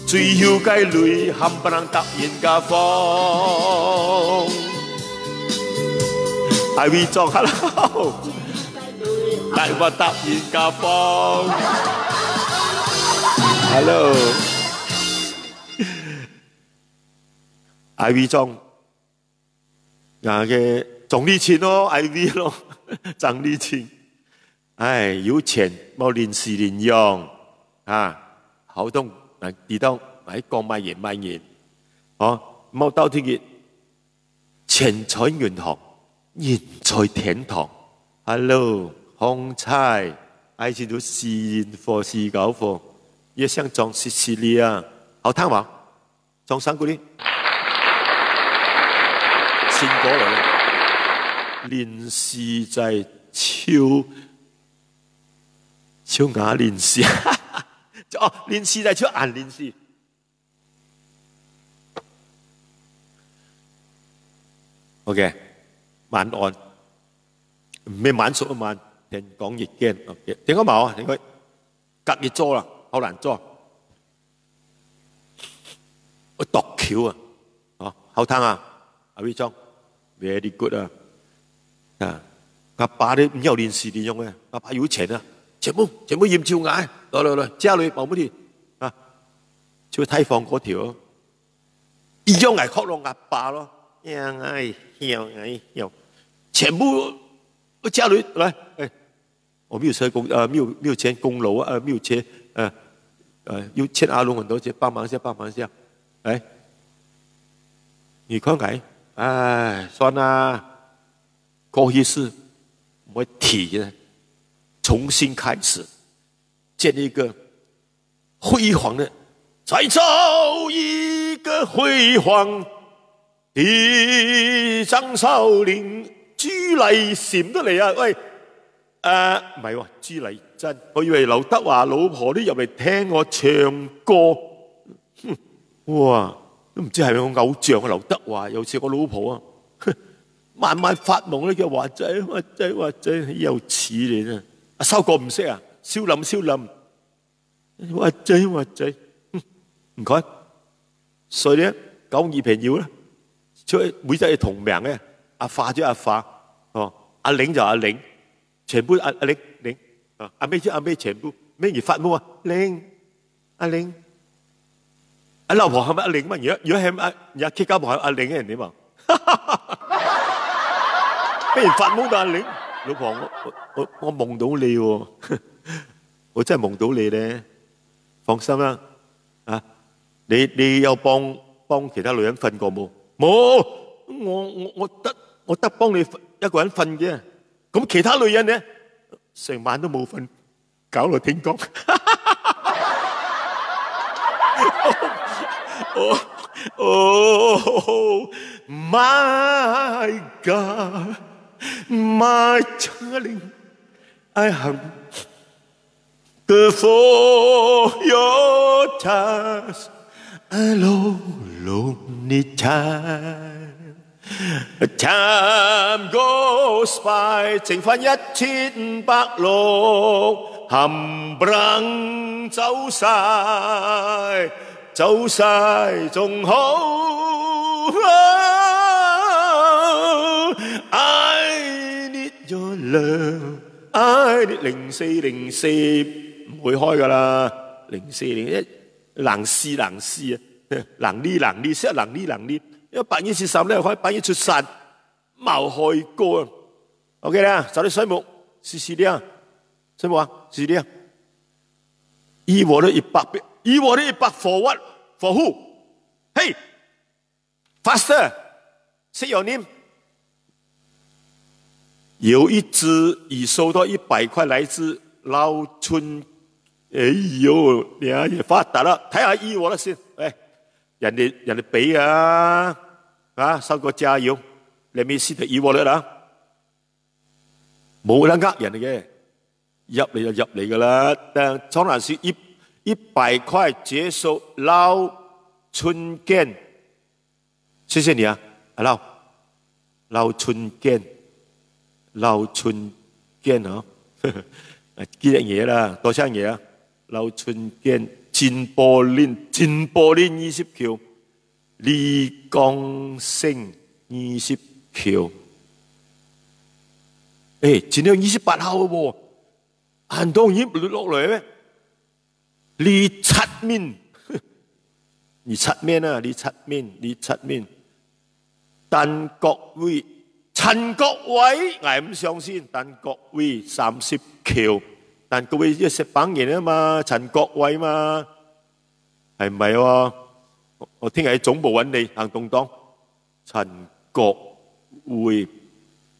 最要計累冚唪唥答應家方係會裝 hello 大話答應家方 hello 係會裝牙嘅總利錢咯 IV 咯賺利錢唉有錢冇年時年用啊好東地當喺講買嘢哦冇到聽日錢財銀行人在天堂 hello 紅菜愛情都是貨是狗貨也想裝是你啊好聽嘛裝三個呢前果嚟連事在超牙連事哦連事在超眼連事OK 晚安咩晚熟啊晚聽講日間 OK 點解冇啊點解隔熱做啦好難做我度橋啊哦好聽啊阿威裝 very good 啊阿爸你唔有年時年用嘅阿爸有錢啊全部驗照眼來家裏冇乜嘢啊就太放嗰條一樣係確落阿爸咯全部家裏來我沒有車公沒有錢公樓啊沒有錢要欠阿龍很多錢幫忙一下來你看看唉算啦過去式我提重新開始建立一個輝煌的再造一個輝煌的張少林朱麗禪得嚟啊喂唔係喎朱麗珍我以為劉德華老婆都入嚟聽我唱歌哇都唔知係咪我偶像啊劉德華又似我老婆啊晚晚發夢咧叫華仔又似你啊阿修哥唔識啊少林華仔唔該所以咧講二平要啦每隻係同名嘅阿化就阿化哦阿玲就阿玲全部阿玲阿妹就阿妹全部咩而發夢啊玲阿玲阿老婆係咪阿玲嘛如果係阿 K 家婆係阿玲嘅人點啊咩而發夢到阿玲老婆我夢到你喎我真係夢到你咧放心啦啊你有幫其他女人瞓過冇冇我得幫你一個人瞓啫咁其他女人呢成晚都冇瞓搞到聽講Oh my God my darling I hunger for your touch a lonely time Time goes by， 剩翻1500冚唪唥走晒，走晒仲好。I need your love，I need 0404唔會開噶啦，0401冷詩啊，冷呢，識冷呢。因為8月13咧開8月出山，冇開過。OK 啦，找啲水木試試啲，水木啊，試試啲。以我的100 for what for who？ Hey faster say your name。有一只已收到100塊來自老春，哎呦，你也發達啦！睇下以我的先，哎。人哋俾啊，收個加油，你咪試得以我啦，冇得呃人嘅，入嚟就入嚟噶啦。但蒼蘭說100塊接受撈春見，謝謝你啊，阿撈春見啊，幾樣嘢啦，多謝嘢啊，撈春見。金柏林20橋，李光勝20橋。今天28號喎，很多人落嚟咩？李七面，李七面，陳國偉，我唔相信，陳國偉30橋。但各位一石榜人啊嘛，陳國偉嘛，係唔係喎？我聽日喺總部揾你行動黨。陳國偉、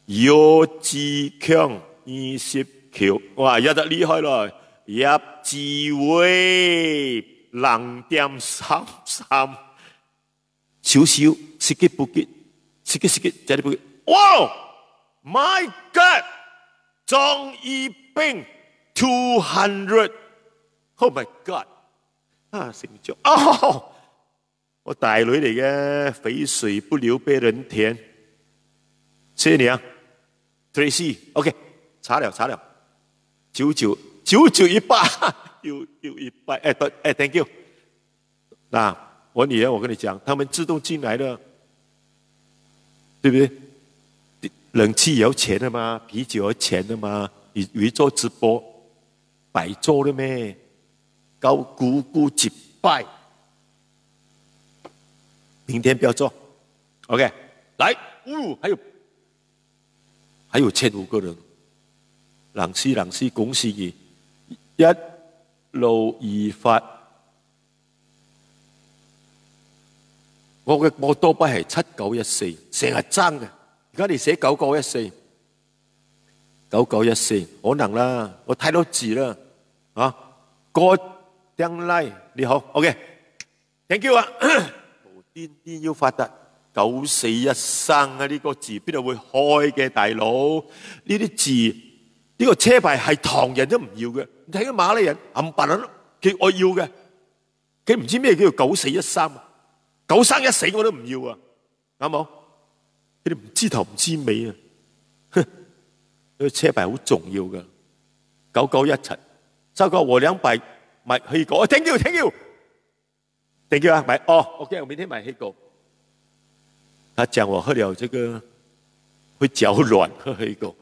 姚志強20橋，哇，一得厲害咯！葉志偉0.33，少少，識幾不記，識幾，真係不記。哇 ！My God！ 張一冰。200 ，Oh my God！ 成咗我大女嚟嘅，肥水不流別人田。謝謝你啊 ，Tracy，OK， 查了，9918，又100，thank you。嗱，我女兒，我跟你講，他們自動進來了，對不對？冷氣也要錢的嘛，啤酒要錢的嘛，以為做直播。白做了咩？高姑姑結拜，明天不要做。OK， 來，還有1500個人，冷師，恭喜你，一路而發。我嘅摩多巴係7914，成日爭嘅。而家你寫9914。9914可能啦，我太多字啦，God damn lie， 你好 ，OK，thank you 啊，無端端要發達9413啊，呢個字邊度會開嘅大佬？呢啲字呢個車牌係唐人都唔要嘅，你睇啲馬來人冚唪唥佢我要嘅，佢唔知咩叫做9313，9314我都唔要啊，啱冇？佢哋唔知頭唔知尾啊！呢個車牌好重要噶，9917，收購我200買黑狗，thank you，thank you 啊，買OK， 我明天買黑狗。他講我喝了這個會腳軟，喝黑狗。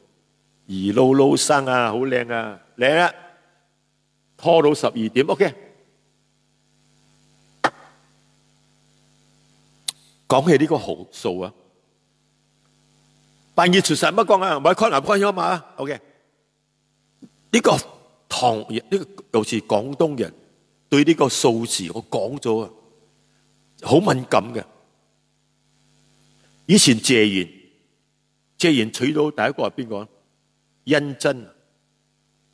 二路生啊，好靚啊，靚啊，拖到12點 ，OK。講起呢個號數啊。8月出世乜講啊？唔係開咗嘛 ？OK， 呢個唐人，呢個尤其是廣東人對呢個數字，我講咗啊，好敏感嘅。以前謝賢娶到第一個係邊個？甄珍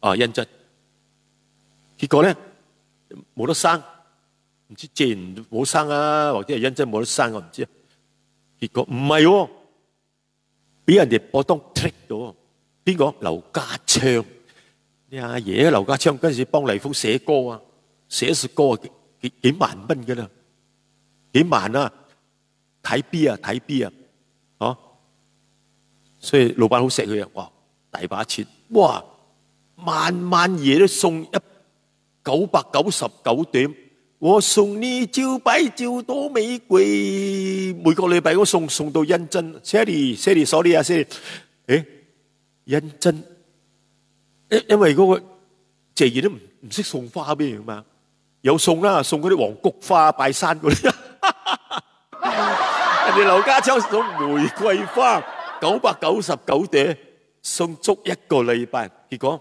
啊，甄珍。結果咧冇得生，唔知謝賢冇生啊，或者係甄珍冇得生，我唔知。結果唔係喎。俾人哋播當 trick 咗，邊個？劉家昌，你阿爺劉家昌嗰陣時幫黎福寫歌啊，寫首歌幾萬蚊噶啦，幾萬啊！睇 B 啊，哦，所以老闆好錫佢啊！哇，大把錢，哇，晚晚嘢都送999點，我送你900朵玫瑰，每個禮拜我送到印真 ，Sally，sorry 啊 ，Sally， 誒，印真，因為嗰個謝賢都唔識送花俾佢嘛，有送啦，送嗰啲黃菊花拜山嗰啲。人哋劉家昌送玫瑰花999朵，送足一個禮拜，結果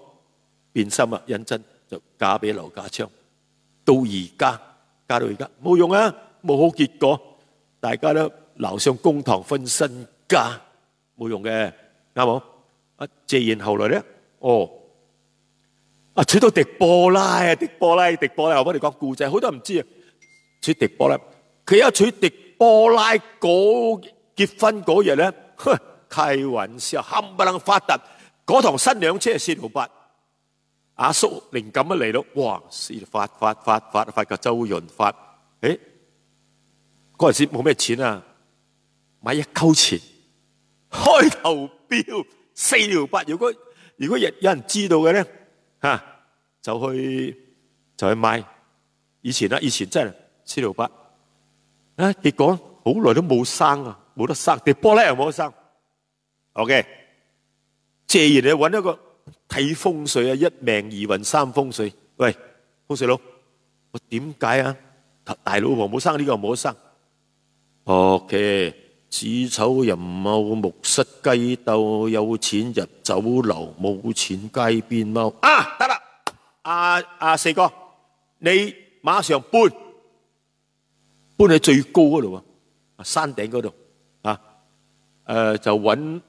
變心啦，印真就嫁俾劉家昌，到嫁到而家冇用啊，冇好結果，大家都鬧上公堂分身家，冇用嘅，啱冇？阿謝賢後來咧，娶到狄波拉，我幫你講故仔，好多人唔知啊，娶狄波拉，佢一娶狄波拉結婚嗰日咧，開玩笑，冚唪唥發達，嗰堂新娘車係4條8，阿叔靈感一嚟到，哇，發個周潤發，誒，嗰陣時冇咩錢啊，買1溝錢，開頭標4條8，如果有人知道嘅咧，就去買，以前真係4條8。結果好耐都冇生啊，冇得生，狄波拉又冇得生。OK， 謝賢你揾一個睇風水啊，一命二運三風水。喂，風水佬，我點解啊？大老婆冇生呢個冇得生。OK， 子丑寅卯木失雞竇，有錢入酒樓，冇錢街邊貓。啊，得啦，阿四哥，你馬上搬喺最高嗰度啊，山頂嗰度啊，就揾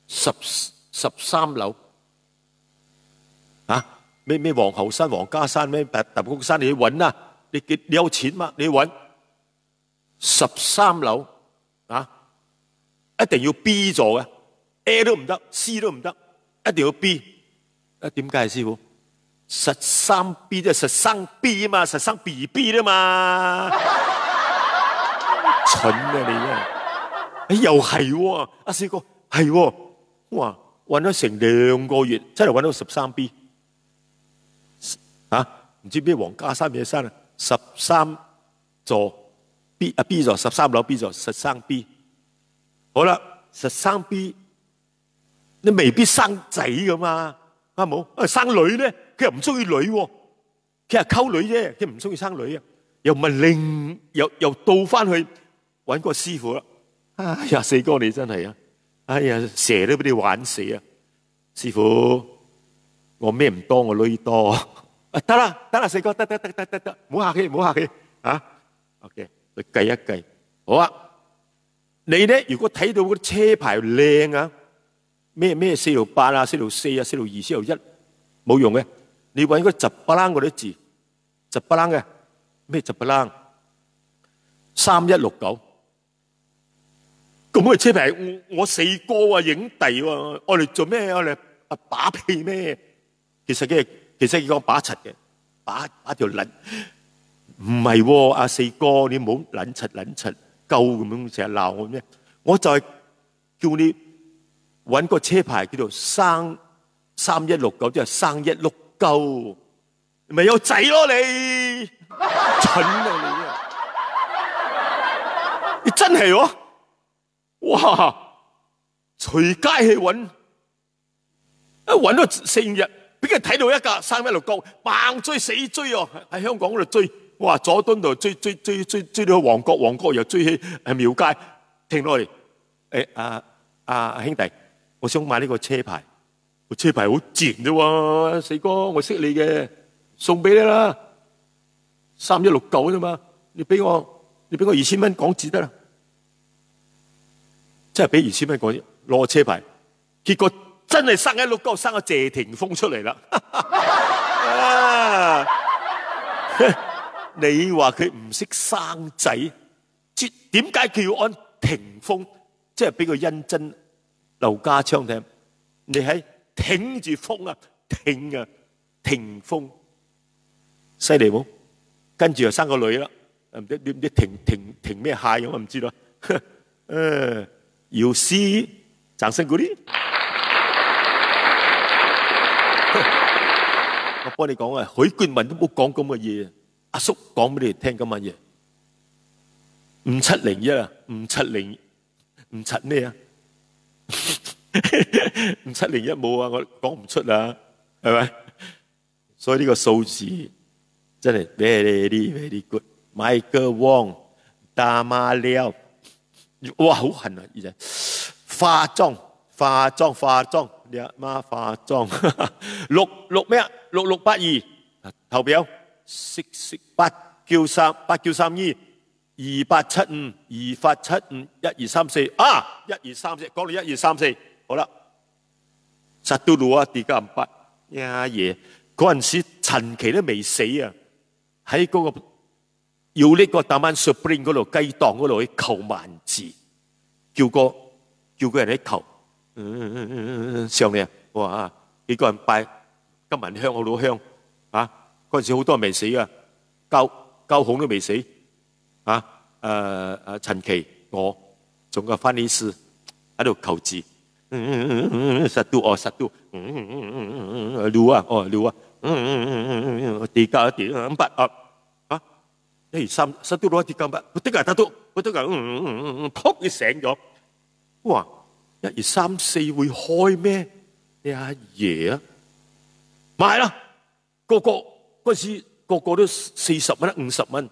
13樓啊，咩皇后山、皇家山、咩大埔山，你去揾啊！你有錢嘛？你揾13樓啊，一定要 B 座嘅 ，A 都唔得 ，C 都唔得，一定要 B。點解師傅？13B 即係實生 B 啊嘛，實生 BB 啊嘛。蠢啊你真係！又係喎，阿四哥係喎，哇！揾咗成2個月，真係揾到13B 嚇，唔知咩皇家山咩山啊？13座 B 座13樓 B 座實生 B， 好啦，實生 B 你未必生仔噶嘛，啱冇？生女咧，佢又唔中意女喎，佢係溝女啫，佢唔中意生女啊，又唔係又倒翻去。揾個師傅啦！哎呀，四哥你真係啊！哎呀，蛇都俾你玩死啊！師傅，我咩唔多，我女多。得啦，四哥，得，唔好客氣啊 ！OK， 你計一計，好啊！你咧如果睇到嗰啲車牌靚啊，咩4條8啊、4條4啊、4條2、4條1，冇用嘅。你揾嗰雜不楞嗰啲字，雜不楞嘅咩雜不楞3169。咁嘅車牌，我四哥啊，影帝喎，我哋做咩？我哋把屁咩？其實佢講把柒嘅，把條撚，唔係喎，阿四哥，你唔好撚柒鳩咁樣成日鬧我咩？我就係叫你揾個車牌叫做生3169，即係生1碌鳩，咪有仔咯你，蠢啊你真係喎！哇！隨街去揾，揾咗4-5日，俾佢睇到一架生169，猛追死追哦！喺香港嗰度追，哇！佐敦度追到旺角又追起廟街，停落嚟。兄弟，我想買呢個車牌，個車牌好賤啫喎，四哥，我識你嘅，送俾你啦，3169啫嘛，你俾我2000蚊港紙得啦。真係俾2000蚊嗰啲攞車牌，結果真係生169，生咗謝霆鋒出嚟啦！你話佢唔識生仔，點解佢要按霆鋒？即係俾個恩真劉家昌聽，你喺挺住風啊，霆鋒，犀利冇？跟住又生個女啦，唔知停咩蟹咁，我唔知啦。要試，掌聲鼓勵。我幫你講啊，許冠文都冇講咁嘅嘢，阿叔講俾你哋聽咁嘅嘢。5701啊，570咩啊？5701冇啊，我講唔出啊，係咪？所以呢個數字真係 very good。Michael Wong、大馬了，哇，好痕啊！而且化妝，你阿媽化妝，六咩啊？6682投票893287528751234啊，1234講到1234，好啦，123 呀爺，嗰陣時陳奇都未死啊，喺嗰個要呢個大灣 Spring 嗰度雞檔嗰度去求萬字，叫個人喺求。上嚟啊！我話啊，幾個人拜金銀香好老香啊！嗰陣時好多人未死啊，交紅都未死啊！陳奇我仲有翻啲師喺度求字，實都溜啊，地價500啊！123實都攞地價500，我得㗎，撲你醒咗，哇！1234會開咩？你阿爺啊，買啦！嗰陣時個個都40蚊、50蚊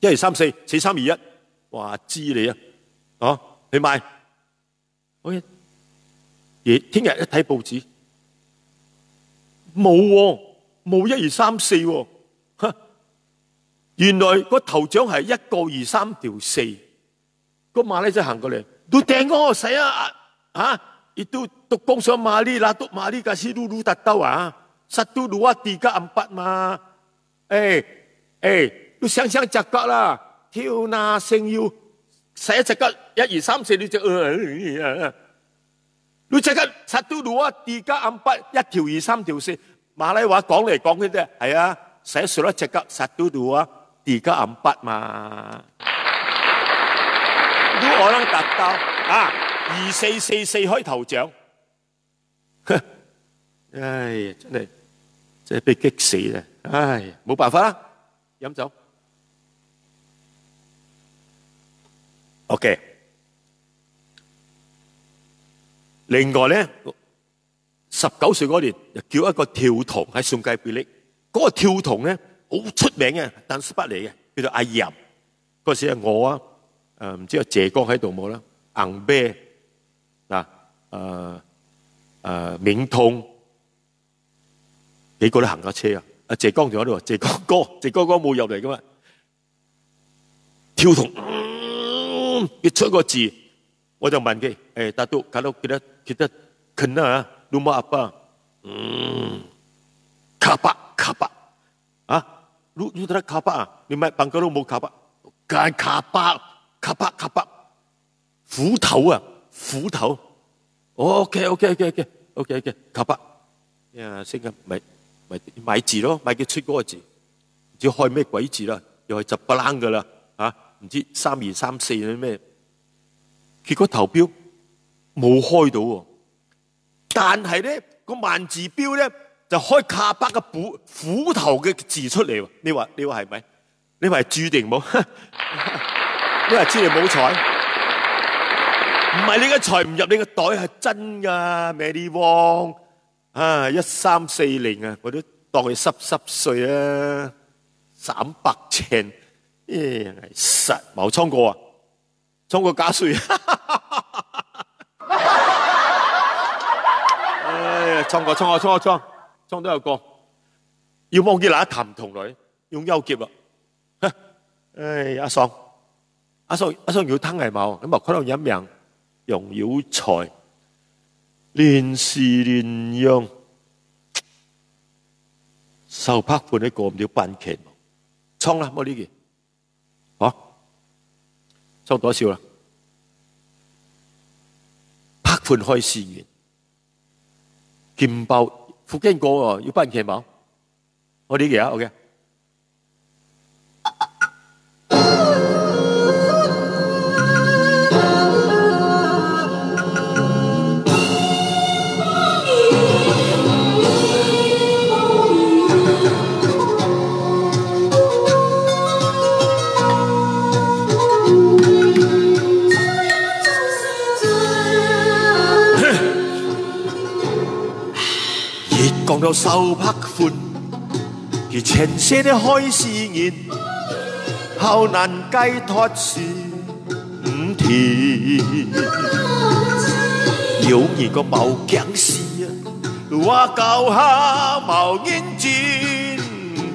，1234、4321，哇！知你啊，啊，你買，好嘢！聽日一睇報紙，冇1234喎，原來個頭獎係1個2 3條4，個馬拉仔行過嚟。都tengok saya itu tukang sama mali latuk mali kasih dulu tak tahu 1 2 3 4 mah lu siang-siang cakap lah Theo na sing you saya cakap 1 2 3 4 lu cakap lu cakap 1 2 3 4 1條2 3條4馬來話講嚟講去啫係啊 saya sudah cakap 1 2 3 4 嘛都我能達到啊2444開頭獎，唉，真係被激死啦！唉，冇辦法啦，飲酒。OK， 另外咧，19歲嗰年就叫一個跳童喺宋界比力，嗰個跳童咧好出名嘅，但是不嚟嘅，叫做阿任。嗰時係我啊。唔知阿謝光喺度冇啦，硬啤明通幾個都行架車啊！阿謝光仲喺度，謝光哥冇入嚟噶嘛？跳童，佢出個字，我就問佢：Datuk kalau kita kena rumah apa？卡巴啊！lu tahu卡巴啊？你咪辦嗰度冇卡巴，梗卡巴。卡巴，斧頭啊，斧頭。OK， 卡巴。呀，識嘅咪買字咯，買佢出嗰個字，唔知開咩鬼字啦，又係雜不冷噶啦，唔知3234咩。結果投標冇開到喎，但係咧個萬字標咧就開卡巴嘅斧頭嘅字出嚟喎。你話係咪？你話係注定冇？你話知你冇財，唔係你嘅財唔入你嘅袋係真㗎 ，Mary Wong 1340我都當佢濕碎啊，300錢，實冇衝過啊，衝過加稅，衝都有個，要望見嗱一談同類，用優劫啦，阿叔要吞係冇，咁啊可能一命用妖財，亂事亂用，受拍判呢個唔要辦劇，衝啦冇呢件，衝多少啦？拍判開事完，劍爆福建哥喎要辦劇冇？我呢件啊 ，OK。講到受拍款，佢前些的開始人，好難解脫是唔甜。有人個冇講事啊，我教下冇認真，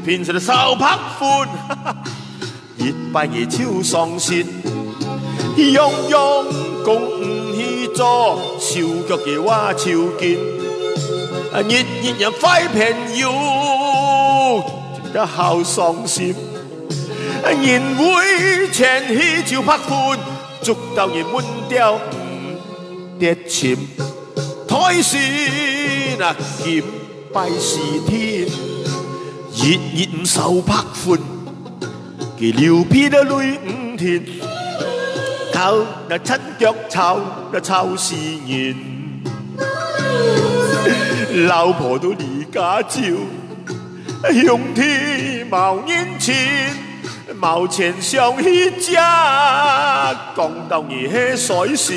變成受拍款，越拜越超喪舌，樣樣講唔去做，手腳嘅我超見。日人快朋友，真得好傷心。人會前去就拍款，捉到人滿掉唔跌錢。台時那劍拜是天，日唔受拍款，佢流鼻的淚唔停，靠那親腳抄那抄是人。老婆都離家照，兄弟冇恩情，冇錢上去食，講到你係衰事。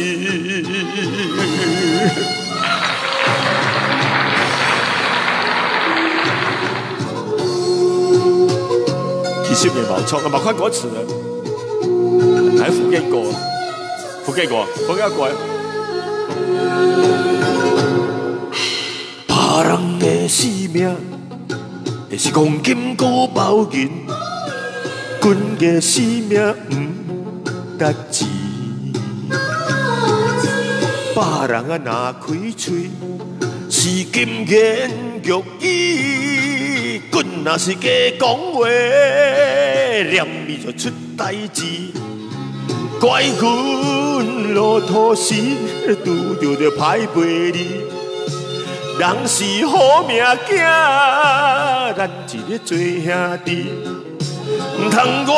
其實也冇錯，冇看歌詞的，係福建歌，福建歌，福建歌。別人的性命，也是講金箍包銀，阮嘅性命唔值錢。別人啊若開嘴，是金言玉語，阮若是假講話，念伊就出代志。怪阮落土時，拄着着歹背哩。人是好命囝，咱一日做兄弟，唔通我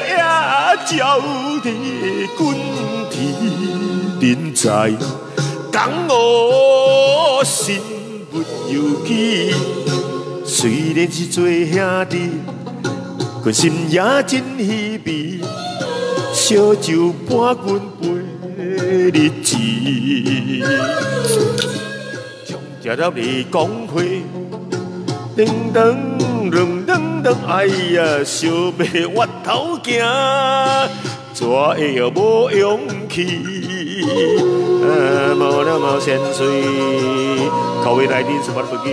下照你滚天人在，讲我心不由己。虽然是做兄弟，阮心也真稀微，烧酒半斤杯日子。食到你講會，噔噔噔噔噔，哎呀，小妹我頭行，怎會又無勇氣？無那麼先水，口味來電什麼不記？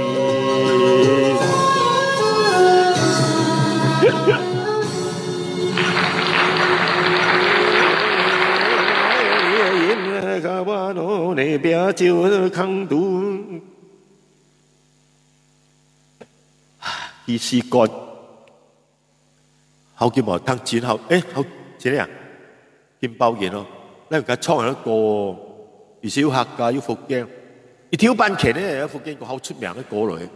你別就扛肚。意思講，好叫冇當錢好，好錢啊，金包嘢咯，你而家創一個，而且要客家要福建，一條板橋咧，福建個好出名嘅歌嚟，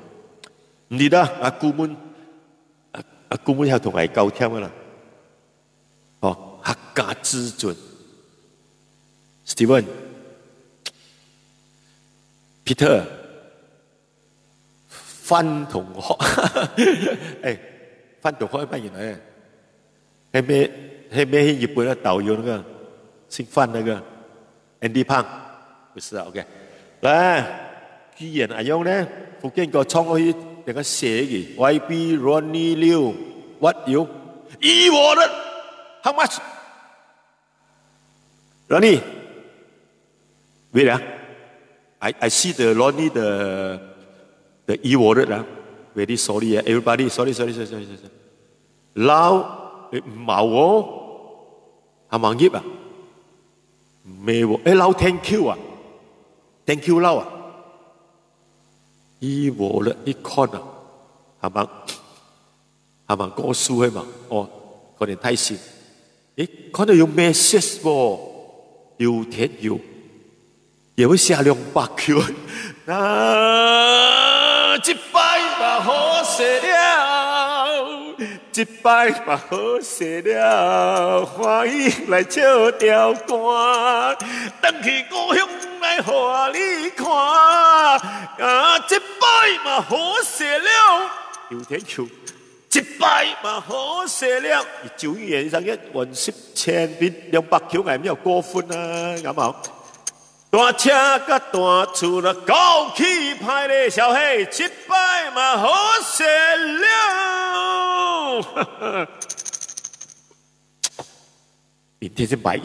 唔記得阿姑們，阿姑們有同藝教聽㗎啦，哦，客家之尊 ，Steven、Peter。范同學，范同學係乜嘢嚟？係咩日本嘅導遊那個姓范那個 Andy Pang，不是啊 ？OK， 來，既然阿勇呢，福建個創可以那個寫嘅 YB Ronnie Liu what you eat water how much Ronnie wait I see the Ronnie the e-wallet very sorry everybody sorry 撈你唔係喎，係咪業啊？咩喎？撈 thank you 啊 ，thank you 撈啊 e-wallet 啲 con 啊，係咪歌書係嘛？哦，可能太少。可能有 message 喎，聊天有，也會寫200 Q 一擺嘛好勢了，一擺嘛好勢了，歡喜來唱條歌，等去故鄉來互你看，一擺嘛好勢了，有天橋，一擺嘛好勢了，9月1日110,000比200 Q 係沒有過分啊，啱冇？大车甲大厝啦，高气派的小黑，一摆嘛好势了。明天就买一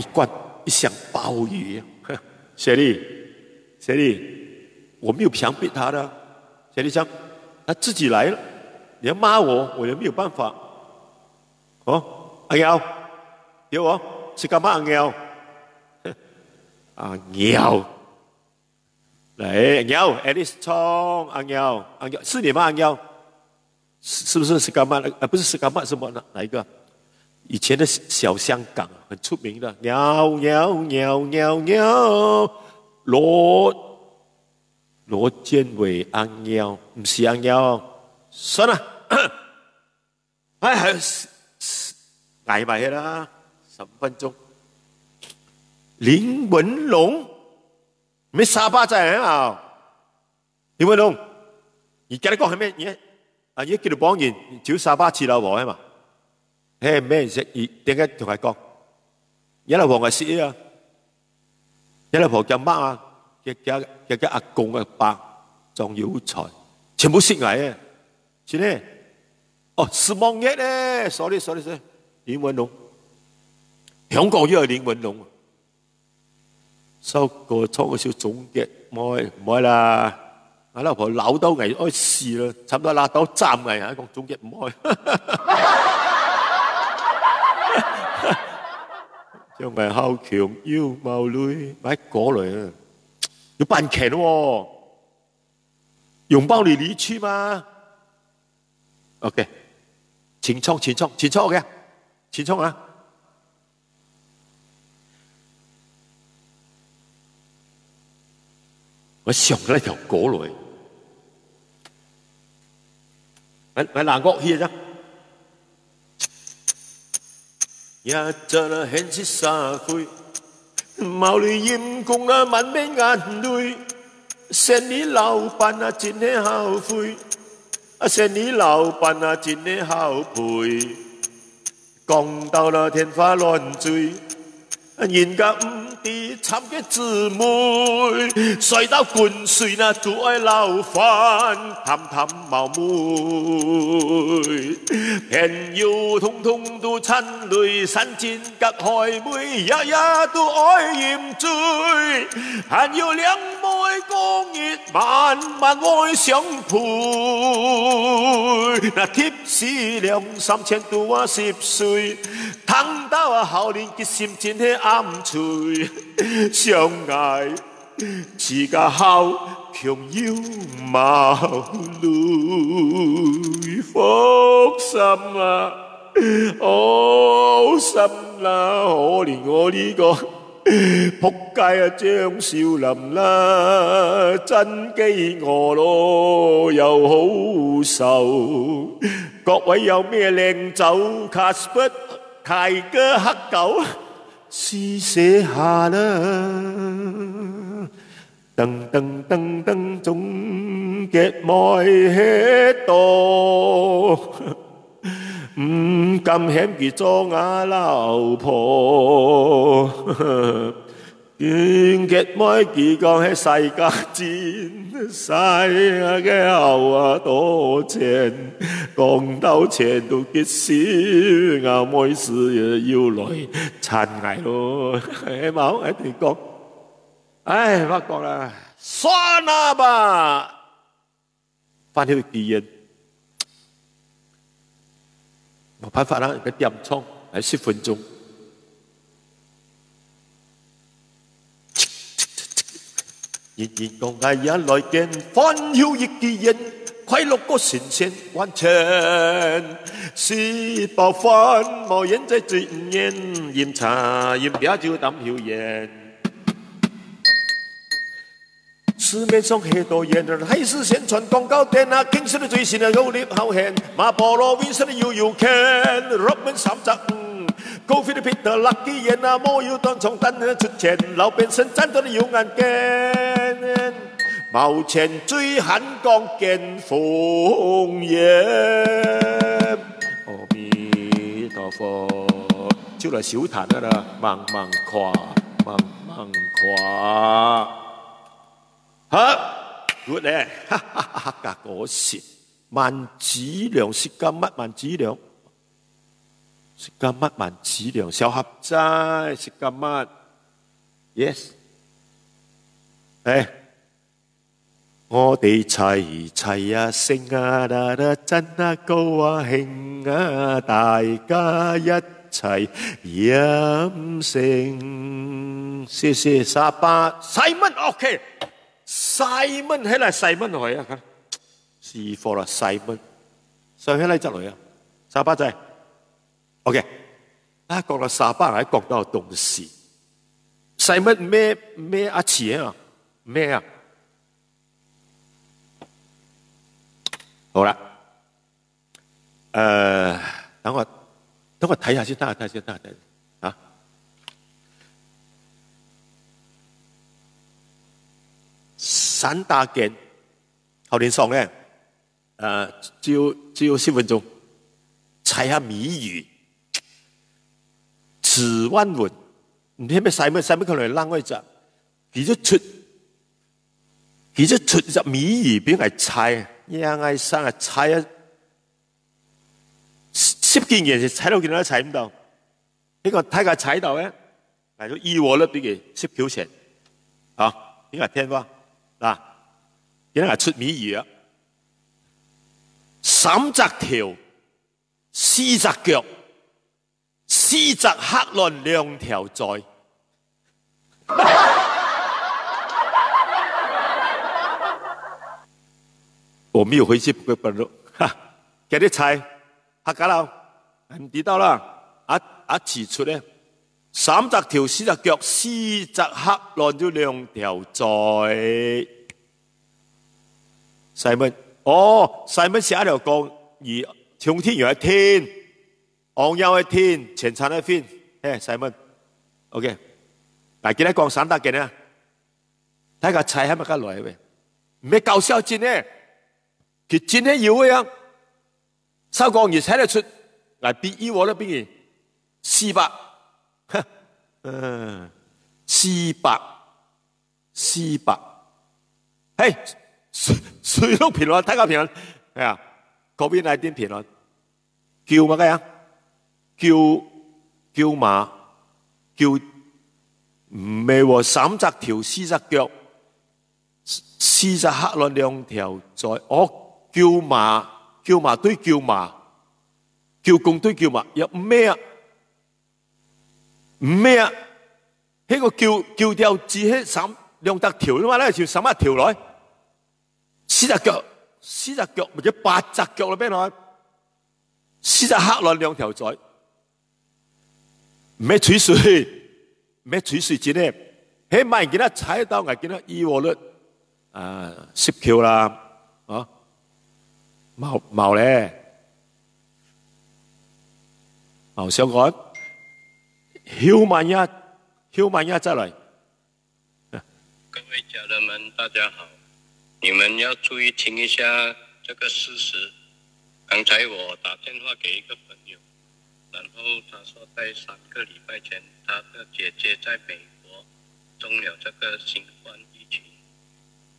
箱鲍鱼。雪莉，我没有强迫他的。雪莉讲，他自己来了，你要骂我，我也没有办法。哦，阿耀，有我是干嘛？阿耀，阿耀，来，阿耀 ，Alice 冲，阿耀，是你吗？阿耀，是不是干嘛？不是干嘛，什么呢？哪一个？以前的小香港很出名的，喵喵喵喵喵，罗建伟阿喵，不是阿喵，算了，哎，挨埋去啦，15分钟。林文龍，咩沙巴仔啊？林文龍，而家你講係咩嘢？啊，而家叫你幫人照沙巴似老婆係嘛？嘿，咩食？而點解同佢講？而老婆係識啊，而老婆叫媽啊，叫阿公阿伯裝腰菜，全部識嚟啊！是呢？哦，是望日咧 ，sorry， 林文龍，香港都有林文龍。收個倉個小總結，唔開啦！我老婆鬧到危開事啦，差唔多鬧到站危啊！講總結唔開，將咪好強腰毛女買過來啊！要扮強喎，擁抱你離去嘛 ？OK， 前衝 OK， 前衝啊！我上咗一條果來，咪南國去啫。也真係現實社會，毛裏陰公啊，滿面眼淚。嫌你老闆啊，真係後悔；嫌你老闆啊，真係後悔。講到了天花亂墜。人家唔知慘嘅滋味，摔到滾水那都愛流飯，淡淡冒昧。朋友通通都親淚，山珍甲海味，日日都愛飲醉。還有兩妹公熱，慢慢愛相陪。那貼士2、3千都話10歲，聽到啊後年結心真係暗脆，相愛似個好強腰毛女，福心啊，好心啦，可憐我呢個仆街啊張少林啦，真飢餓咯又好受，各位有咩靚酒 Casper 泰哥黑狗試寫下啦，噔噔噔噔總結愛喺度，唔敢險佢做我老婆，見結愛佢講喺世界戰世嘅後啊多錢，講到錢都結少，我每事要來撐捱咯，冇一定講，唉，我講啦，算啦吧，翻去記憶。冇辦法啦，個點倉係10分鐘。人人講愛也來見，歡笑亦見人，快樂個神仙完成。是飽飯冇人在醉宴，飲茶飲啤酒當表演。市面上很多人還是宣傳廣告店啊，京式的最新的有力好漢，馬波羅 Vincent 的悠悠 Ken，Robin 305，高飛的 Peter Lucky 人啊，冇有當從單出錢，老變身戰鬥的有眼鏡，冇錢追韓國見風煙，阿彌陀佛，就來小壇啦，慢慢跨，慢慢夸。好，good 咧，哈哈哈哈！嗰時萬子良識金乜萬子良？識金乜萬子良？小盒仔識金乜 ？Yes， 我哋齊齊啊，升啊啦啦，真啊高啊，興啊，大家一齊飲勝。謝謝沙巴Simon OK。Simon 起嚟 Simon 嚟啊，是貨啦 Simon， 上起嚟執嚟啊，沙巴仔 OK。啊，講到沙巴還講到東西 ，Simon 咩阿錢啊？咩啊？好啦，等我睇下先，等下睇先啊！3大件後天上咧，只有10分鐘，猜下謎語，詞萬文，唔知咩細乜可能啷個隻，佢就出隻謎語俾我猜。讓我生啊猜啊，10件嘢是猜到見到猜唔到，呢個睇下猜到咧，嚟到意我咧俾佢10條錢，啊，呢個聽話嗱，而家出謎語啊，3隻條，4隻腳，4隻黑輪2條嘴。我没有回去不本路，哈，给你猜，客家佬，唔知道啦，指出咧，3隻條4隻腳4隻黑輪咗2條嘴。Simon， Simon 是一條講，而晴天有一天，昂有一天，前程一天，Simon，OK， 嚟記得講3大件啊，睇下猜係咪咁來喂，唔係搞笑戰咧。佢真係要嘅呀，收講而睇得出，嚟比依我咧邊嘅400，嘿，水都評論，睇下評論，係啊，嗰邊係點評論？叫乜嘅呀？叫馬，叫唔係喎，3隻條4隻腳，4隻黑輪2條嘴，叫馬對叫馬，叫公對叫馬，又唔咩啊？唔咩啊？呢個叫條字係2隻條嘛咧，就3條來，4隻腳，或者8隻腳啦邊來，4隻黑輪2條嘴，咩吹水字呢？喺咪見得踩到，我見得依我率10條啦，啊！冇咧，冇相干。囂萬一再來。各位家人們，大家好，你們要注意聽一下這個事實。剛才我打電話給一個朋友，然後他說在3個禮拜前，他的姐姐在美國中了這個新冠疫情，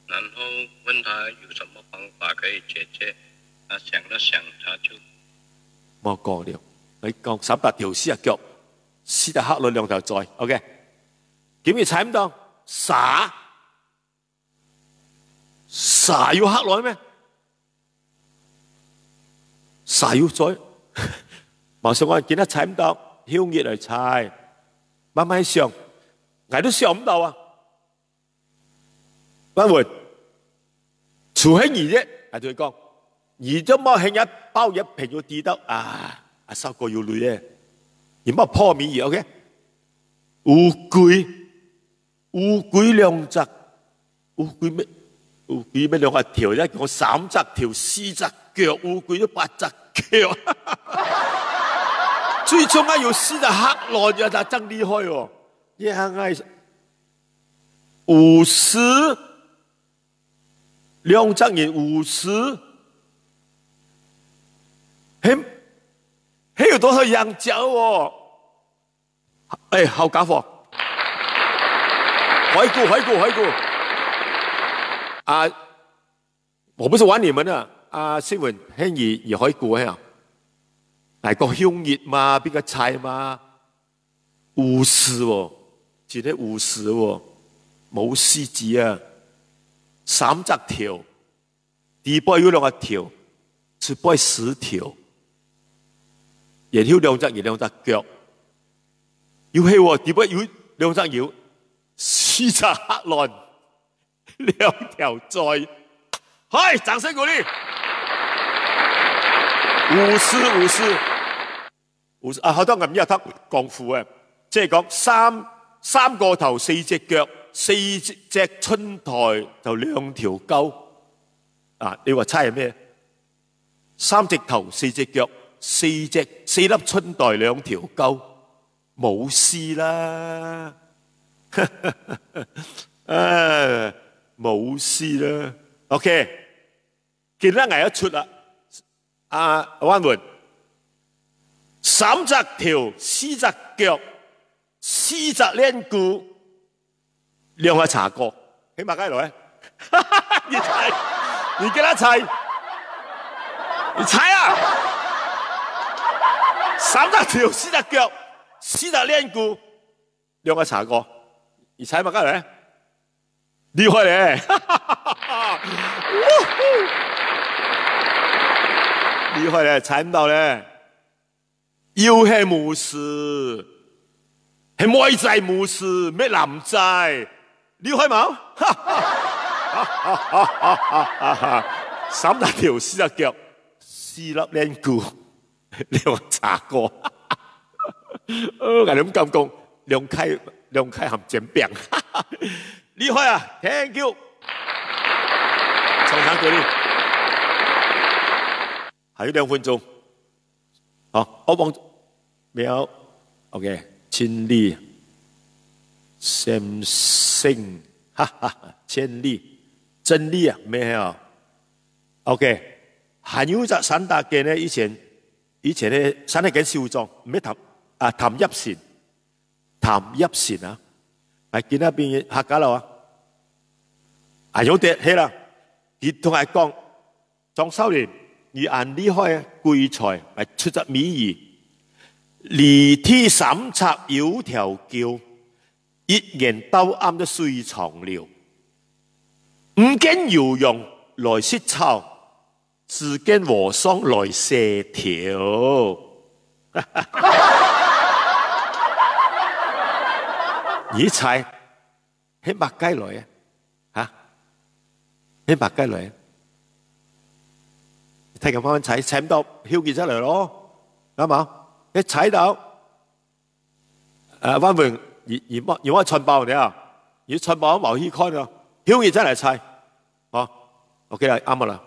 然後問他有什麼方法可以解決。他想了想，他就冇講了。你講300條4隻腳，4隻黑輪2條嘴 ，OK？ 點解猜唔到？傻要黑輪咩？傻要嘴？冇想我見得猜唔到，囂熱嚟猜，慢慢想，我都想唔到啊！不會，除非你啫，我對佢講。而都冇興一包一平要跌得收個要累咧，而冇破面而 OK？ 烏龜2隻，烏龜咩2個條啫？我3隻條4隻腳，烏龜都8隻腳，最終啊要4隻黑輪就真厲害喎！一係50，2隻人50。還有多少羊角哦？哎，好家伙！回顾。啊，我不是玩你们的。新闻輕而海顧啊，係個香熱嘛，邊個猜嘛？護士喎，自己護士喎，冇獅子啊，3隻條，第背有2個條，前背10條，然後2隻腳，要係喎，第背有2隻腰，4隻黑龍，2條再，嗨，掌聲鼓勵！護士啊，好多人一得功夫啊，即係講三個頭4隻腳，4隻春台就2條鳩啊！你話猜係咩？3隻頭4隻腳4粒春袋2條鳩，冇事啦，冇事啦。OK， 見得藝一出啦。灣門3隻條4隻腳4隻鏈骨2個茶果，起碼幾耐？你猜？你給他猜？你猜啊！3隻條4隻腳4隻鏈骨2個茶果，你猜碼幾耐？厲害咧！厲害咧，猜唔到咧，又係巫師，係妹仔巫師，咩男仔？厲害冇？3隻條4隻腳4粒鏈骨2個茶果，我咁講兩開含煎餅，厲害啊 ！Thank you， 掌聲鼓勵。還有2分鐘，好，我忘沒有 ，OK， 千里先生，哈哈，千里真理啊，沒有 ，OK， 還有隻散打嘅呢，以前呢散打嘅少壯，唔係譚一善啊，係見那邊客家佬啊，有啲係啦，佢同我講，莊少年。而按厲害貴才係出則美語，離天3尺有條橋，一言到啱都水長流。唔見有用來識草，只見和尚來射條。你猜喺乜雞來啊？喺乜雞來？睇咁翻踩唔到，囂結出嚟咯，啱冇？一踩到，灣門而我傳爆你啊！而傳爆冇去看啊，囂結出嚟踩，哦 ，OK 啦，啱啦。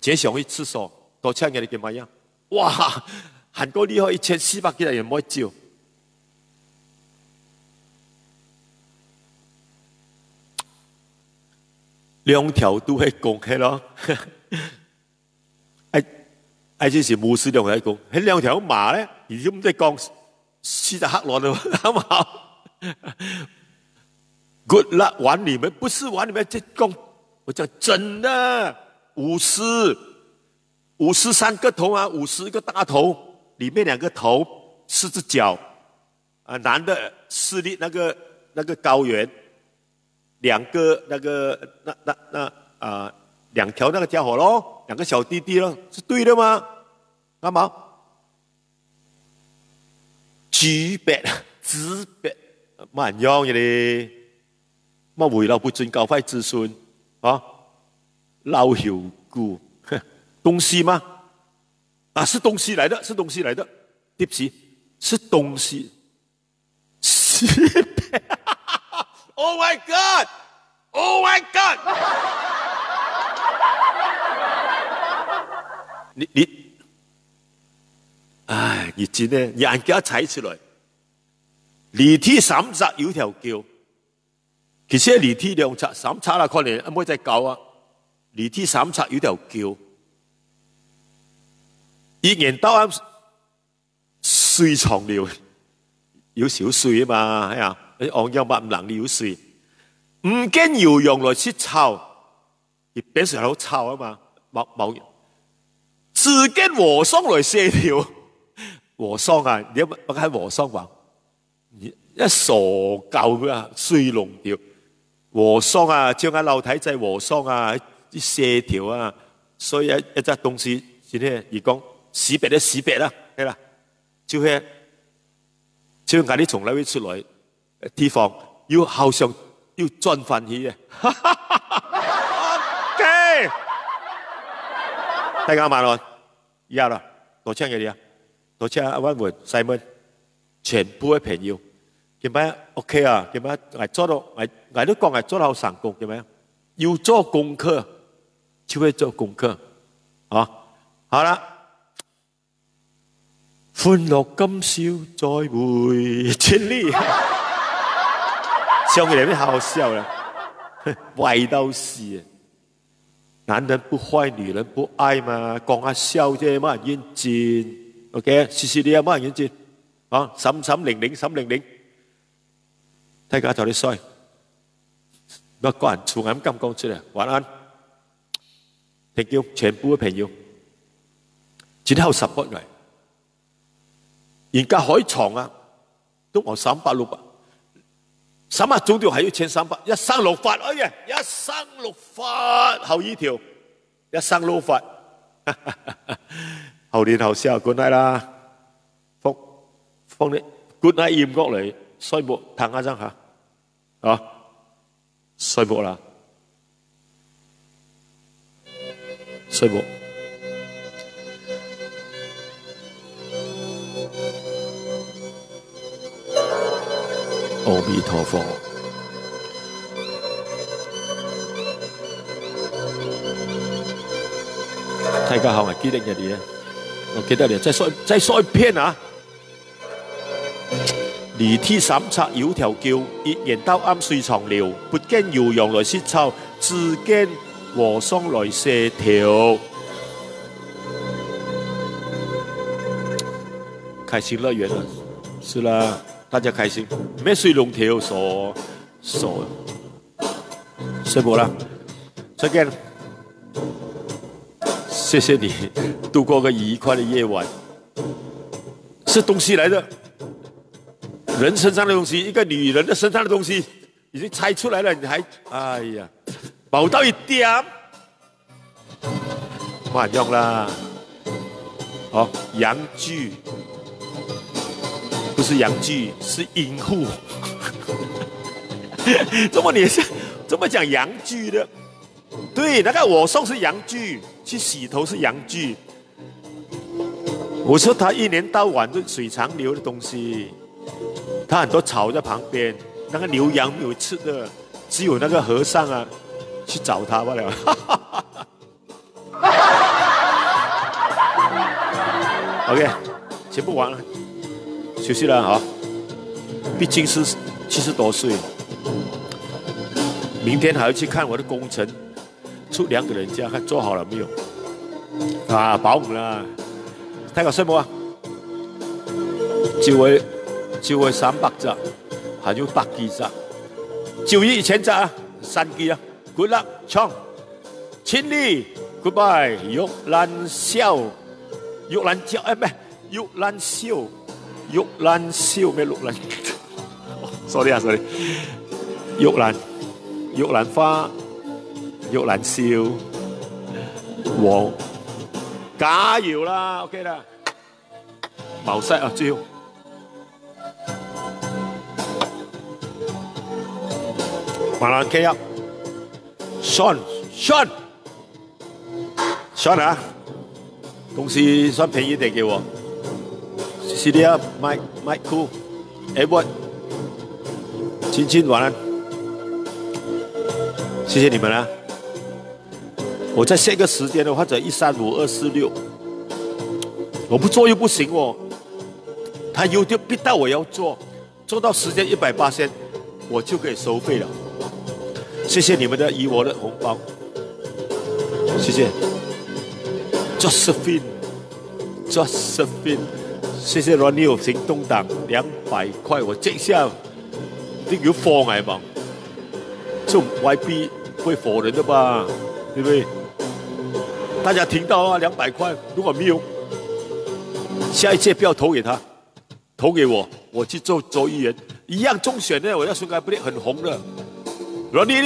自上去廁所，多請嘅你叫乜樣？哇！韓國厲害1400幾人唔可以照，兩條都係共起咯。就是巫師兩個喺講，喺2條馬咧，而家唔使講4隻黑狼咯，啱冇 ？Good luck 玩你們，不是玩你們，即講我講真的，巫師3個頭啊，巫師1個大頭，裡面2個頭，4隻腳，男的4粒那個睾丸，2個2條那個家伙咯，2個小弟弟咯，是對的嗎？啱冇？舉別乜人用嘅咧？乜為老不尊教壞子孫啊？老朽故東西嗎？啊，是東西來的，是東西來的，對不起，是東西。Oh my God! Oh my God! 唉，而前呢，人家踩出來，離天3尺有條橋，其實離天2尺3尺啦，可能唔會再夠啊。離天3尺有條橋，一年到晚水長流，有少水啊嘛，係啊，昂央八唔能有水，唔見搖用來切臭，而變成好臭啊嘛，冇。只見和尚來協調，和尚啊，你乜係和尚話？一傻鳩啊，水龍條。和尚啊，將間樓體制和尚啊，啲協調啊，所以一隻東西，今天而講識別啦，係啦，就係將嗰啲從那邊出來地方，要後上要轉翻去嘅。OK， 大家慢落，以後啦，多謝你啊，多謝阿溫門、細門，全部嘅朋友。點解 OK 啊？點解我做到我都講我做到好成功？點解？要做功課，就會做功課。啊，好啦，歡樂今宵再會千里。笑佢哋咩好笑啦？歪到死！男人不壞，女人不愛嘛，講下笑啫，冇人認真。OK， 謝謝你啊，冇人認真。啊，300，300。大家早啲睡，不過人從咁咁講出嚟，晚安。Thank you， 全部嘅朋友，今天好 support 嚟，人家海床啊，都冇300、600，300總條係要1300，一生六發，哎呀，一生六發，後依條，一生六發，後年後笑 good night 啦，放你 good night 驗過嚟，睡幕彈下陣下。啊，睡幕啦，睡幕。阿彌陀佛。大家好，我記得你啊，我記得你，再說一遍啊。離天三尺有條橋，一言到暗水長流。不見搖陽來切臭，只見和尚來協調。開心樂園啊，是啦，大家開心。咩水龍條傻，睡過啦，再見。謝謝你度過個愉快的夜晚。是東西來的。人身上的東西，一個女人的身上的東西，已經猜出來了，你還，哎呀，薄到一點，冇人用啦。哦，陽具，不是陽具，是陰戶。怎麼講陽具的？對，那個和尚是陽具，去洗頭是陽具。我說他一年到晚都水長流的東西。他很多草在旁邊，那個牛羊沒有吃的，只有那個和尚啊去找他罷了。OK， 全部完了，休息了啊。畢竟是70多歲，明天還要去看我的工程，出2個人家，看做好了沒有？啊，保姆啦，睇個睡冇啊？就會300隻，還有100幾隻，就1000隻啊，3幾啊 ，good luck， 衝，千里 ，goodbye， 玉蘭笑，玉蘭叫，哎咩？玉蘭笑，玉蘭笑咩？玉蘭 ，sorry 啊 sorry， 玉蘭花，玉蘭笑，黃，加油啦 ，OK 啦，茅塞啊，最後。馬蘭 K 啊 ，Sean 啊，東西算便宜點給我。謝謝你啊 ，Mike Cool，Edward， 親晚安，謝謝你們啊。我再設個時間的，或者135246，我不做又不行哦。他YouTube逼到我要做到時間180%，我就可以收費了。謝謝你們的以我的紅包，謝謝 Josephine， 謝謝 Ronnie 行動黨200塊，我這下都要放係嘛？謝就 YB 不会否认的吧？对不对？大家听到啊，200块，如果没有，下一届不要投给他，投给我，我去做议员，一样中选的，我要孙该不很红的。Ronnie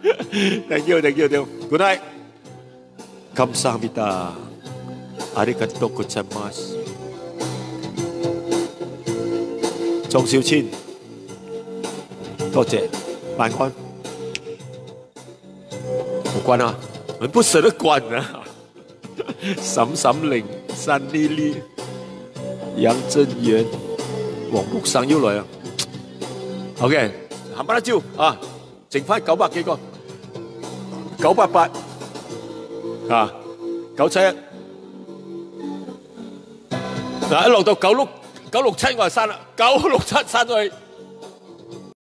Liu，Thank you，Good night， 감사합니다， 아리가또 고자이마스。莊少千，多謝，晚安。我關啊，我不捨得關啊。沈沈玲、山麗麗、楊振元、黃木生要來啊。OK， 冚唪唥招啊，剩翻900幾個，988啊，971嗱，一落到967我就刪啦，967刪咗去。